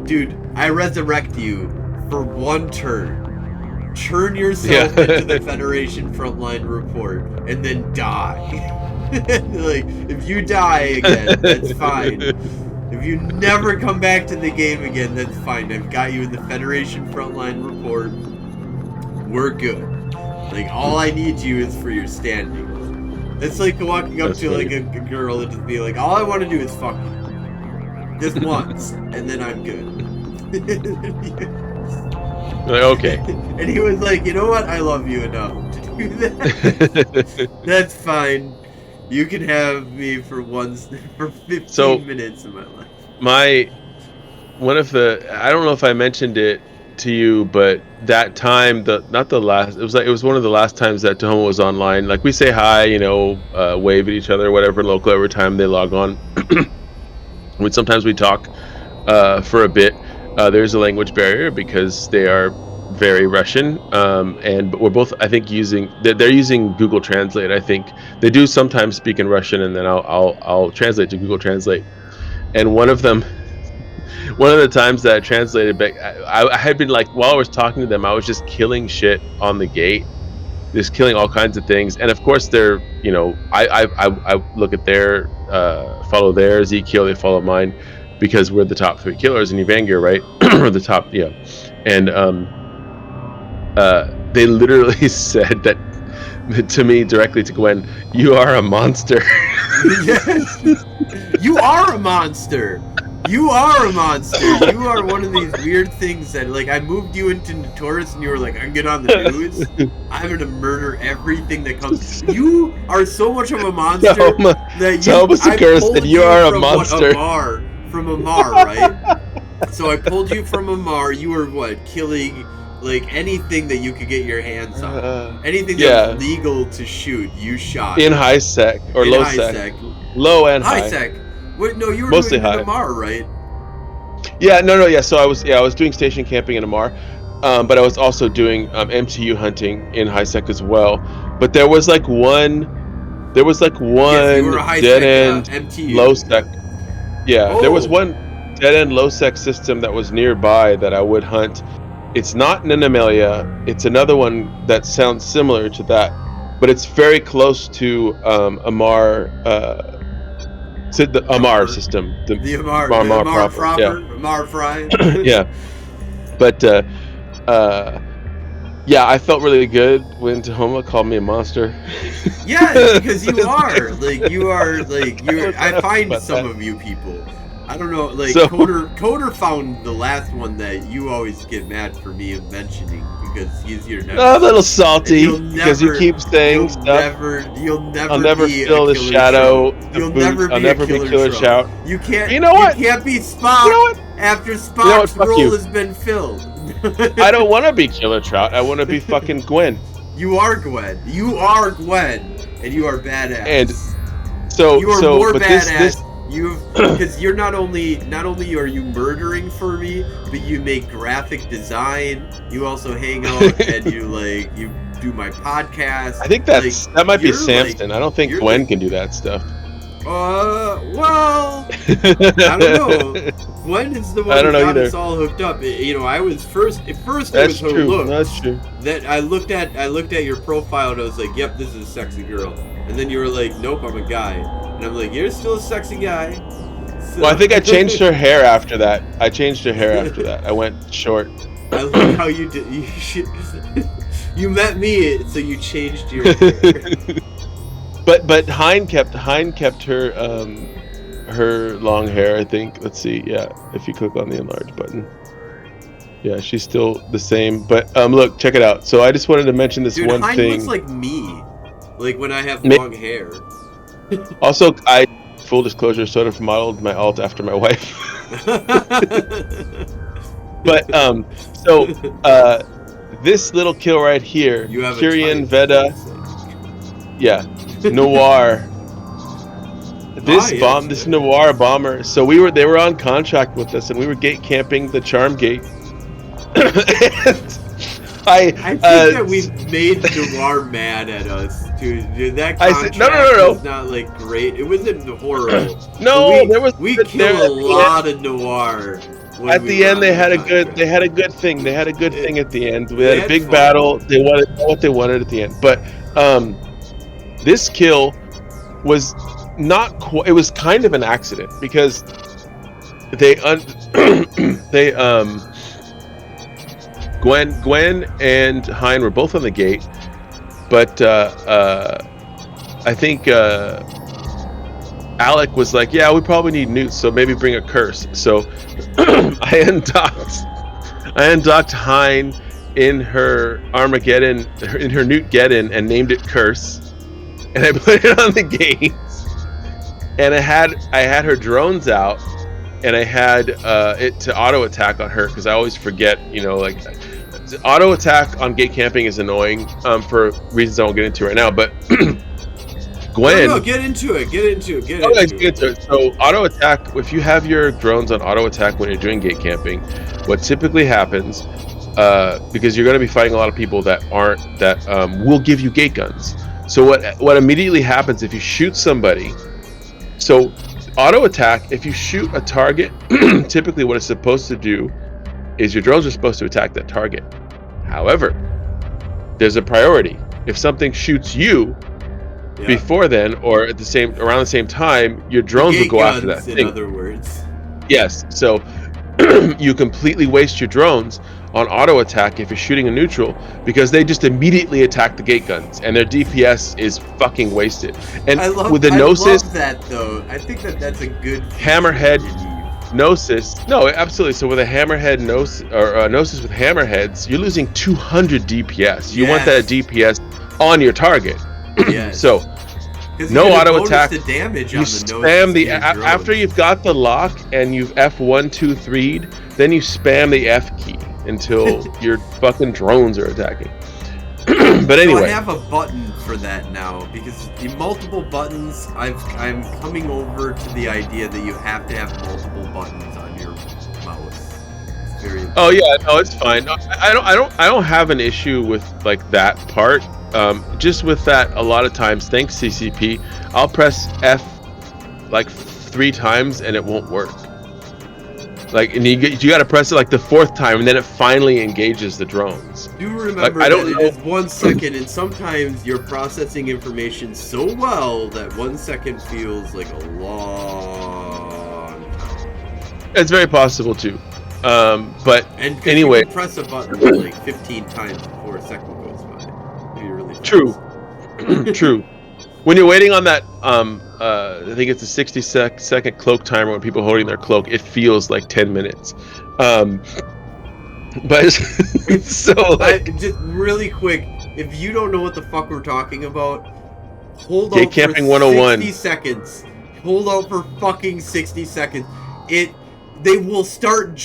dude, I resurrect you for one turn. Turn yourself into the Federation frontline report and then die. Like, if you die again, that's fine. If you never come back to the game again, that's fine. I've got you in the Federation frontline report. We're good. Like, all I need you is for your standing. It's like walking up to like a girl and just be like, all I want to do is fuck you. Just once, and then I'm good.
like, okay.
And he was like, you know what? I love you enough to do that. That's fine. You can have me for 15 minutes of my life.
I don't know if I mentioned it to you, but that time, it was one of the last times that Tahoma was online. Like, we say hi, you know, wave at each other, whatever, local every time they log on. Sometimes we talk for a bit. There's a language barrier because they are very Russian, but we're both, I think, they're using Google Translate. I think they do sometimes speak in Russian, and then I'll translate to Google Translate. And one of the times that I translated back, I had been like, while I was talking to them, I was just killing shit on the gate, just killing all kinds of things. And of course, they're, you know, I look at their, follow their Zkill, they follow mine, because we're the top 3 killers in Uvangir, right? We're the top, yeah. And they literally said that to me directly, to Gwen, "You are a monster."
Yes. You are a monster. You are a monster. You are one of these weird things that, like, I moved you into Notorious and you were like, I'm get on the news. I'm gonna murder everything that comes. You are so much of a monster that
you are a monster.
From Amar, right? So I pulled you from Amar. You were what? Killing like anything that you could get your hands on. Anything that was legal to shoot, you shot.
In high sec or low sec. Low and high.
High sec. Wait, no, you were
mostly
doing
high.
Amar, right?
Yeah, no. So I was doing station camping in Amar, but I was also doing MTU hunting in high sec as well. But there was like one
Yes, you were a high
dead
sec,
end
MTU.
low sec. Yeah, there was
Oh.
one dead-end low-sec system that was nearby that I would hunt. It's not an Animalia. It's another one that sounds similar to that, but it's very close to Amar. The Amar
Proper.
system.
The Amar
Proper. Yeah.
proper. Amar Fry.
Yeah. But yeah, I felt really good when Tahoma called me a monster.
Yeah, because you are. Like, you are, like,
I
you're.
was
I
happy
find
about
some
that.
of you people. I don't know, like,
So-
Coder found the last one that you always get mad for me mentioning because he's your never.
A little salty
You'll
because you
never-
keep saying
You'll
stuff.
You'll never
I'll never
be
feel
a
the
killer
shadow.
troll.
The
You'll
boot.
never be
I'll never
a killer,
be killer
troll.
shout.
You can't.
You know what?
You can't be Spock
You know what?
after Spock's
You know what? Fuck
role
you.
has been filled.
I don't want to be Killer Trout. I want to be fucking Gwen.
You are Gwen. You are Gwen, and you are badass.
And so,
you are
so,
more
but
badass.
this,
Because you're not only are you murdering for me, but you make graphic design. You also hang out and you do my podcast.
I think that might be
you're
Samson. I don't think
you're
Gwen
like-
can do that stuff.
Well, I don't know. Gwen is the one
I
who
don't know
got
either.
us all hooked up. I was first. At first, it
That's
was her
true.
looks.
That's true.
That I looked at your profile and I was like, "Yep, this is a sexy girl." And then you were like, "Nope, I'm a guy." And I'm like, "You're still a sexy guy." So,
Well, I think I changed her hair after that. I went short.
I like how you did. You met me, so you changed your hair.
But Hein kept her long hair, I think. Let's see. Yeah, if you click on the enlarge button. Yeah, she's still the same. But look, check it out. So I just wanted to mention this
Dude,
one
Hein
thing.
looks like me, like when I have
Ma-
long hair.
Also, full disclosure, sort of modeled my alt after my wife. But so this little kill right here,
You have a
Kyrian
type,
Veda, yeah, Noir. This
Nice.
this Noir bomber. So they were on contract with us, and we were gate camping the Charm Gate.
I think that we made Noir mad at us, dude. That contract
no.
was not like great. It wasn't horrible.
No,
we killed a lot of Noir. when
At
we
the
were
end,
on
they
the
had a
contract.
good thing. They had a good thing at the end. We
They
had a
had
big
fun.
battle. They wanted what they wanted at the end. But this kill was not quite. It was kind of an accident because Gwen and Hein were both on the gate, but I think Alec was like, "Yeah, we probably need newts, so maybe bring a curse." So I undocked Hein in her Armageddon, in her Newt Geddon, and named it Curse, and I put it on the gates. And I had her drones out, and I had it to auto attack on her because I always forget, like auto attack on gate camping is annoying for reasons I won't get into right now. But Gwen,
No, get into it. Get into it.
So auto attack, if you have your drones on auto attack when you're doing gate camping, what typically happens, because you're going to be fighting a lot of people that will give you gate guns. So what immediately happens if you shoot somebody? So auto attack, if you shoot a target, typically what it's supposed to do is your drones are supposed to attack that target. However, there's a priority. If something shoots you before then, or around the same time, your drones will go after that thing.
In other words.
Yes. So you completely waste your drones on auto attack if you're shooting a neutral, because they just immediately attack the gate guns and their DPS is fucking wasted. And with the Gnosis,
love that though. I think that's a good
Hammerhead Gnosis. No, absolutely. So with a Hammerhead Gnosis or Gnosis with Hammerheads, you're losing 200 DPS. You want that DPS on your target.
Yes.
So no auto attack.
The damage
you
on the
spam the after you've got the lock and you've F1, 2, 3'd, then you spam the F key until your fucking drones are attacking. But anyway,
so I have a button for that now because the multiple buttons. I'm coming over to the idea that you have to have multiple buttons on your mouse. It's very important.
Oh yeah, no, it's fine. No, I don't have an issue with like that part. Just with that, a lot of times, thanks CCP, I'll press F like 3 times and it won't work. Like, and you got to press it like the 4th time, and then it finally engages the drones.
Do remember
I don't
that
know.
it is 1 second, and sometimes you're processing information so well that 1 second feels like a long time.
It's very possible too. But
And
anyway,
you can press a button like 15 times before a second goes by. It'd be really fast.
True. True. When you're waiting on that, I think it's a 60-second cloak timer when people are holding their cloak, it feels like 10 minutes. But so like,
just really quick, if you don't know what the fuck we're talking about, hold
Gate
on
Camping
for
101.
60 seconds. Hold out for fucking 60 seconds. They will start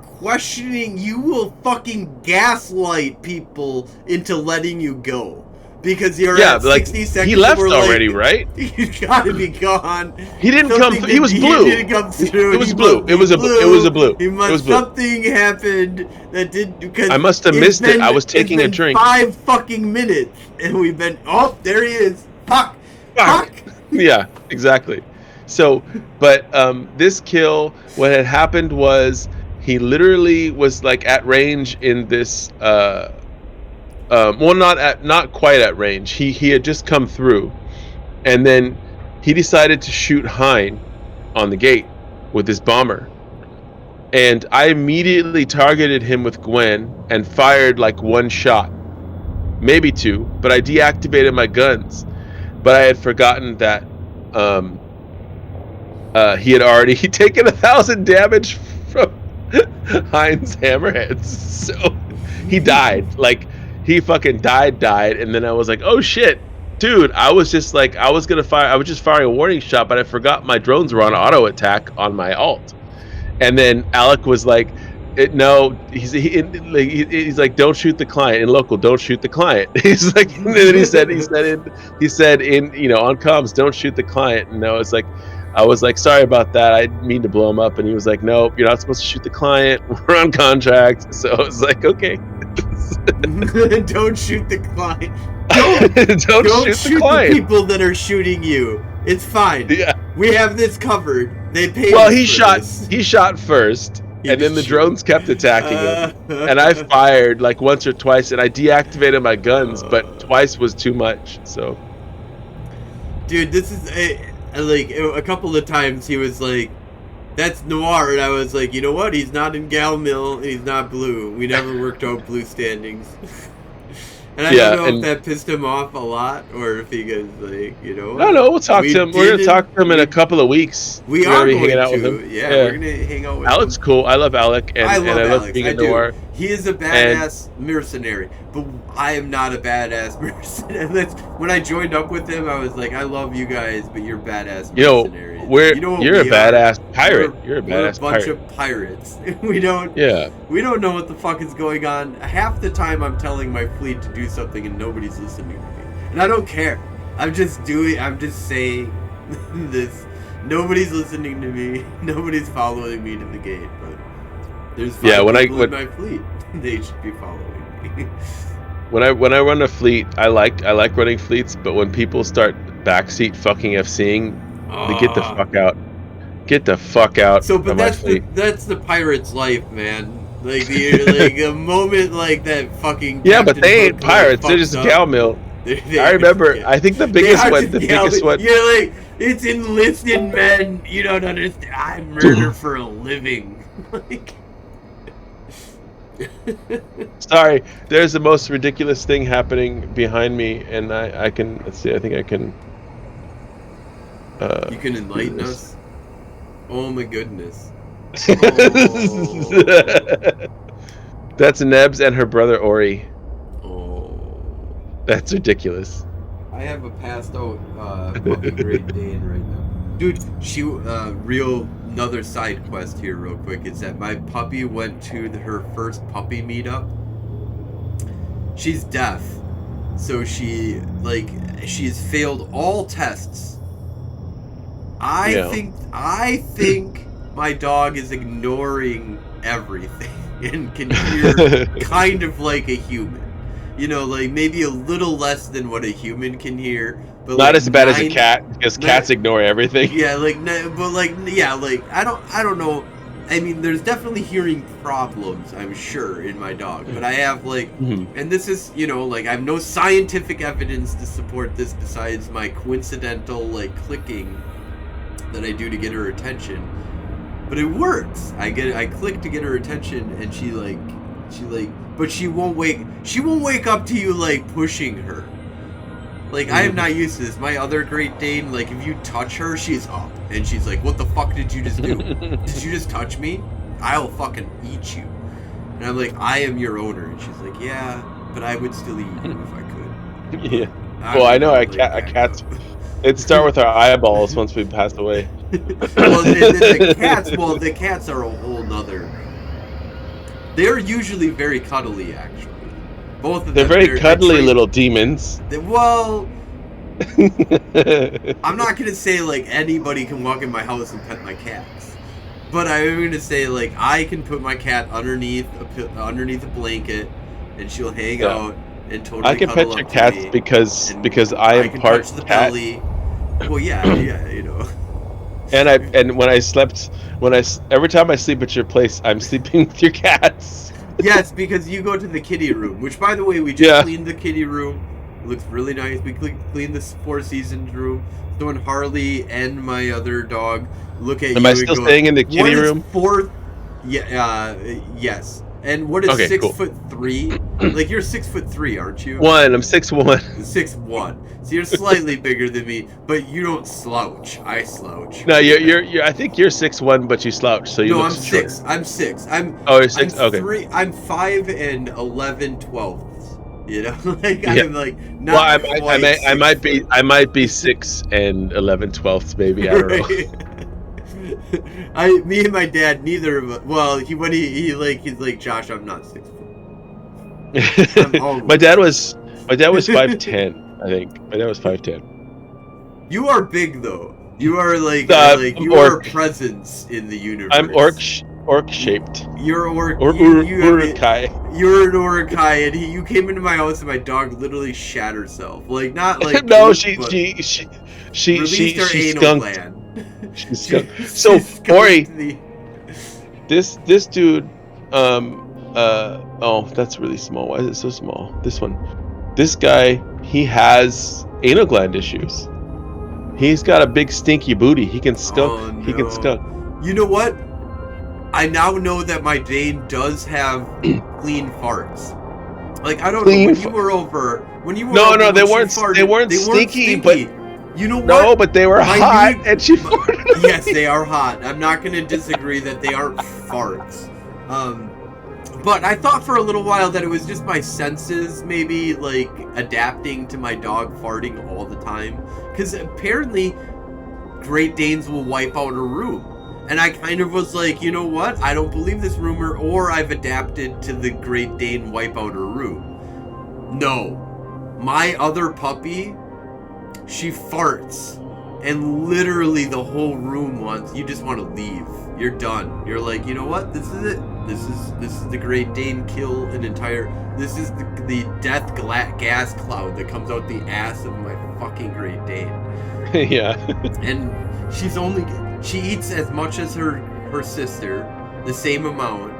questioning. You will fucking gaslight people into letting you go. Because you're at 60 seconds.
He left already, right?
You gotta be gone.
He didn't come. He was blue.
He didn't come through.
It was blue. It was a blue.
He must something happened that did because
I must have missed it. I was taking a drink.
5 fucking minutes, and we've been. Oh, there he is. Fuck.
Yeah, exactly. So, but this kill, what had happened was he literally was like at range in this. Well, not quite at range. He had just come through, and then he decided to shoot Hein on the gate with his bomber, and I immediately targeted him with Gwen and fired like 1 shot, maybe 2, but I deactivated my guns. But I had forgotten that he had already taken 1,000 damage from Hein's hammerheads, so he died. Like, he fucking died, and then I was like, oh shit, dude, I was just like, I was just firing a warning shot, but I forgot my drones were on auto attack on my alt. And then Alec was like, no, he's like, don't shoot the client in local, don't shoot the client. He's like, and then he said in you know, on comms, don't shoot the client. And I was like, sorry about that, I didn't mean to blow him up. And he was like, nope, you're not supposed to shoot the client, we're on contract. So I was like, okay.
Don't shoot the client.
Don't shoot the client.
The people that are shooting you. It's fine. Yeah. We have this covered. They paid.
Well, he shot first, and then the drones kept attacking him, and I fired like once or twice, and I deactivated my guns, but twice was too much. So,
dude, this is like a couple of times he was like, that's Noir, and I was like, you know what? He's not in Galmil, and he's not blue. We never worked out blue standings. And I don't know if that pissed him off a lot, or if he goes like, you know.
No, we'll talk to him. We're gonna talk to him in a couple of weeks.
We're gonna be hanging out with him. Yeah, we're gonna hang out with him.
Alec's cool. I love Alec, and I love being a Noir.
He is a badass mercenary, but I am not a badass mercenary. When I joined up with him, I was like, I love you guys, but you're badass mercenaries.
You're a badass pirate. You're a badass pirate.
We're a bunch of pirates. We don't know what the fuck is going on. Half the time I'm telling my fleet to do something and nobody's listening to me. And I don't care. I'm just saying this. Nobody's listening to me. Nobody's following me to the gate, but there's 5 people in my fleet. They should be following me.
When I run a fleet, I like running fleets, but when people start backseat fucking FCing, they get the fuck out. Get the fuck out.
So, but that's the pirate's life, man. Like the moment like that fucking.
Yeah, but they ain't pirates. They're just Galmil. I remember. I think the biggest one.
You're like, it's enlisted men. You don't understand. I murder for a living. Like.
Sorry, there's the most ridiculous thing happening behind me, and I can. Let's see. I think I can.
You can enlighten us. Oh my goodness.
Oh. That's Nebs and her brother Ori.
Oh.
That's ridiculous.
I have a passed out fucking Great Dane right now. Dude, another side quest here real quick is that my puppy went to her first puppy meetup. She's deaf. So she's failed all tests. I think my dog is ignoring everything and can hear kind of like a human. You know, like maybe a little less than what a human can hear, But
Not
like
as bad as a
9
cat, because cats ignore everything.
Yeah, but like, yeah, like I don't know. I mean, there's definitely hearing problems, I'm sure, in my dog, but I have like, and this is, you know, like I have no scientific evidence to support this besides my coincidental like clicking that I do to get her attention. But it works. I click to get her attention, and she but she won't wake up to you like pushing her. Like, I am not used to this. My other Great Dane, like, if you touch her, she's up. And she's like, what the fuck did you just do? Did you just touch me? I'll fucking eat you. And I'm like, I am your owner. And she's like, yeah, but I would still eat you if I could.
Yeah. Well, I know a cat's... It'd start with our eyeballs once we pass away.
Well, the cats are a whole nother... They're usually very cuddly, actually. Both of them.
They're very cuddly little demons.
Well, I'm not gonna say like anybody can walk in my house and pet my cats, but I'm gonna say like I can put my cat underneath a blanket, and she'll hang out and totally.
I can pet your cats because I am part
touch the
cat.
belly. Well, yeah, you know.
And every time I sleep at your place, I'm sleeping with your cats.
Yes, because you go to the kitty room, which, by the way, we just cleaned the kitty room. It looks really nice. We cleaned the Four Seasons room. So when Harley and my other dog look at you,
am I still staying in the kitty room?
Yes. And what is 6'3"? Like, you're 6'3", aren't you?
I'm 6'1".
6'1". So you're slightly bigger than me, but you don't slouch. I slouch.
No, you're. I think you're 6'1", but you slouch, so you look short.
I'm 6.
Oh, you're 6. Okay.
I'm 5 and 11/12. You know, like I'm like not.
Well, I might be 6 and 11/12 maybe. I don't know.
Me and my dad, neither of us. Well, he's like, Josh, I'm not 6 foot.
my dad was 5'10", I think. My dad was 5'10".
You are big though. You are like you are a presence in the universe.
I'm orc shaped.
You're orc.
Urukai.
You're an urukai, and you came into my house, and my dog literally shat herself. Like not like
no, she skunked. She skunked. So Ori, this dude, oh, that's really small. Why is it so small? This guy, he has anal gland issues. He's got a big stinky booty. He can skunk.
Oh, no.
He can skunk.
You know what? I now know that my Dane does have clean farts. Like I don't know when you were over. No,
they weren't stinky, but
you know what?
No, but they were hot, and she farted.
Yes, they are hot. I'm not going to disagree that they aren't farts. But I thought for a little while that it was just my senses maybe like adapting to my dog farting all the time. Because apparently Great Danes will wipe out a room. And I kind of was like, you know what? I don't believe this rumor, or I've adapted to the Great Dane wipe out a room. No. My other puppy, she farts. And literally the whole room you just want to leave. You're done. You're like, you know what? This is it. This is the Great Dane kill an entire... This is the death gas cloud that comes out the ass of my fucking Great Dane.
Yeah.
And she eats as much as her sister, the same amount.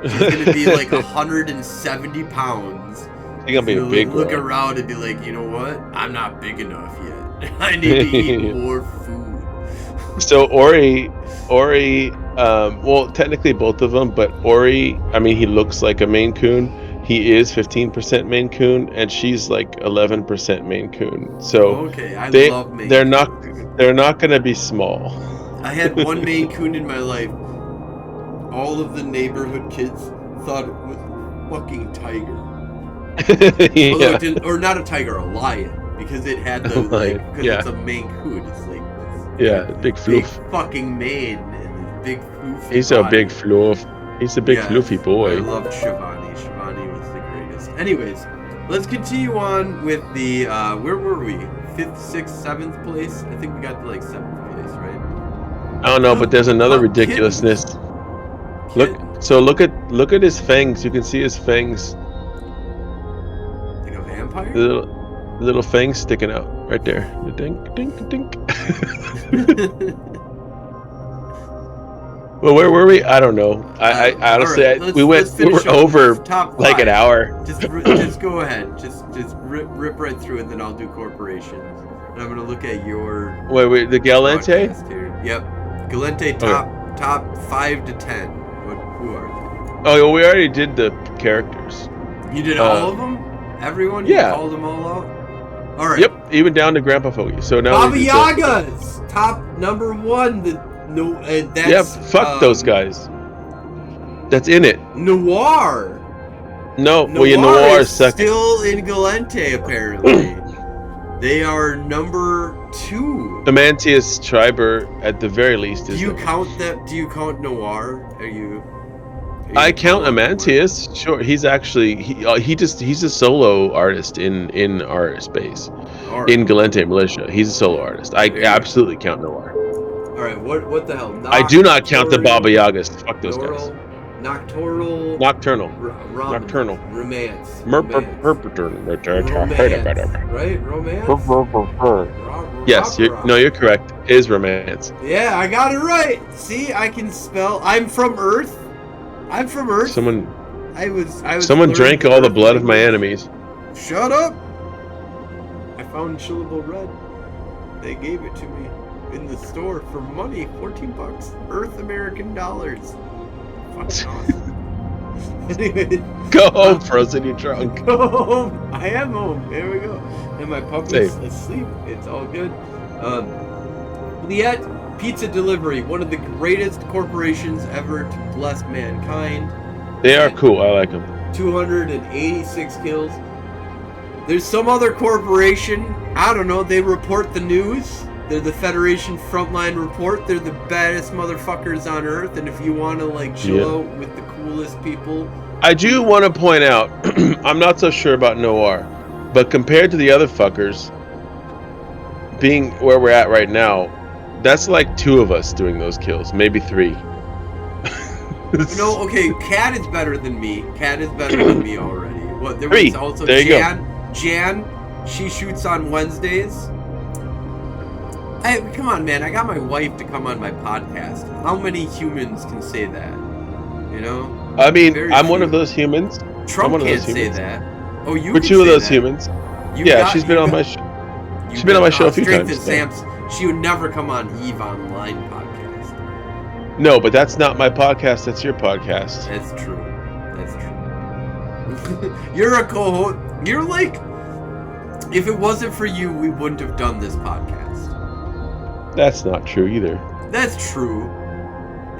She's gonna be like 170 pounds.
She's gonna be a big
look around and be like, you know what? I'm not big enough yet. I need to eat more food.
So Ori, well, technically both of them, but Ori, I mean, he looks like a Maine Coon. He is 15% Maine Coon, and she's like 11% Maine Coon. So
okay, I love Maine
they're
Coons.
They're not gonna be small.
I had one Maine Coon in my life. All of the neighborhood kids thought it was a fucking tiger.
Yeah.
Although it didn't, or not a tiger, a lion, because it had the because it's a Maine Coon. It's like
big floof.
Big fucking mane and big floofy.
He's
body.
a big floof. He's a big floofy boy.
I loved Shivani. Shivani was the greatest. Anyways, let's continue on with the where were we? 5th, 6th, 7th place? I think we got to like 7th place, right?
I don't know, but there's another ridiculousness. Look at his fangs. You can see his fangs.
Like a vampire?
Little fangs sticking out right there. Dink, dink, dink. Well, where were we? I don't know. I honestly,
right,
we were
finish up
over
with top
like an
5.
hour.
Just go ahead. Just rip right through it, then I'll do corporations. And I'm gonna look at your
Wait, the Galente?
podcast here. Yep, Galente top 5 to 10. Who are they?
Oh, well, we already did the characters.
You did all of them? Everyone?
Yeah.
You called them all out? All right.
Yep, even down to Grandpa Foggy. So now
Baba Yaga's top number 1. That's
yeah, fuck those guys. That's in it.
Noir.
No, well, you Noir
is
second.
Still in Galente, apparently. They are number 2.
Amantius Schreiber, at the very least, is.
Do you count that? Do you count Noir? Are you
I count Amantius. Sure, he's actually he's a solo artist in our space,
right.
in Galente Militia. He's a solo artist. I absolutely count Noir.
All right, what the hell?
I do not count the Baba Yagas. Fuck those guys.
Nocturnal.
Nocturnal.
Romance. Right? Romance?
Yes, you're correct. It is romance.
Yeah, I got it right. See, I can spell. I'm from Earth.
Someone
I was
drank all the blood of my enemies.
Shut up. I found chillable red. They gave it to me in the store for money, $14, Earth American dollars. Fucking awesome. Anyway,
go home, Frozen. You drunk.
Go home. I am home. There we go. And my puppy's asleep. It's all good. Liette Pizza Delivery, one of the greatest corporations ever to bless mankind.
They are cool. I like them.
286 kills. There's some other corporation. I don't know. They report the news. They're the Federation Frontline Report. They're the baddest motherfuckers on Earth. And if you want to like chill out with the coolest people,
I do want to point out, I'm not so sure about Noir, but compared to the other fuckers, being where we're at right now, that's like 2 of us doing those kills, maybe 3.
No, okay, Cat is better than me. Cat is better than me already. What? There
3.
was also
there you
Jan. She shoots on Wednesdays. Hey, come on, man. I got my wife to come on my podcast. How many humans can say that? You know?
I mean, I'm one of those humans.
Trump can't say that. Oh, you
We're
can
2 of
say
those
that.
humans. She's been on my show. She's been on my show a few times.
She would never come on Eve Online podcast.
No, but that's not my podcast. That's your podcast.
That's true. You're a co-host. You're like, if it wasn't for you, we wouldn't have done this podcast.
That's not true either.
That's true.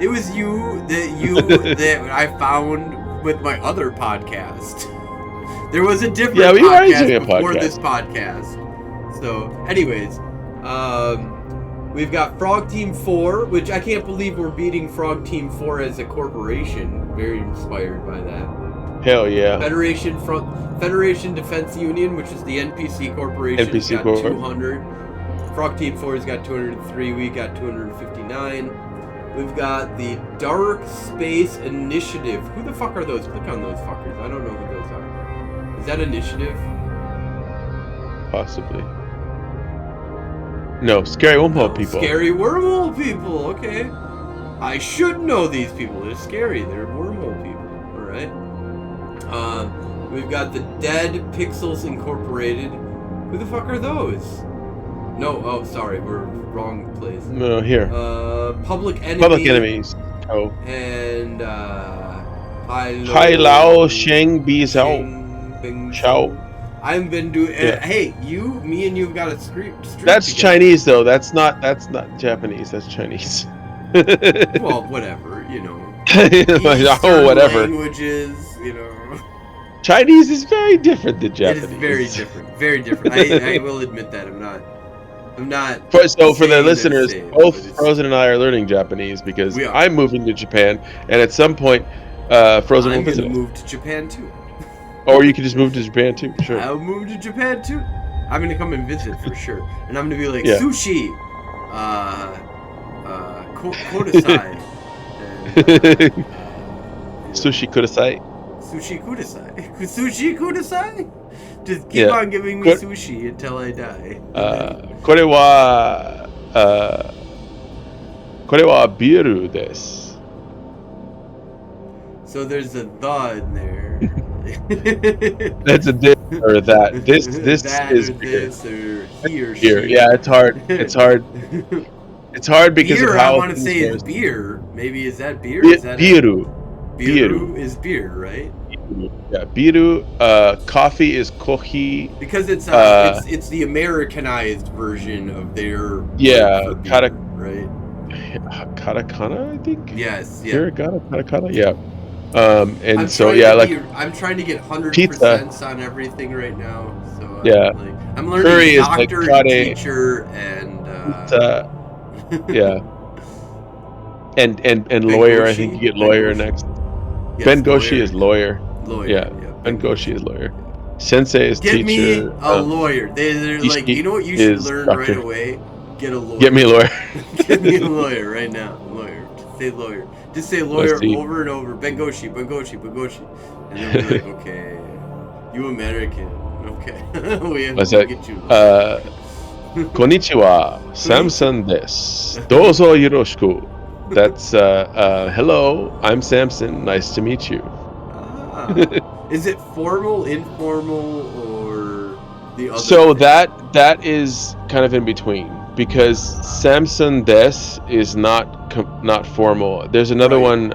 It was you that I found with my other podcast. There was a different podcast before this podcast. So, anyways, we've got Frog Team 4, which I can't believe we're beating Frog Team 4 as a corporation. Very inspired by that.
Hell yeah.
Federation Defense Union, which is the NPC corporation, got 200. Frog Team 4's got 203. We got 259. We've got the Dark Space Initiative. Who the fuck are those? Click on those fuckers. I don't know who those are. Is that Initiative?
Possibly. No, Scary Wormhole people.
Scary Wormhole people. Okay. I should know these people. They're scary. They're wormhole people. All right. We've got the Dead Pixels Incorporated. Who the fuck are those? No, oh, sorry, we're wrong place.
No, here.
Public Enemy.
Public Enemies. Oh.
And,
Hai Lao Sheng Bi Zhao. Chao.
I haven't been doing. Hey, me and you've got a streak.
That's
together.
Chinese though. That's not Japanese. That's Chinese.
Well, whatever, you know.
Oh, whatever.
Languages, you know.
Chinese is very different than Japanese.
It is very different. Very different. I will admit that. I'm not.
So for the listeners, both Frozen and I are learning Japanese because I'm moving to Japan, and at some point, Frozen will visit.
I'm gonna move to Japan too.
Or you can just move to Japan too. Sure.
I'll move to Japan too. I'm gonna come and visit for sure, and I'm gonna be like sushi, kudasai,
sushi kudasai.
Sushi kudasai. Sushi kudasai. Just keep on giving me sushi until I die.
これは、これはビールです。
So there's a the in there.
That's a this or that. This
that
is
or
beer.
this or he or
Beer.
she.
Yeah, it's hard. It's hard. It's hard because
beer,
of how
I want to say is beer. Maybe is that beer?
Be-
is that
biru.
Biru is beer, right?
Yeah, biru. Coffee is kohi.
Because it's the Americanized version of their
Yeah,
beer, right?
Katakana, I think.
Yes, yeah.
Hiragana, katakana, yeah. And
I'm
so yeah, like
I'm trying to get 100%
pizza
on everything right now. So
yeah,
I'm learning
curry
doctor,
is like kare,
teacher, and
pizza, yeah, and lawyer. I think you get lawyer next.
Yes,
Bengoshi
lawyer.
is lawyer.
Lawyer.
Yeah, Bengoshi is lawyer. Sensei is
Get
teacher.
me a lawyer. They're like, you know what you should learn
doctor.
right away? Get a lawyer.
Get me a lawyer.
Get me a lawyer right now. Lawyer. Just say lawyer. Just say lawyer over and over. Bengoshi, Bengoshi, Bengoshi. And then we're like, okay, you American. Okay. we have to get you.
Konnichiwa, Samson desu. Dozo yoroshiku. That's hello, I'm Samson. Nice to meet you.
Is it formal, informal, or the other?
So that is kind of in between because Samson des is not formal. There's another one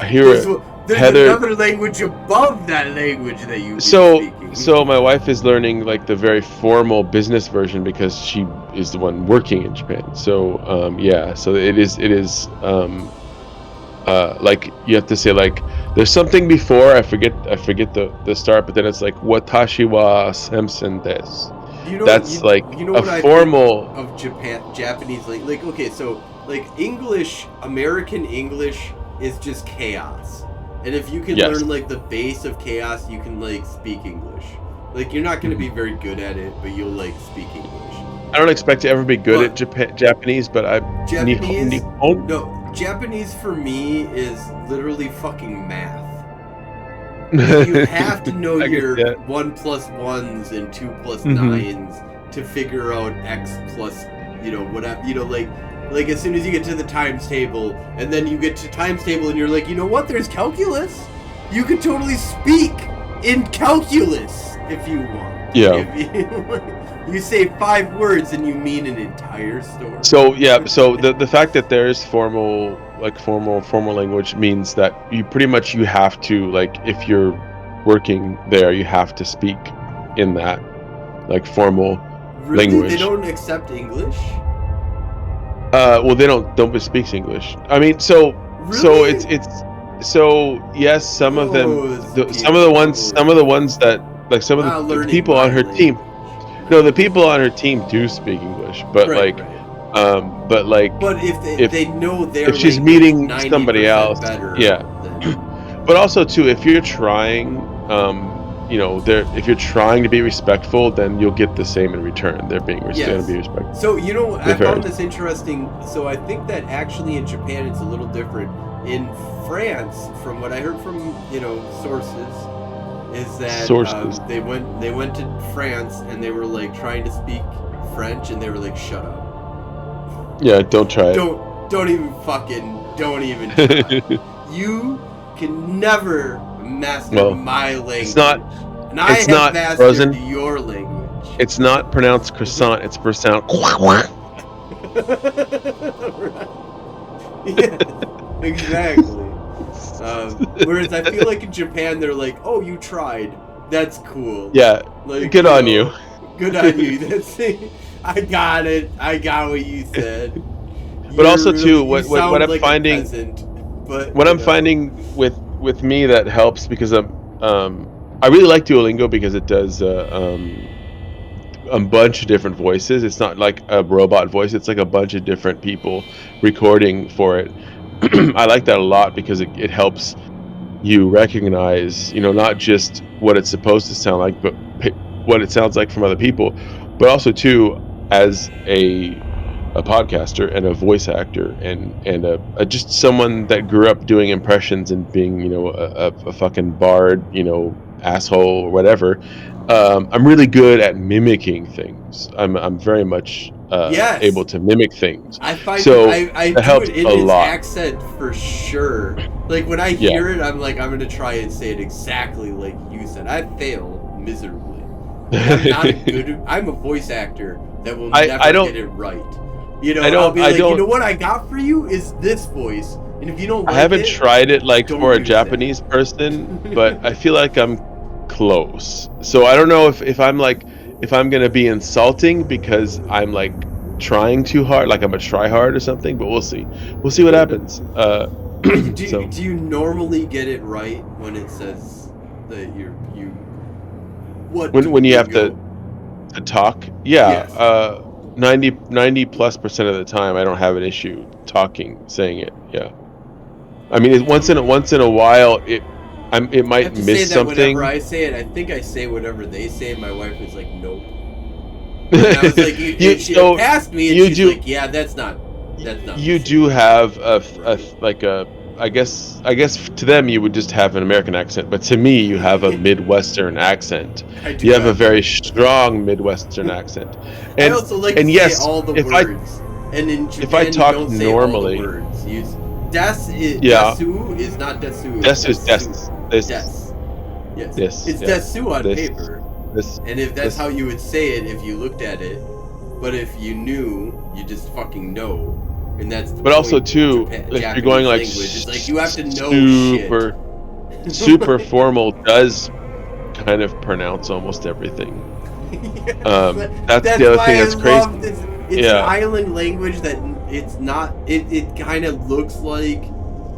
here.
There's
Heather,
another language above that language that you speaking.
So my wife is learning like the very formal business version because she is the one working in Japan. So yeah, so it is like you have to say like there's something before I forget the start, but then it's like watashi wa Samson desu. That's like a formal
of Japanese like okay, so like English, American English is just chaos. And if you can learn like the base of chaos, you can like speak English. Like you're not going to be very good at it, but you'll like speak English.
I don't expect to ever be good at Japanese, but
Japanese for me is literally fucking math. You have to know your 1 + 1s and 2 + 9s to figure out x plus whatever like as soon as you get to the times table, and then you get to times table and you're like, you know what, there's calculus. You could totally speak in calculus if you want.
Yeah.
You say 5 words and you mean an entire story.
So yeah, so the fact that there is formal language means that you pretty much you have to, like, if you're working there, you have to speak in that like formal language.
They don't accept English?
Well, nobody speaks English. I mean, so it's yes, some of them, some of the ones that like some of the people on her team. No, the people on her team do speak English, but but if they know if she's meeting somebody else, yeah. But also too, if you're trying, if you're trying to be respectful, then you'll get the same in return. They're being going to be respectful.
So I found this interesting. So I think that actually in Japan it's a little different. In France, from what I heard from sources, is that they went to France and they were like trying to speak French and they were like, shut up.
Yeah, don't try it.
Don't even try. You can never master my language.
It's not
mastered
frozen.
Your language.
It's not pronounced croissant. It's pronounced quack.
Yeah, exactly. Whereas I feel like in Japan they're like, oh, you tried. That's cool.
Yeah. Like, good on you.
Good on you. That's it. I got it. I got what you said.
But also too, what I'm like finding, I'm finding with me that helps because I really like Duolingo because it does a bunch of different voices. It's not like a robot voice. It's like a bunch of different people recording for it. I like that a lot because it helps you recognize, not just what it's supposed to sound like, but what it sounds like from other people. But also too, as a podcaster and a voice actor and just someone that grew up doing impressions and being a fucking bard, asshole or whatever, I'm really good at mimicking things. I'm very much
Yes.
able to mimic things.
I find
So
I
that
do
helps
it in
a
his
lot.
accent for sure. Like when I
Yeah.
hear it, I'm like, I'm gonna try and say it exactly like you said. I fail miserably. I'm not a good. I'm a voice actor that will
I
never
don't-
get it right. You know,
I don't-
I'll be
I
like, you
don't-
know what I got for you is this voice, and if you don't like
I haven't
it,
tried it like
don't
for a
use that.
Japanese person, but I feel like I'm close. So I don't know if I'm like if I'm gonna be insulting because I'm like trying too hard, like I'm a try hard or something. But we'll see. We'll see what happens. So
Do you normally get it right when it says that you what
when you have
Duolingo?
to talk, yeah,
Yes.
90+% of the time I don't have an issue saying it. Yeah. I mean, once in a while, it
I
might
have to say
miss
that whenever
something.
I say it, I think I say whatever they say. My wife is like, nope. And I was like, she
So
passed me, and
you
she's
do
like, yeah, that's not the
you
same.
do have
Right.
like a I guess to them you would just have an American accent, but to me you have a Midwestern accent.
I do
You have a
have that.
very strong Midwestern accent,
I
and
also like to say
yes,
all the
if
words. And in
I
Japan, you
talk
don't say all the
normally,
words. You use
yeah,
desu is not desu.
this is
It's
this
Des. Yes.
this
It's
yeah
desu on
this
paper.
this
And if that's
this.
how you would say it if you looked at it, but if you knew, you just fucking know. And that's the
But also
point of
too, if
Japanese
you're going like
language. It's like you have to know
super
shit.
super formal does kind of pronounce almost everything.
Yes,
That's
that's
the other
why
thing
I
that's crazy.
love this. It's an
Yeah.
island language that it's not. It kind of looks like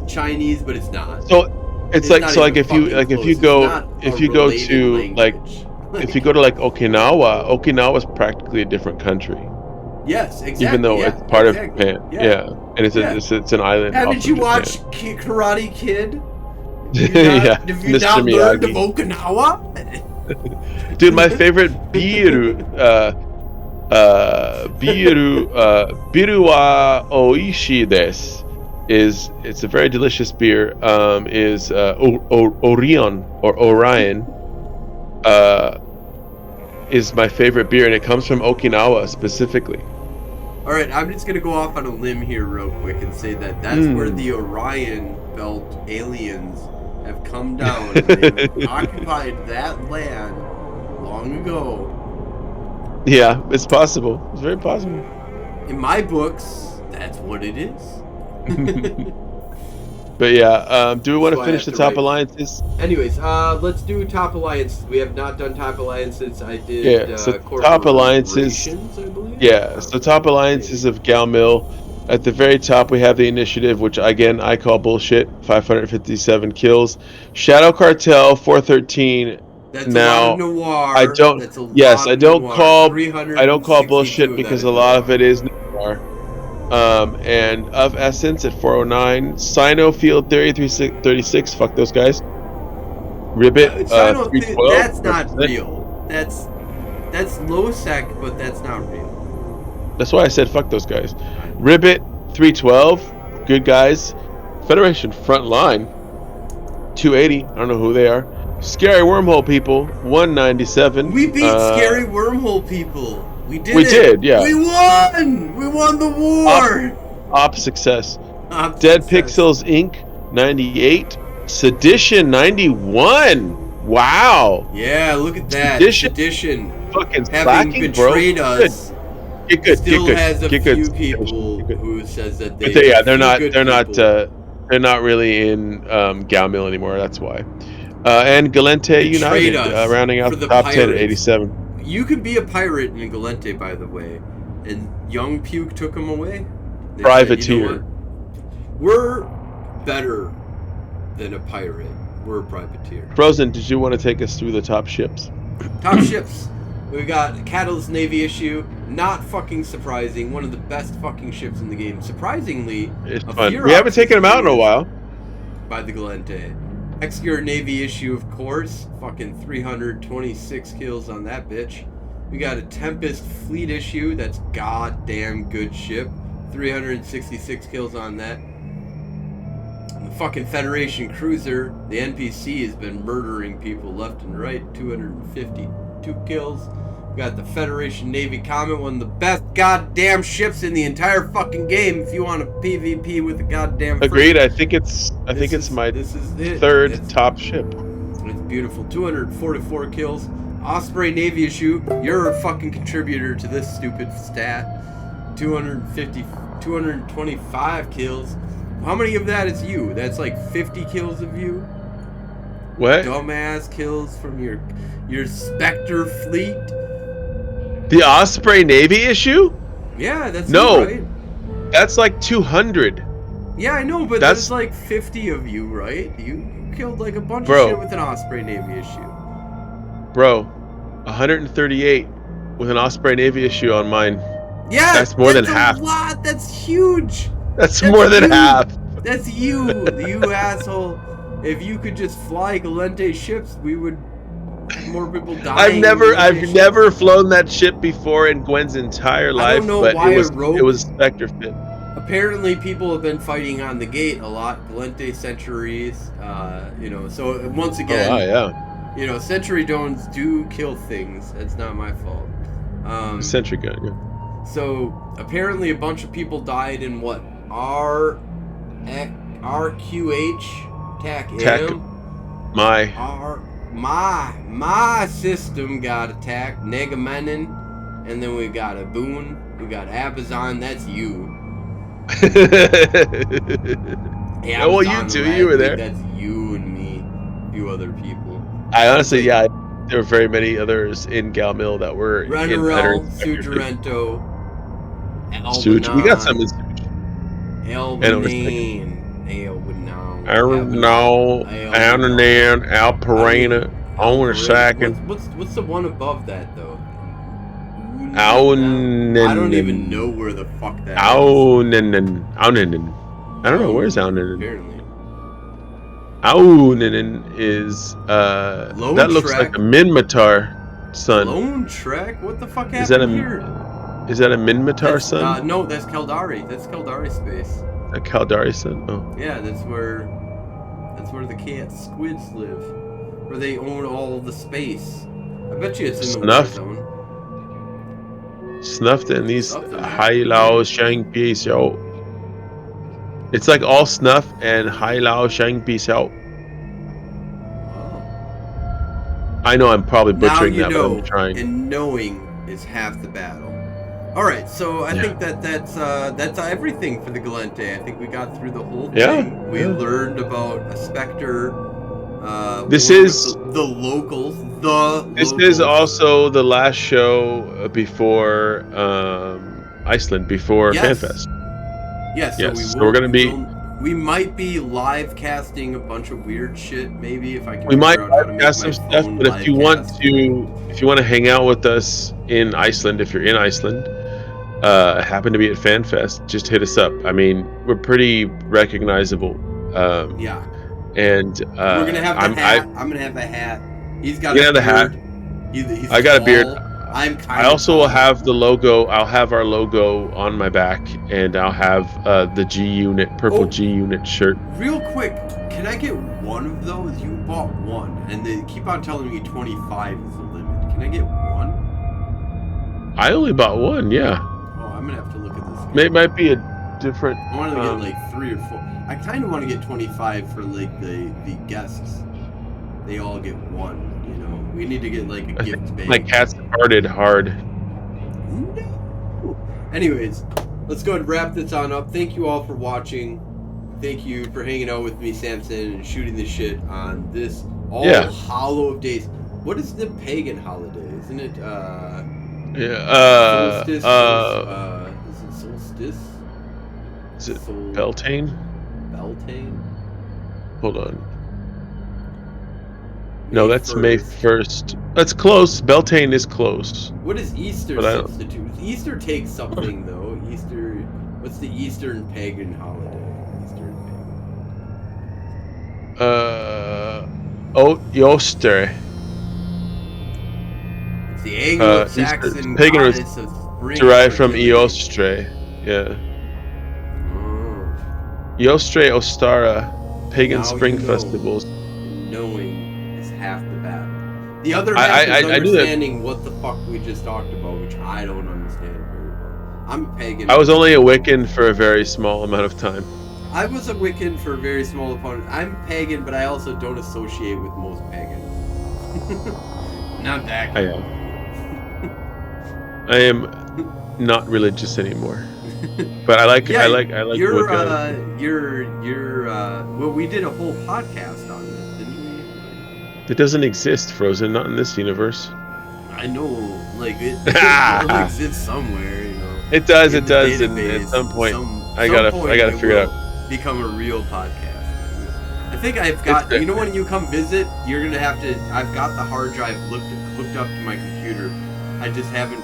Chinese, but it's not.
So it's like
not
so like
even
if you
fucking
like
close. It's not
if
a
you go
related
to like
language.
if you go to like Okinawa is practically a different country,
Yes, exactly.
even though
yeah,
it's part
exactly.
of Japan. Yeah, and
Yeah.
it's an island off
Haven't
of
you
Japan.
watched Karate Kid?
Yeah,
Have you
Mr.
not learned of
Miyagi.
Okinawa?
Dude, my favorite biru biru wa oishi desu is it's a very delicious beer. Is Orion or Orion is my favorite beer, and it comes from Okinawa specifically.
All right, I'm just gonna go off on a limb here real quick and say that that's where the Orion Belt aliens have come down and they've occupied that land long ago.
Yeah, it's possible. It's very possible.
In my books, that's what it is.
But yeah, do we want
So
to
I
finish
have
the
to
top
write.
alliances?
Anyways, let's do top alliances. We have not done top alliances. I did
Yeah, so top alliances.
corporations, I believe.
Yeah, so top alliances of Galmil. At the very top, we have the initiative, which again I call bullshit. 557 kills. Shadow Cartel 413.
That's
Now,
a lot of noir.
I don't.
That's a
Yes,
lot
I
of
don't
noir.
call.
362
I don't call bullshit
of that
because
is
a lot of
noir.
it is noir. And of Essence at 409. Sino Field 3336. Fuck those guys. Ribbit
China,
312.
that's not
represent.
real. That's low sec, but that's not real.
That's why I said fuck those guys. Ribbit 312, good guys. Federation Frontline 280. I don't know who they are. Scary Wormhole People 197.
We beat Scary Wormhole People. We did.
We did, yeah.
We won. We won the war.
Op success.
Op
Dead
success.
Pixels Inc. 98. Sedition 91. Wow.
Yeah, look at that. Sedition
Fucking
having
slacking,
betrayed
bro.
us.
Get good.
Still
Get good.
has a
Get
few
good.
people
Get good.
who says that
But
they.
yeah, they're not
people.
they're not really in Galmil anymore. That's why. And Galente United rounding out the top 10 at 87.
You could be a pirate in Galente, by the way, and Young Puke took him away. They
Privateer.
said, you know what? We're better than a pirate. We're a privateer.
Frozen, did you want to take us through the top ships?
Top ships. We got Catalyst Navy issue. Not fucking surprising. One of the best fucking ships in the game. Surprisingly,
It's fun. We haven't taken them out in a while.
By the Galente. Executor Navy issue, of course. Fucking 326 kills on that bitch. We got a Tempest Fleet issue. That's goddamn good ship. 366 kills on that. And the fucking Federation cruiser, the NPC has been murdering people left and right. 250. 202 kills. We got the Federation Navy Comet, one of the best goddamn ships in the entire fucking game. If you want a PvP with a goddamn
Agreed. I think it's my
this is it.
third top ship.
It's beautiful. 244 kills. Osprey Navy issue. You're a fucking contributor to this stupid stat. 225 kills. How many of that is you? That's like 50 kills of you.
What?
Dumbass kills from your Spectre fleet.
The Osprey Navy issue?
Yeah, that's
no.
you, right?
That's like 200.
Yeah, I know, but that's like 50 of you, right? You killed like a bunch of shit with an Osprey Navy issue.
Bro, 138 with an Osprey Navy issue on mine.
Yeah,
that's more than half.
That's a lot. That's huge.
That's more than half.
That's you asshole. If you could just fly Galente ships, we would have more people dying.
I've never flown that ship before in Gwen's entire life.
I don't know
but
why
it was Spectre fit.
Apparently, people have been fighting on the gate a lot. Galente Centuries, So once again, Sentry drones do kill things. That's not my fault.
Sentry gun. Yeah.
So apparently, a bunch of people died in what RQH TAC M. My system got attacked. Negamenon, and then we got a Boon. We got Abazon. That's you.
Yeah, well, you too. You were there.
That's you and me. A few other people.
I honestly, there were very many others in Galmil that were
Renerel, Sugerento,
Suge. We got some in Suge.
Elbanane,
Alparena, Owensakin.
What's the one above that though?
Aunen.
I don't even know where the fuck that is.
Aunen. I don't know, where's Aunen?
Apparently.
Aunen is
Lone
that looks
Trek.
like a Minmatar sun.
Lone Trek? What the fuck happened here?
Is that a Minmatar sun?
No, that's Caldari. That's Caldari space.
A Caldari sun? Oh.
Yeah, that's where the cat squids live. Where they own all of the space. I bet you it's in the war zone.
Snuffed in these high lao shang piece yo. It's like all snuff and high lao shang piece out.
Wow.
I know I'm probably butchering that,
but
I'm trying.
And knowing is half the battle. All right, so I think that's everything for the Galente. I think we got through the whole thing. We learned about a Spectre.
This is
the locals.
This is also the last show before Iceland, before FanFest.
Yes.
So we're gonna be.
We might be live casting a bunch of weird shit. Maybe if I can.
We might cast some stuff, but if you want to hang out with us in Iceland, if you're in Iceland, happen to be at FanFest, just hit us up. I mean, we're pretty recognizable. And
we're gonna have the hat. I'm gonna have the hat. He's got
a hat.
He's
I got a beard.
I
also will have the logo. I'll have our logo on my back, and I'll have the G Unit, purple G Unit shirt.
Real quick, can I get one of those? You bought one, and they keep on telling me 25 is the limit. Can I get one?
I only bought one. Yeah.
Oh, I'm gonna have to look at this.
It might be a different.
I want to get like 3 or 4. I kind of want to get 25 for like the guests. They all get one. We need to get like a gift bag.
My cat's farted hard.
No. Anyways, let's go ahead and wrap this on up. Thank you all for watching. Thank you for hanging out with me, Samson, and shooting the shit on this Hollow of Days. What is the pagan holiday? Isn't it solstice? Is it solstice?
Is it Beltane?
Beltane?
Hold on. No, that's May 1st. That's close. Beltane is close.
What is Easter substitute? Easter takes something, though. Easter... What's the Eastern pagan holiday? Eastern pagan.
Easter.
It's the Anglo-Saxon goddess of spring.
Derived from Eostre. Yeah. Eostre Ostara. Pagan spring festivals.
Knowing half the battle. The other half
I
is
do that.
understanding what the fuck we just talked about, which I don't understand very well. I'm a pagan.
I was only a Wiccan for a very small amount of time.
I was a Wiccan for a very small opponent. I'm pagan, but I also don't associate with most pagans. Not that
I
good.
am. I am not religious anymore. But I like
Yeah,
I like
you're
Wicca.
well, we did a whole podcast on this, didn't
It doesn't exist, Frozen, not in this universe.
we? I know, like it will exist somewhere, you know.
It does,
in
it
the
does, and
database.
at some point I
some
gotta
point
figure it out.
Become a real podcast. I think I've got. You know, when you come visit, you're gonna have to. I've got the hard drive hooked up to my computer. I just haven't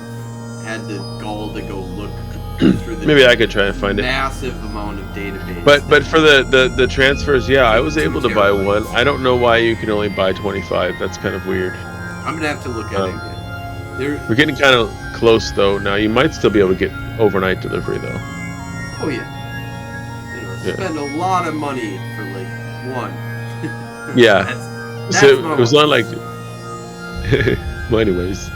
had the gall to go look through the.
Maybe I could try and find it.
Massive amount of database.
But for the transfers, yeah, I was able to buy one. I don't know why you can only buy 25. That's kind of weird.
I'm gonna have to look at it again.
We're getting kind of close though. Now you might still be able to get overnight delivery though.
Oh yeah. You know, spend a lot of money for like one.
Yeah.
that's
So it was not like. Well, anyways,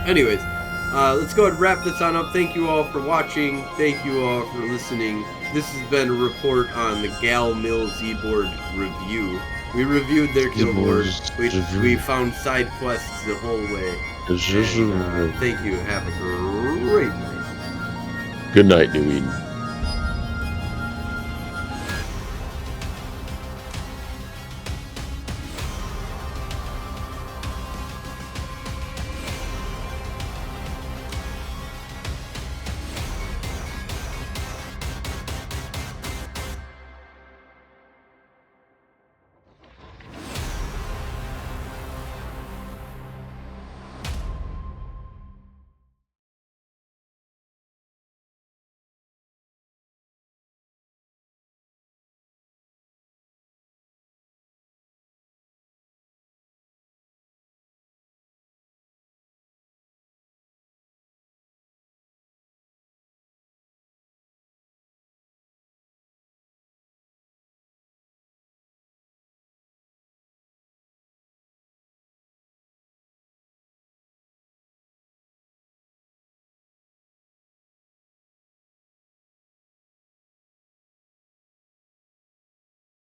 let's go ahead and wrap this on up. Thank you all for watching. Thank you all for listening. This has been a report on the Galmil zkillboard review. We reviewed their killboard. We found side quests the whole way. And, thank you. Have a great night.
Good night, New Eden.